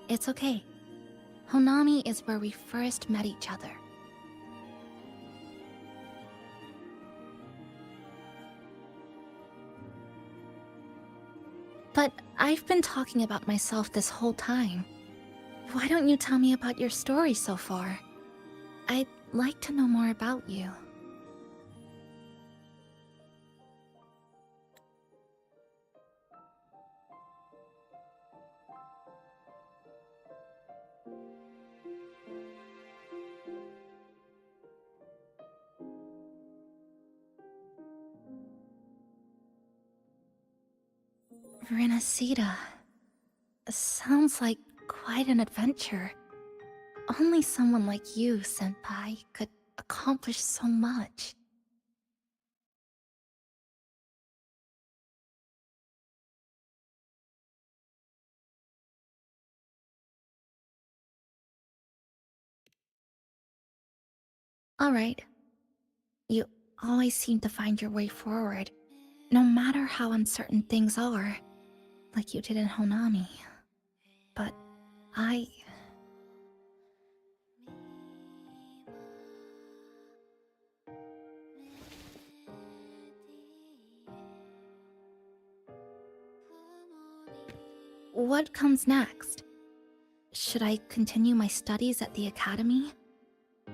It's okay. Honami is where we first met each other. But I've been talking about myself this whole time. Why don't you tell me about your story so far? I'd like to know more about you. Renacida. Sounds like quite an adventure. Only someone like you, Senpai, could accomplish so much. Alright. You always seem to find your way forward, no matter how uncertain things are, like you did in Honami. But What comes next? Should I continue my studies at the academy?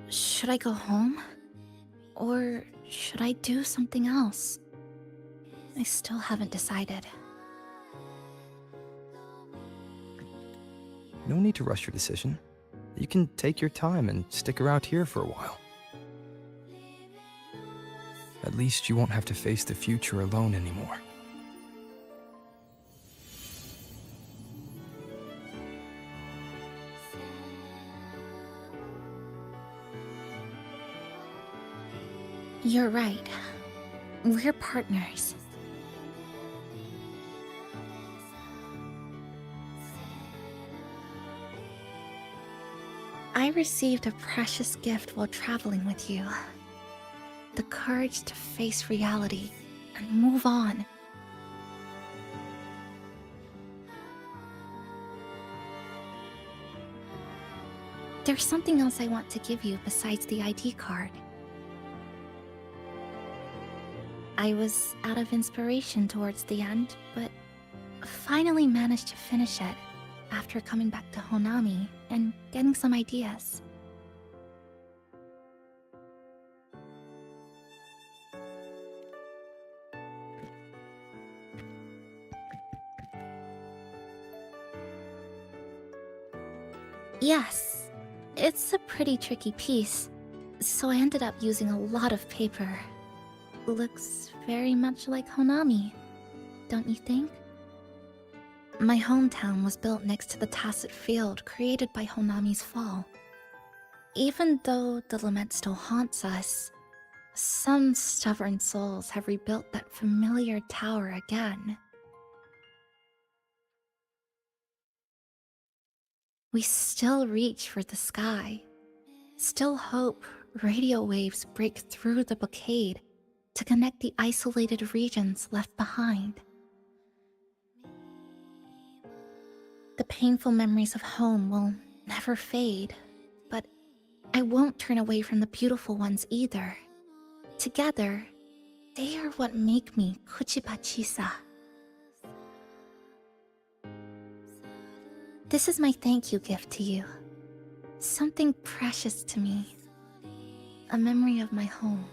Should I go home? Or should I do something else? I still haven't decided. No need to rush your decision. You can take your time and stick around here for a while. At least you won't have to face the future alone anymore. You're right. We're partners. I received a precious gift while traveling with you. The courage to face reality and move on. There's something else I want to give you besides the ID card. I was out of inspiration towards the end, but finally managed to finish it after coming back to Honami and getting some ideas. Yes, it's a pretty tricky piece, so I ended up using a lot of paper. Looks very much like Honami, don't you think? My hometown was built next to the tacit field created by Honami's fall. Even though the lament still haunts us, some stubborn souls have rebuilt that familiar tower again. We still reach for the sky, still hope radio waves break through the blockade to connect the isolated regions left behind. The painful memories of home will never fade, but I won't turn away from the beautiful ones either. Together, they are what make me Kuchipachisa. This is my thank you gift to you. Something precious to me. A memory of my home.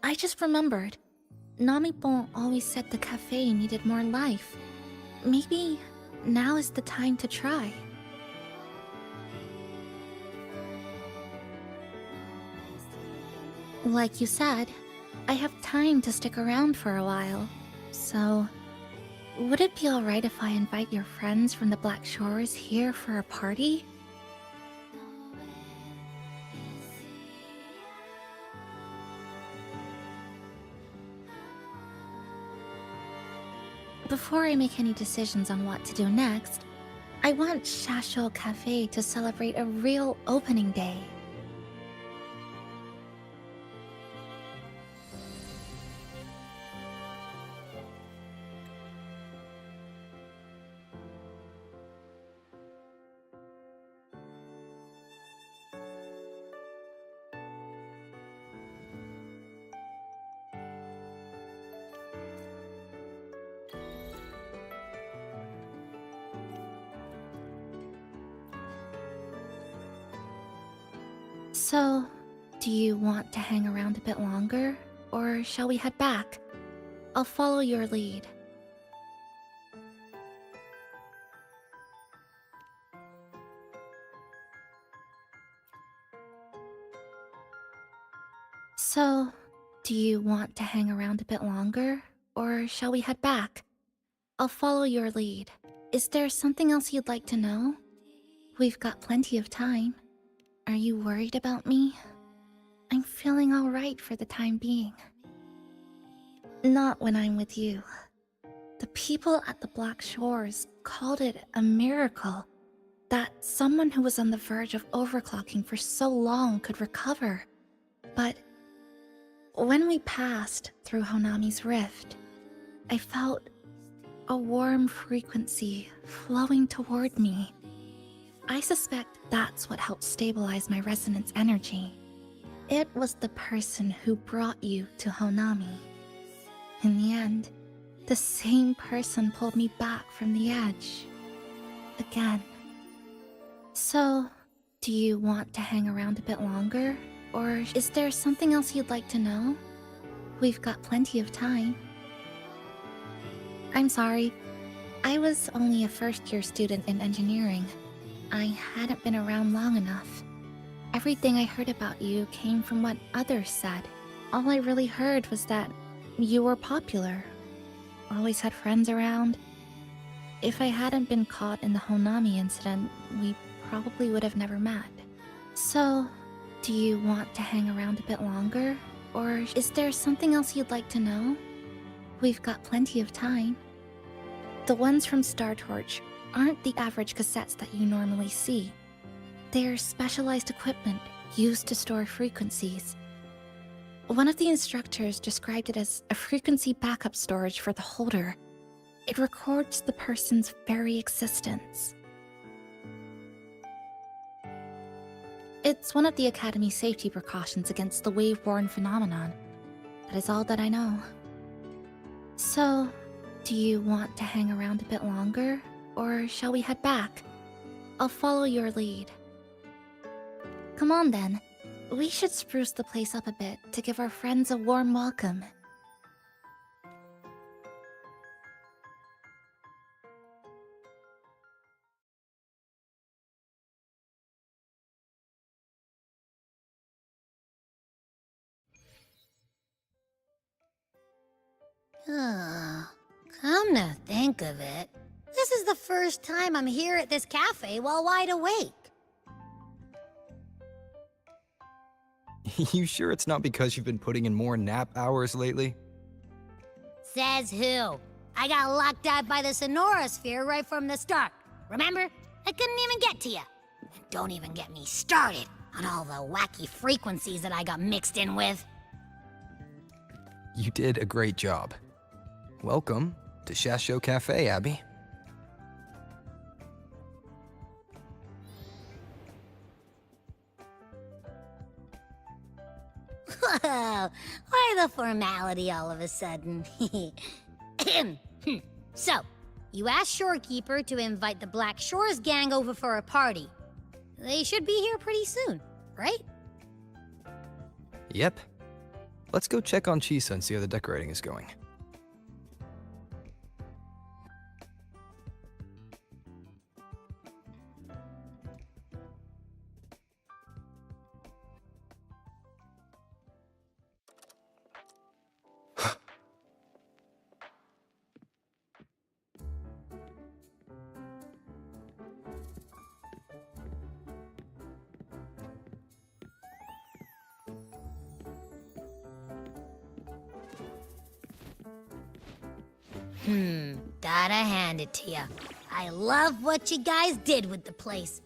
I just remembered. Namipon always said the cafe needed more life. Maybe now is the time to try. Like you said, I have time to stick around for a while. So, would it be alright if I invite your friends from the Black Shores here for a party? Before I make any decisions on what to do next, I want Shasho Cafe to celebrate a real opening day. So, do you want to hang around a bit longer, or shall we head back? I'll follow your lead. So, do you want to hang around a bit longer, or shall we head back? I'll follow your lead. Is there something else you'd like to know? We've got plenty of time. Are you worried about me? I'm feeling alright for the time being. Not when I'm with you. The people at the Black Shores called it a miracle that someone who was on the verge of overclocking for so long could recover. But when we passed through Honami's rift, I felt a warm frequency flowing toward me. I suspect that's what helped stabilize my resonance energy. It was the person who brought you to Honami. In the end, the same person pulled me back from the edge. Again. So, do you want to hang around a bit longer? Or is there something else you'd like to know? We've got plenty of time. I'm sorry. I was only a first-year student in engineering. I hadn't been around long enough. Everything I heard about you came from what others said. All I really heard was that you were popular. Always had friends around. If I hadn't been caught in the Honami incident, we probably would have never met. So, do you want to hang around a bit longer? Or is there something else you'd like to know? We've got plenty of time. The ones from Star Torch aren't the average cassettes that you normally see. They're specialized equipment used to store frequencies. One of the instructors described it as a frequency backup storage for the holder. It records the person's very existence. It's one of the Academy's safety precautions against the wave-borne phenomenon. That is all that I know. So, do you want to hang around a bit longer? Or shall we head back? I'll follow your lead. Come on then. We should spruce the place up a bit to give our friends a warm welcome. Come to think of it, this is the first time I'm here at this cafe while wide awake. You sure it's not because you've been putting in more nap hours lately? Says who? I got locked out by the Sonora Sphere right from the start. Remember? I couldn't even get to you. And don't even get me started on all the wacky frequencies that I got mixed in with. You did a great job. Welcome to Shasho Cafe, Abby. Whoa, why the formality all of a sudden? So, you asked Shorekeeper to invite the Black Shores gang over for a party. They should be here pretty soon, right? Yep. Let's go check on Chisa and see how the decorating is going. Gotta hand it to ya. I love what you guys did with the place.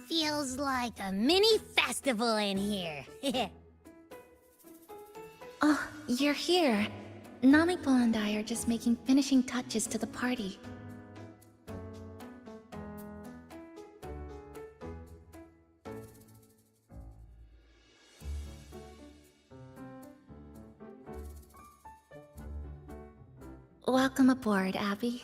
Feels like a mini festival in here. Oh, you're here. Namiko and I are just making finishing touches to the party. Welcome aboard, Abby.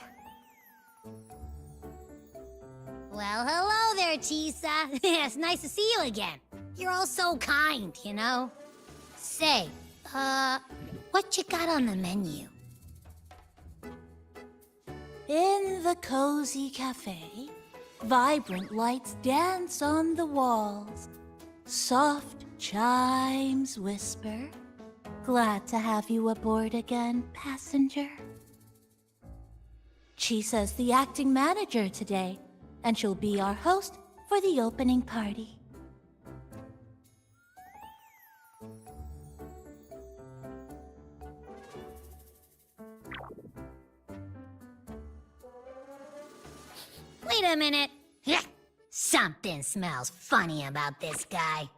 Well, hello there, Chisa. It's nice to see you again. You're all so kind, you know? Say, what you got on the menu? In the cozy cafe, vibrant lights dance on the walls. Soft chimes whisper. Glad to have you aboard again, passenger. Chisa's the acting manager today, and she'll be our host for the opening party. Wait a minute. Something smells funny about this guy.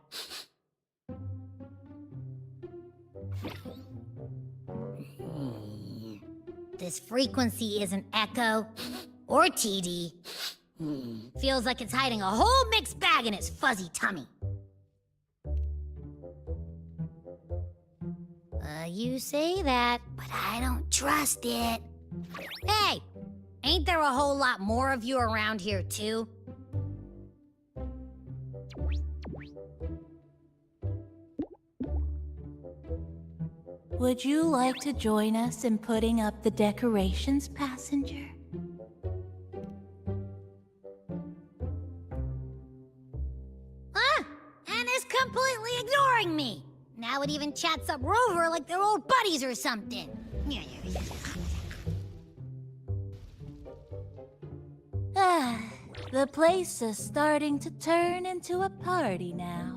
This frequency isn't echo or TD. Feels like it's hiding a whole mixed bag in its fuzzy tummy. You say that, but I don't trust it. Hey, ain't there a whole lot more of you around here too? Would you like to join us in putting up the decorations, passenger? And is completely ignoring me. Now it even chats up Rover like they're old buddies or something. The place is starting to turn into a party now.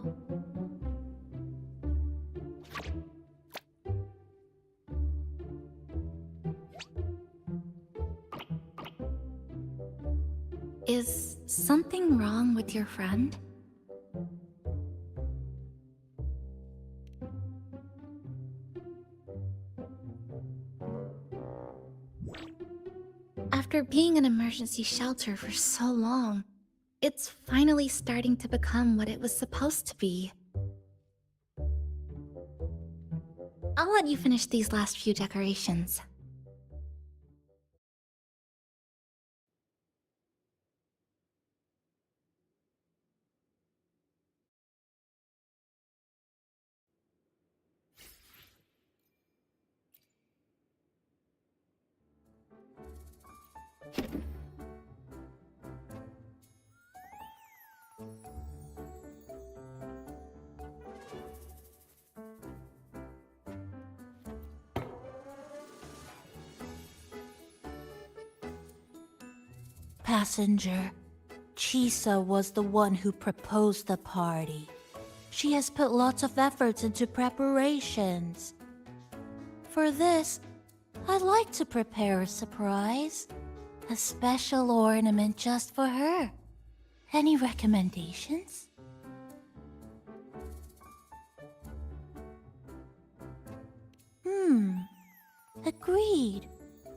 Is something wrong with your friend? After being an emergency shelter for so long, it's finally starting to become what it was supposed to be. I'll let you finish these last few decorations. Passenger, Chisa was the one who proposed the party. She has put lots of efforts into preparations. For this, I'd like to prepare a surprise. A special ornament just for her. Any recommendations? Agreed.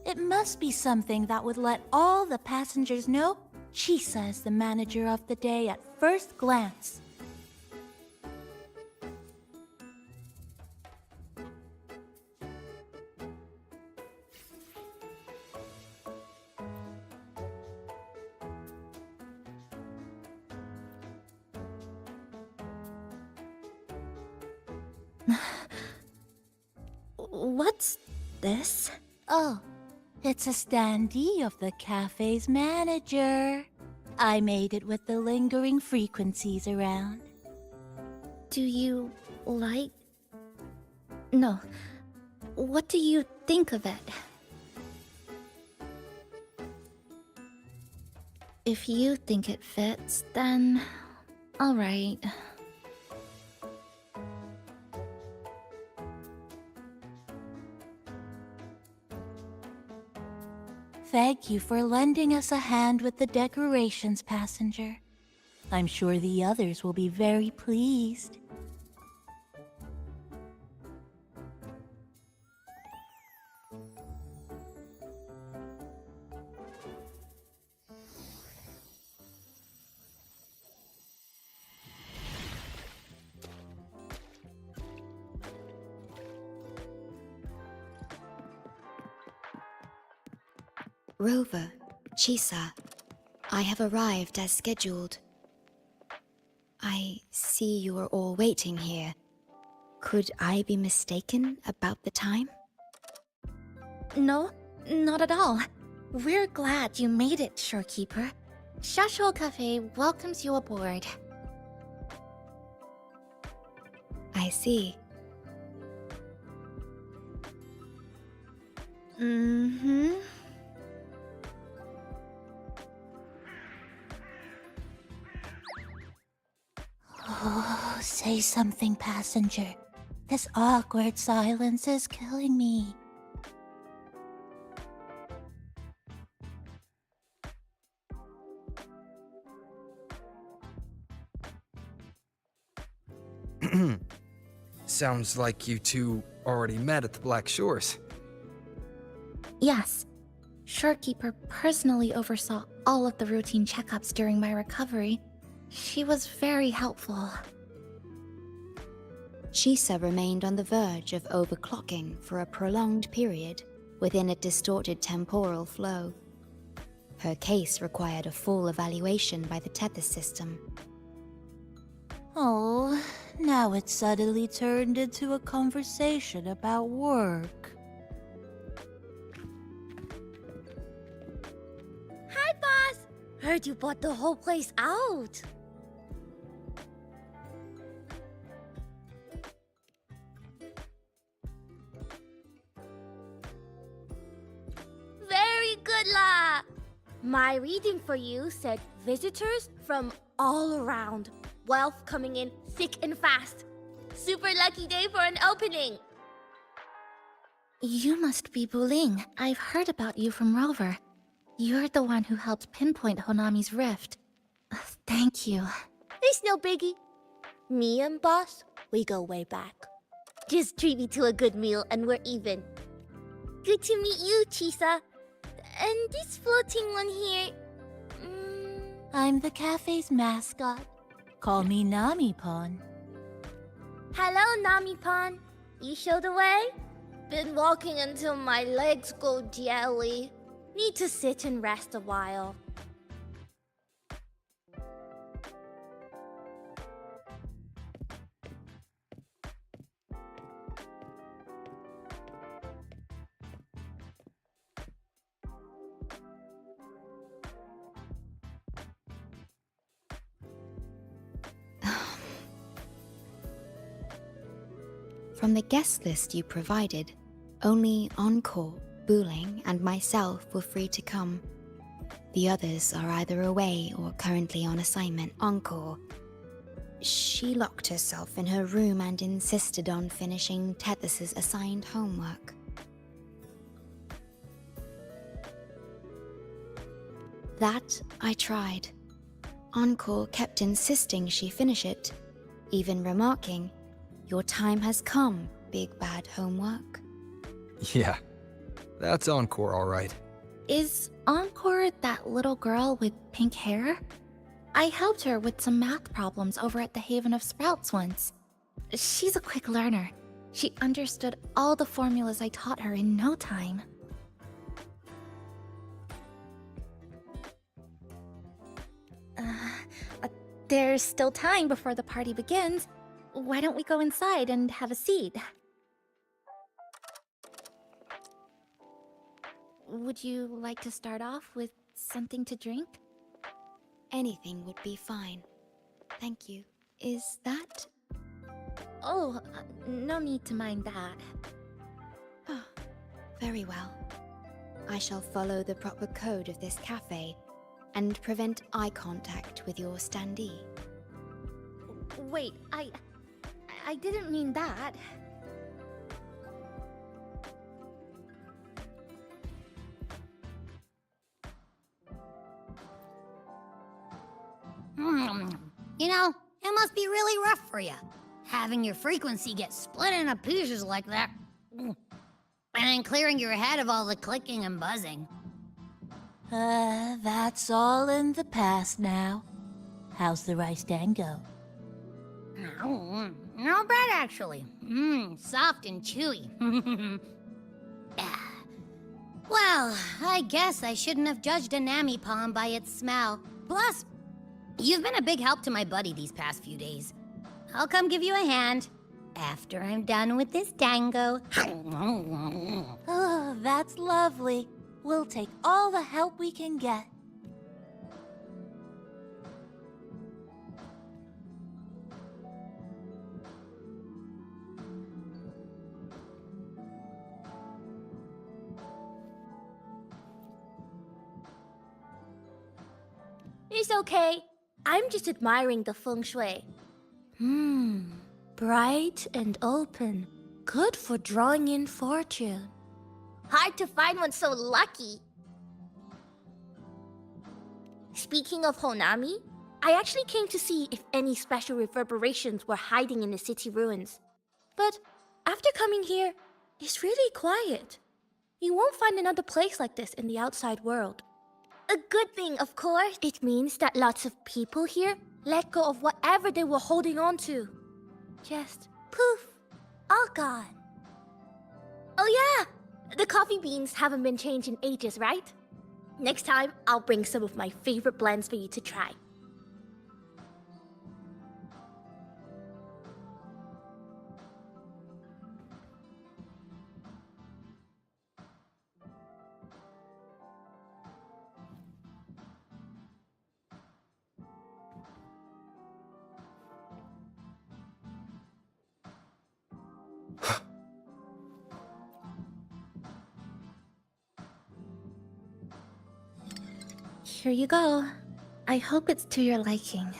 It must be something that would let all the passengers know Chisa is the manager of the day at first glance. What's this? Oh, it's a standee of the cafe's manager. I made it with the lingering frequencies around. Do you like... No. What do you think of it? If you think it fits, then... alright. Thank you for lending us a hand with the decorations, passenger. I'm sure the others will be very pleased. Rover, Chisa, I have arrived as scheduled. I see you are all waiting here. Could I be mistaken about the time? No, not at all. We're glad you made it, Shorekeeper. Shasho Cafe welcomes you aboard. I see. Mm-hmm. Oh, say something, passenger. This awkward silence is killing me. Sounds like you two already met at the Black Shores. Yes. Shorekeeper personally oversaw all of the routine checkups during my recovery. She was very helpful. Chisa remained on the verge of overclocking for a prolonged period within a distorted temporal flow. Her case required a full evaluation by the tether system. Oh, now it's suddenly turned into a conversation about work. Hi, boss! Heard you bought the whole place out. Very good, La! My reading for you said visitors from all around. Wealth coming in thick and fast. Super lucky day for an opening. You must be Buling. I've heard about you from Rover. You're the one who helped pinpoint Honami's rift. Thank you. It's no biggie. Me and boss, we go way back. Just treat me to a good meal and we're even. Good to meet you, Chisa. And this floating one here... I'm the cafe's mascot. Call me Nami-pon. Hello, Nami-pon. You show the way? Been walking until my legs go jelly. Need to sit and rest a while. From the guest list you provided, only Encore, Buling, and myself were free to come. The others are either away or currently on assignment. Encore. She locked herself in her room and insisted on finishing Tethys's assigned homework. That I tried. Encore kept insisting she finish it, even remarking, "Your time has come, big bad homework." Yeah, that's Encore, all right. Is Encore that little girl with pink hair? I helped her with some math problems over at the Haven of Sprouts once. She's a quick learner. She understood all the formulas I taught her in no time. There's still time before the party begins. Why don't we go inside and have a seat? Would you like to start off with something to drink? Anything would be fine. Thank you. Is that... Oh, no need to mind that. Oh, very well. I shall follow the proper code of this cafe and prevent eye contact with your standee. Wait, I didn't mean that. You know, it must be really rough for you, having your frequency get split into pieces like that. And then clearing your head of all the clicking and buzzing. That's all in the past now. How's the rice dango? Not bad, actually. Soft and chewy. Well, I guess I shouldn't have judged a Nami palm by its smell. Plus, you've been a big help to my buddy these past few days. I'll come give you a hand after I'm done with this dango. Oh, that's lovely. We'll take all the help we can get. It's okay. I'm just admiring the feng shui. Bright and open. Good for drawing in fortune. Hard to find one so lucky. Speaking of Honami, I actually came to see if any special reverberations were hiding in the city ruins. But after coming here, it's really quiet. You won't find another place like this in the outside world. A good thing, of course. It means that lots of people here let go of whatever they were holding on to. Just poof, all gone. Oh yeah! The coffee beans haven't been changed in ages, right? Next time, I'll bring some of my favorite blends for you to try. Here you go. I hope it's to your liking.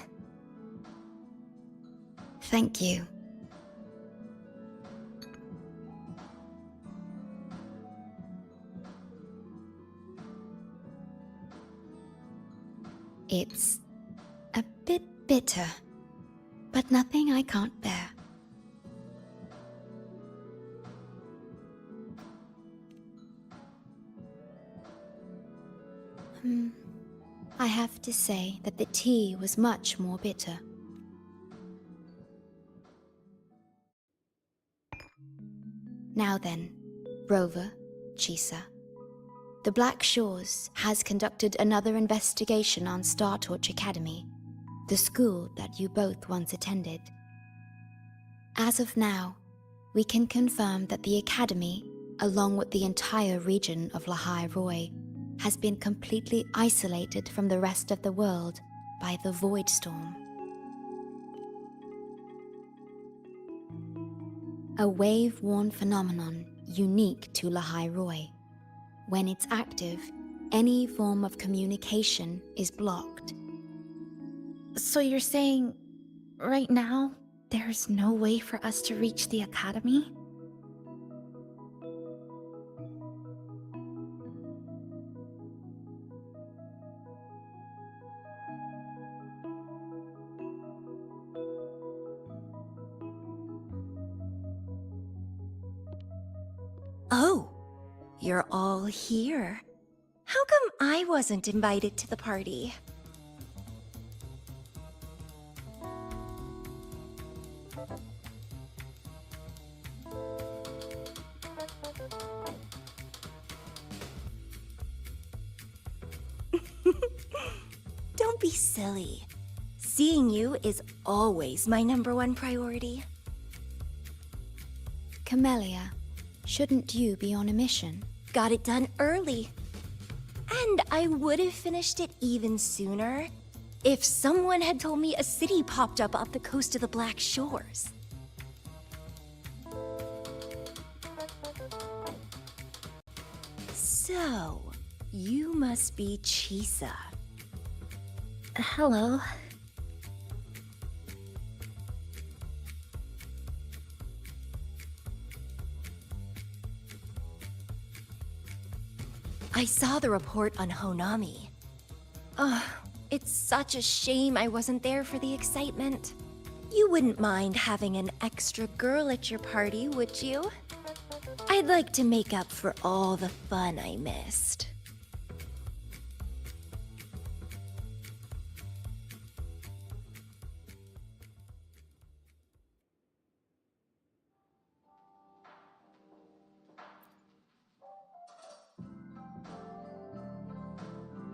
Thank you. It's a bit bitter, but nothing I can't bear. I have to say that the tea was much more bitter. Now then, Rover, Chisa. The Black Shores has conducted another investigation on Star Torch Academy, the school that you both once attended. As of now, we can confirm that the Academy, along with the entire region of Lahai Roi, has been completely isolated from the rest of the world by the Void Storm. A wave-worn phenomenon unique to Lahai Roi. When it's active, any form of communication is blocked. So you're saying, right now, there's no way for us to reach the Academy? Oh, you're all here. How come I wasn't invited to the party? Don't be silly. Seeing you is always my #1 priority. Camellia, shouldn't you be on a mission? Got it done early. And I would have finished it even sooner if someone had told me a city popped up off the coast of the Black Shores. So, you must be Chisa. Hello. I saw the report on Honami. Ugh, it's such a shame I wasn't there for the excitement. You wouldn't mind having an extra girl at your party, would you? I'd like to make up for all the fun I missed.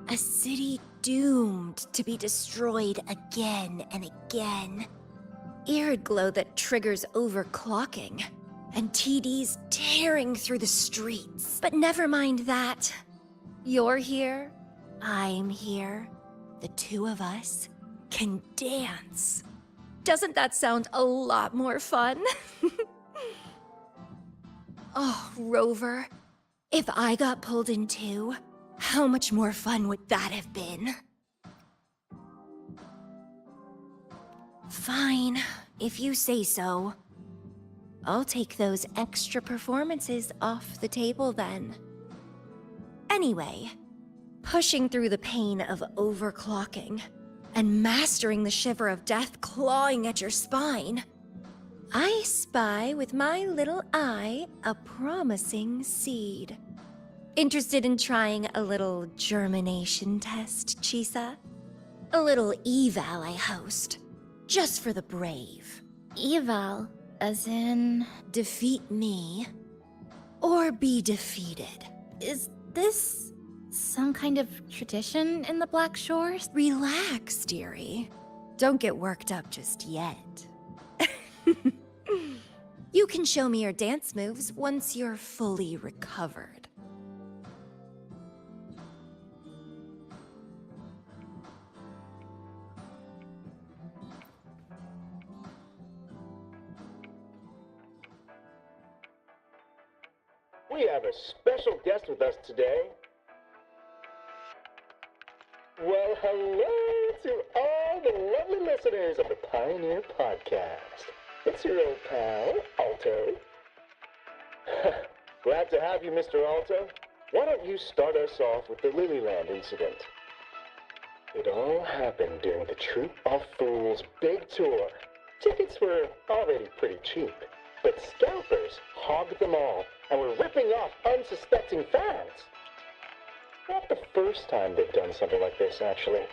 A city doomed to be destroyed again and again. Eerid glow that triggers overclocking, and TDs tearing through the streets. But never mind that. You're here, I'm here. The two of us can dance. Doesn't that sound a lot more fun? Oh, Rover, if I got pulled in too, how much more fun would that have been? Fine, if you say so. I'll take those extra performances off the table then. Anyway, pushing through the pain of overclocking and mastering the shiver of death clawing at your spine, I spy with my little eye a promising seed. Interested in trying a little germination test, Chisa? A little eval I host, just for the brave. Eval, as in... Defeat me, or be defeated. Is this some kind of tradition in the Black Shores? Relax, dearie. Don't get worked up just yet. You can show me your dance moves once you're fully recovered. We have a special guest with us today. Well, hello to all the lovely listeners of the Pioneer Podcast. It's your old pal, Alto. Glad to have you, Mr. Alto. Why don't you start us off with the Lilyland incident? It all happened during the Troop of Fools big tour. Tickets were already pretty cheap, but scalpers hogged them all and were ripping off unsuspecting fans. Not the first time they've done something like this, actually.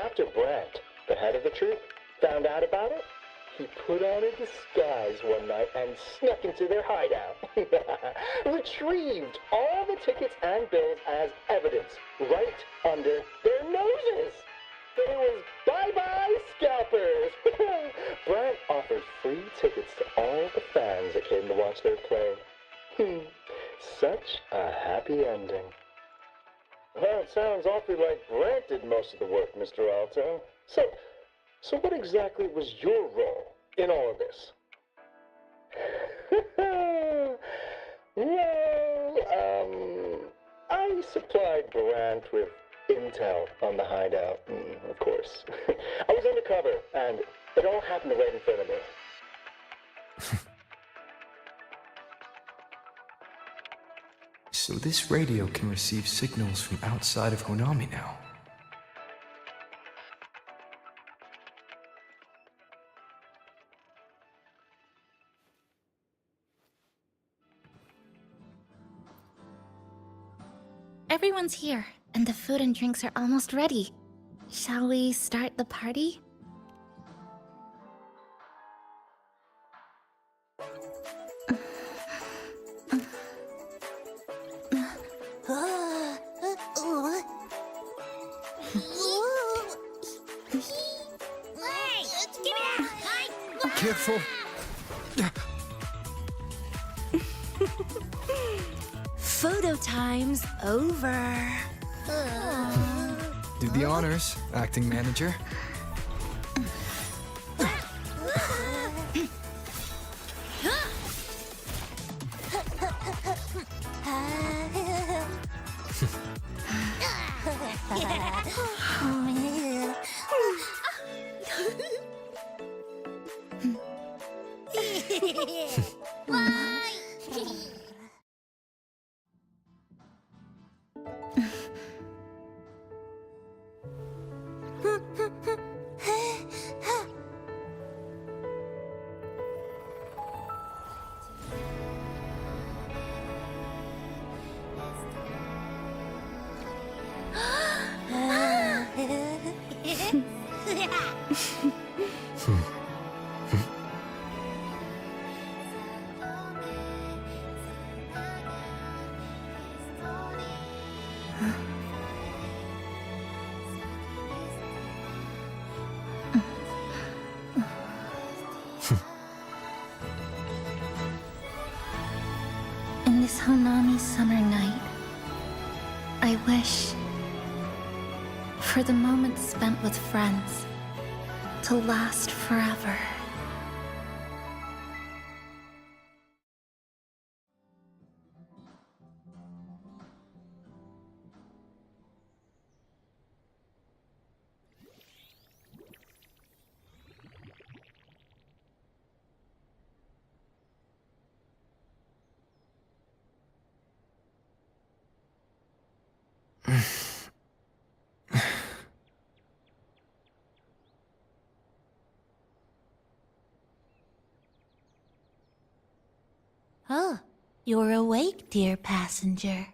After Brent, the head of the troop, found out about it, he put on a disguise one night and snuck into their hideout. Retrieved all the tickets and bills as evidence right under their noses. It was bye-bye scalpers. Brent offered free tickets to all the fans that came to watch their play. Such a happy ending. Well, it sounds awfully like Brent did most of the work, Mr. Alto. So what exactly was your role in all of this? Well, I supplied Brent with intel on the hideout, of course. I was undercover, and it all happened right in front of me. So this radio can receive signals from outside of Honami now. Everyone's here, and the food and drinks are almost ready. Shall we start the party? Careful. Photo time's over. Do the honors, acting manager. In this Honami summer night, I wish for the moments spent with friends to last forever. Oh, you're awake, dear passenger.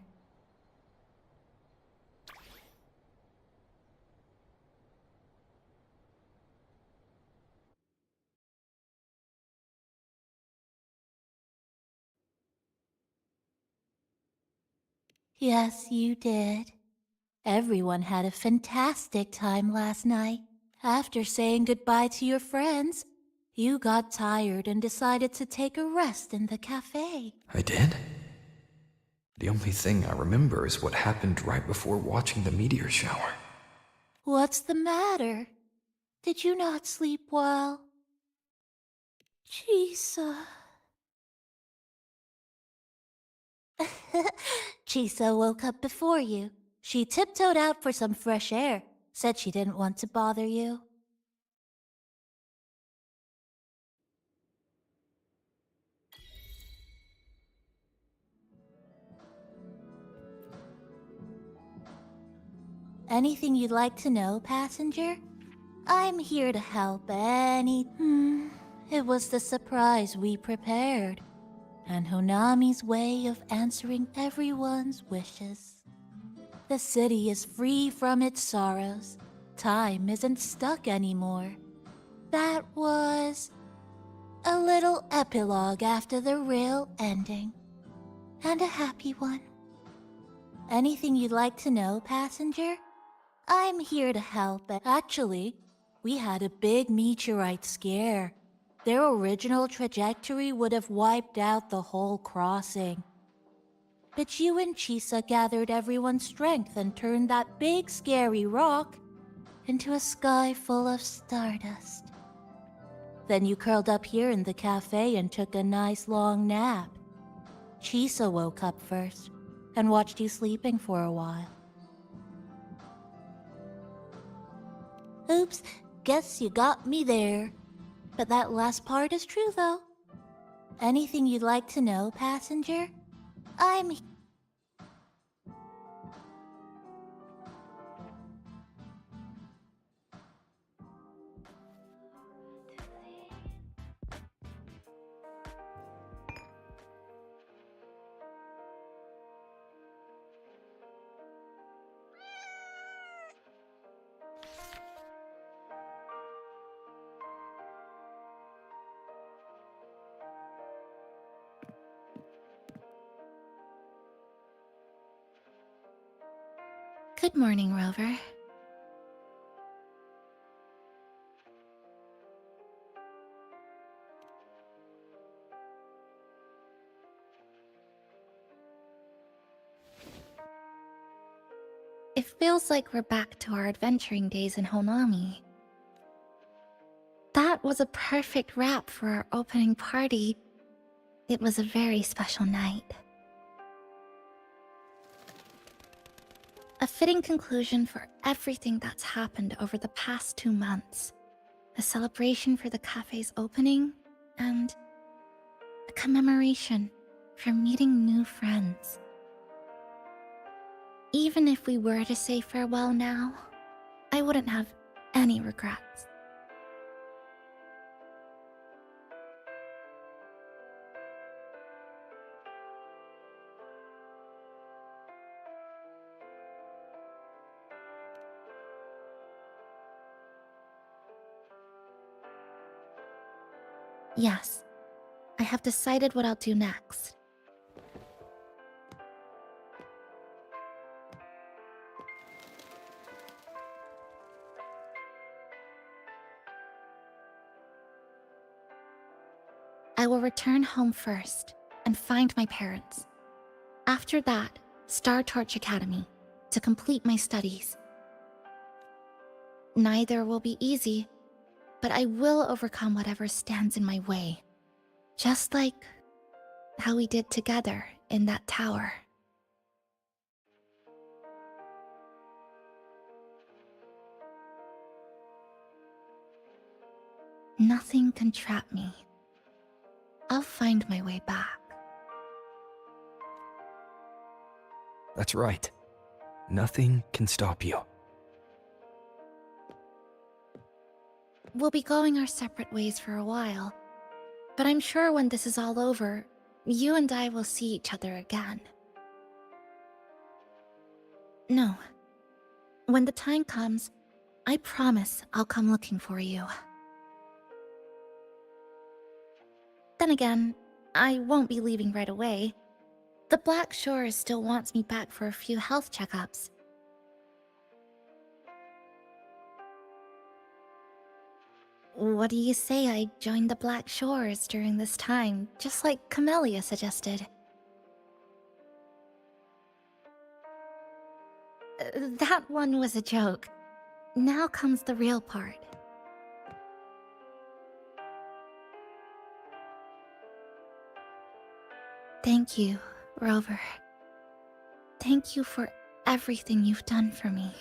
Yes, you did. Everyone had a fantastic time last night. After saying goodbye to your friends, you got tired and decided to take a rest in the cafe. I did? The only thing I remember is what happened right before watching the meteor shower. What's the matter? Did you not sleep well? Chisa. Chisa woke up before you. She tiptoed out for some fresh air, said she didn't want to bother you. Anything you'd like to know, passenger? I'm here to help It was the surprise we prepared, and Honami's way of answering everyone's wishes. The city is free from its sorrows. Time isn't stuck anymore. That was a little epilogue after the real ending. And a happy one. Anything you'd like to know, passenger? I'm here to help. Actually, we had a big meteorite scare. Their original trajectory would have wiped out the whole crossing. But you and Chisa gathered everyone's strength and turned that big scary rock into a sky full of stardust. Then you curled up here in the cafe and took a nice long nap. Chisa woke up first and watched you sleeping for a while. Oops, guess you got me there. But that last part is true, though. Anything you'd like to know, passenger? I'm... Good morning, Rover. It feels like we're back to our adventuring days in Honami. That was a perfect wrap for our opening party. It was a very special night. A fitting conclusion for everything that's happened over the past 2 months. A celebration for the cafe's opening, and a commemoration for meeting new friends. Even if we were to say farewell now, I wouldn't have any regrets. Yes, I have decided what I'll do next. I will return home first and find my parents. After that, Star Torch Academy to complete my studies. Neither will be easy, but I will overcome whatever stands in my way. Just like how we did together in that tower. Nothing can trap me. I'll find my way back. That's right. Nothing can stop you. We'll be going our separate ways for a while, but I'm sure when this is all over, you and I will see each other again. No. When the time comes, I promise I'll come looking for you. Then again, I won't be leaving right away. The Black Shores still wants me back for a few health checkups. What do you say I join the Black Shores during this time, just like Camellia suggested? That one was a joke. Now comes the real part. Thank you, Rover. Thank you for everything you've done for me.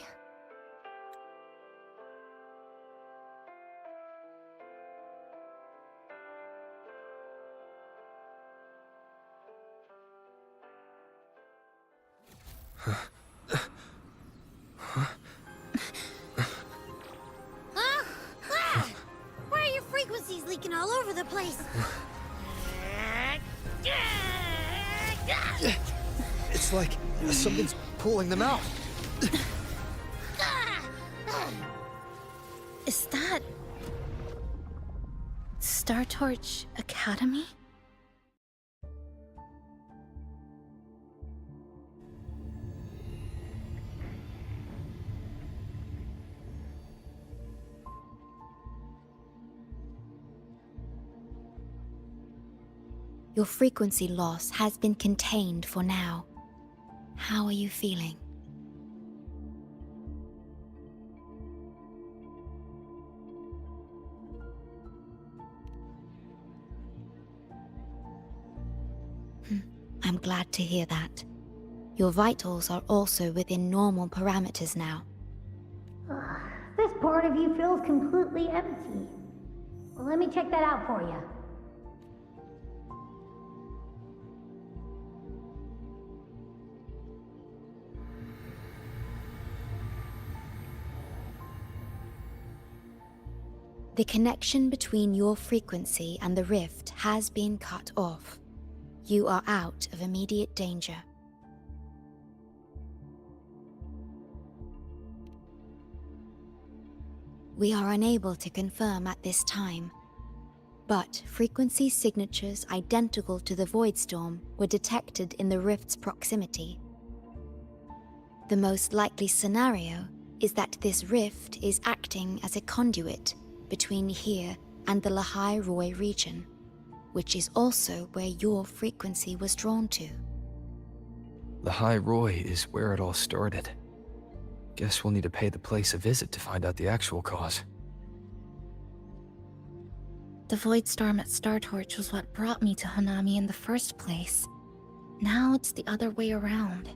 Why are your frequencies leaking all over the place? It's like something's pulling them out. Is that... Star Torch Academy? Your frequency loss has been contained for now. How are you feeling? I'm glad to hear that. Your vitals are also within normal parameters now. This part of you feels completely empty. Well, let me check that out for you. The connection between your frequency and the rift has been cut off. You are out of immediate danger. We are unable to confirm at this time, but frequency signatures identical to the Void Storm were detected in the rift's proximity. The most likely scenario is that this rift is acting as a conduit between here and the Lehigh Roy region, which is also where your frequency was drawn to. Lehigh Roy is where it all started. Guess we'll need to pay the place a visit to find out the actual cause. The void storm at Startorch was what brought me to Hanami in the first place. Now it's the other way around.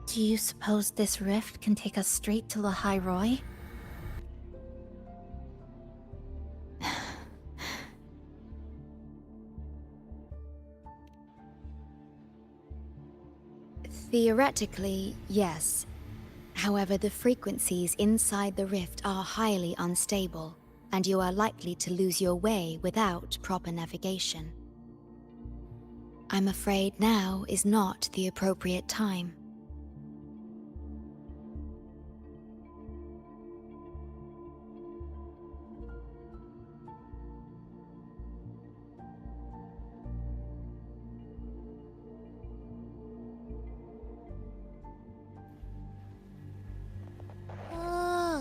Do you suppose this rift can take us straight to Lehigh Roy? Theoretically, yes. However, the frequencies inside the rift are highly unstable, and you are likely to lose your way without proper navigation. I'm afraid now is not the appropriate time.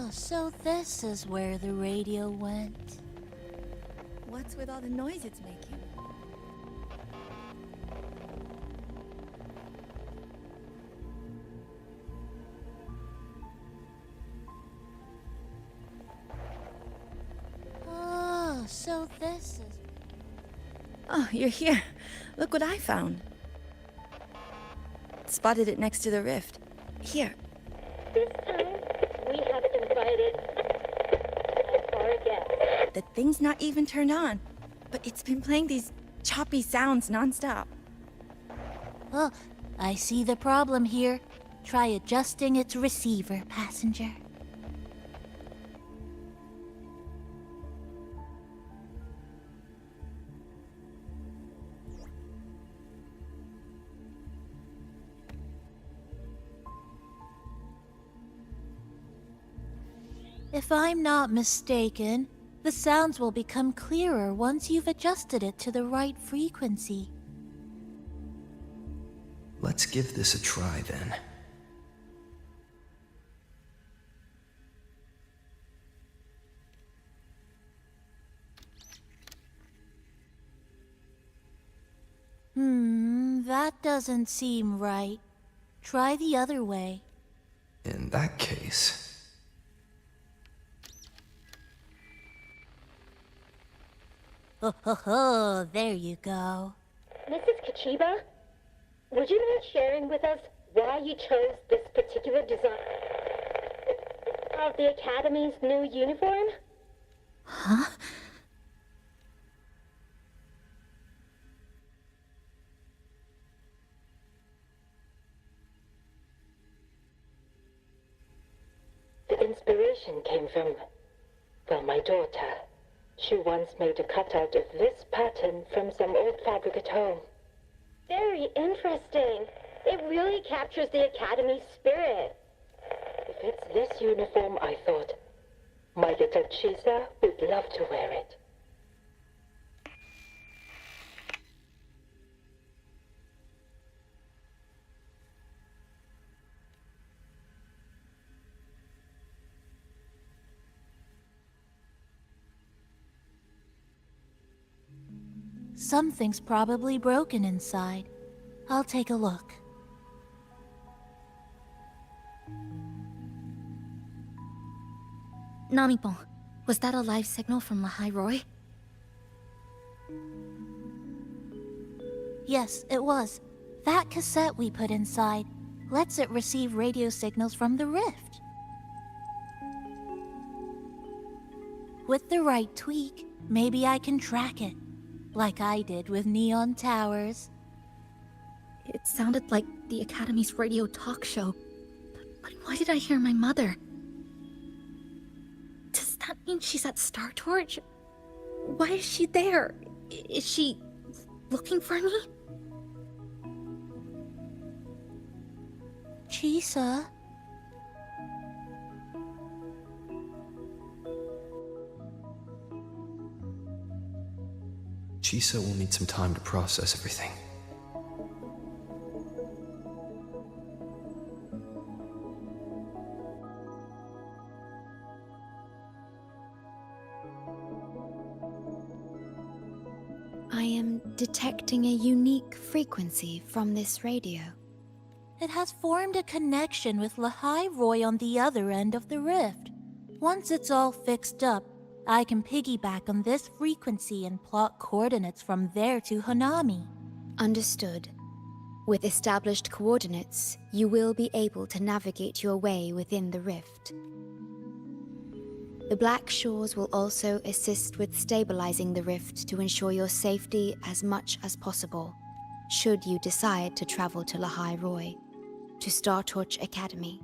So this is where the radio went. What's with all the noise it's making? Oh, so this is... Oh, you're here. Look what I found. Spotted it next to the rift. Here. This time, we have invited our guest. The thing's not even turned on, but it's been playing these choppy sounds nonstop. Oh, I see the problem here. Try adjusting its receiver, passenger. If I'm not mistaken, the sounds will become clearer once you've adjusted it to the right frequency. Let's give this a try then. That doesn't seem right. Try the other way. In that case... Oh, there you go. Mrs. Kachiba, would you mind sharing with us why you chose this particular design of the Academy's new uniform? Huh? The inspiration came from, well, my daughter. She once made a cutout of this pattern from some old fabric at home. Very interesting. It really captures the Academy's spirit. If it's this uniform, I thought, my little Chisa would love to wear it. Something's probably broken inside. I'll take a look. Namipon, was that a live signal from Lehigh Roy? Yes, it was. That cassette we put inside lets it receive radio signals from the rift. With the right tweak, maybe I can track it, like I did with Neon Towers. It sounded like the Academy's radio talk show. But why did I hear my mother? Does that mean she's at Startorch? Why is she there? Is she looking for me? Chisa? Chisa will need some time to process everything. I am detecting a unique frequency from this radio. It has formed a connection with Lahai Roy on the other end of the rift. Once it's all fixed up, I can piggyback on this frequency and plot coordinates from there to Hanami. Understood. With established coordinates, you will be able to navigate your way within the rift. The Black Shores will also assist with stabilizing the rift to ensure your safety as much as possible, should you decide to travel to Lahai Roy, to Star Torch Academy.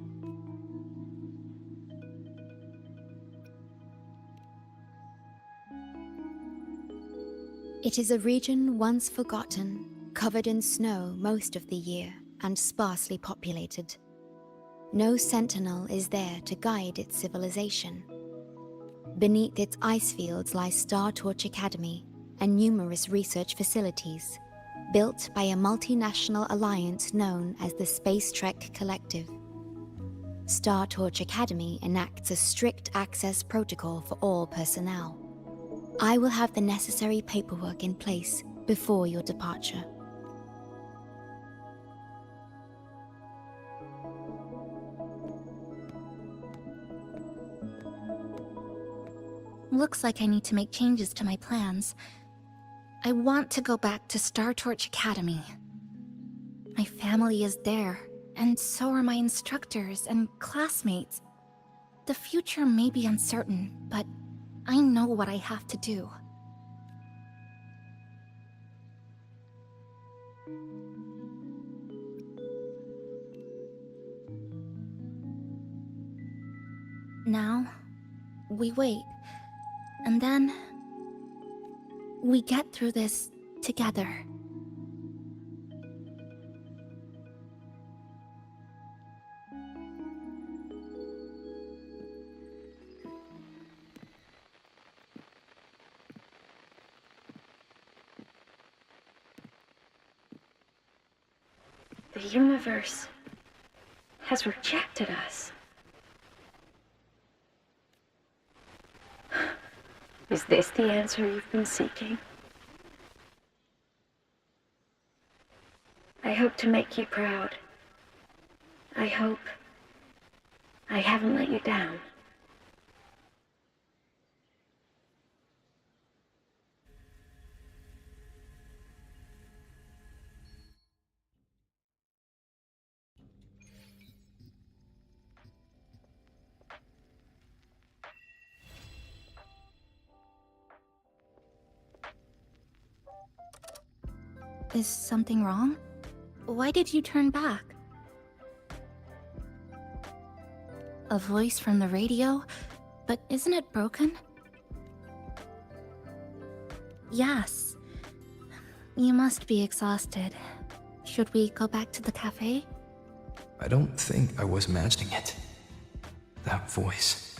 It is a region once forgotten, covered in snow most of the year, and sparsely populated. No sentinel is there to guide its civilization. Beneath its ice fields lies Star Torch Academy and numerous research facilities, built by a multinational alliance known as the Space Trek Collective. Star Torch Academy enacts a strict access protocol for all personnel. I will have the necessary paperwork in place before your departure. Looks like I need to make changes to my plans. I want to go back to Star Torch Academy. My family is there, and so are my instructors and classmates. The future may be uncertain, but I know what I have to do. Now, we wait. And then, we get through this together. The universe has rejected us. Is this the answer you've been seeking? I hope to make you proud. I hope I haven't let you down. Is something wrong? Why did you turn back? A voice from the radio? But isn't it broken? Yes. You must be exhausted. Should we go back to the cafe? I don't think I was imagining it. That voice.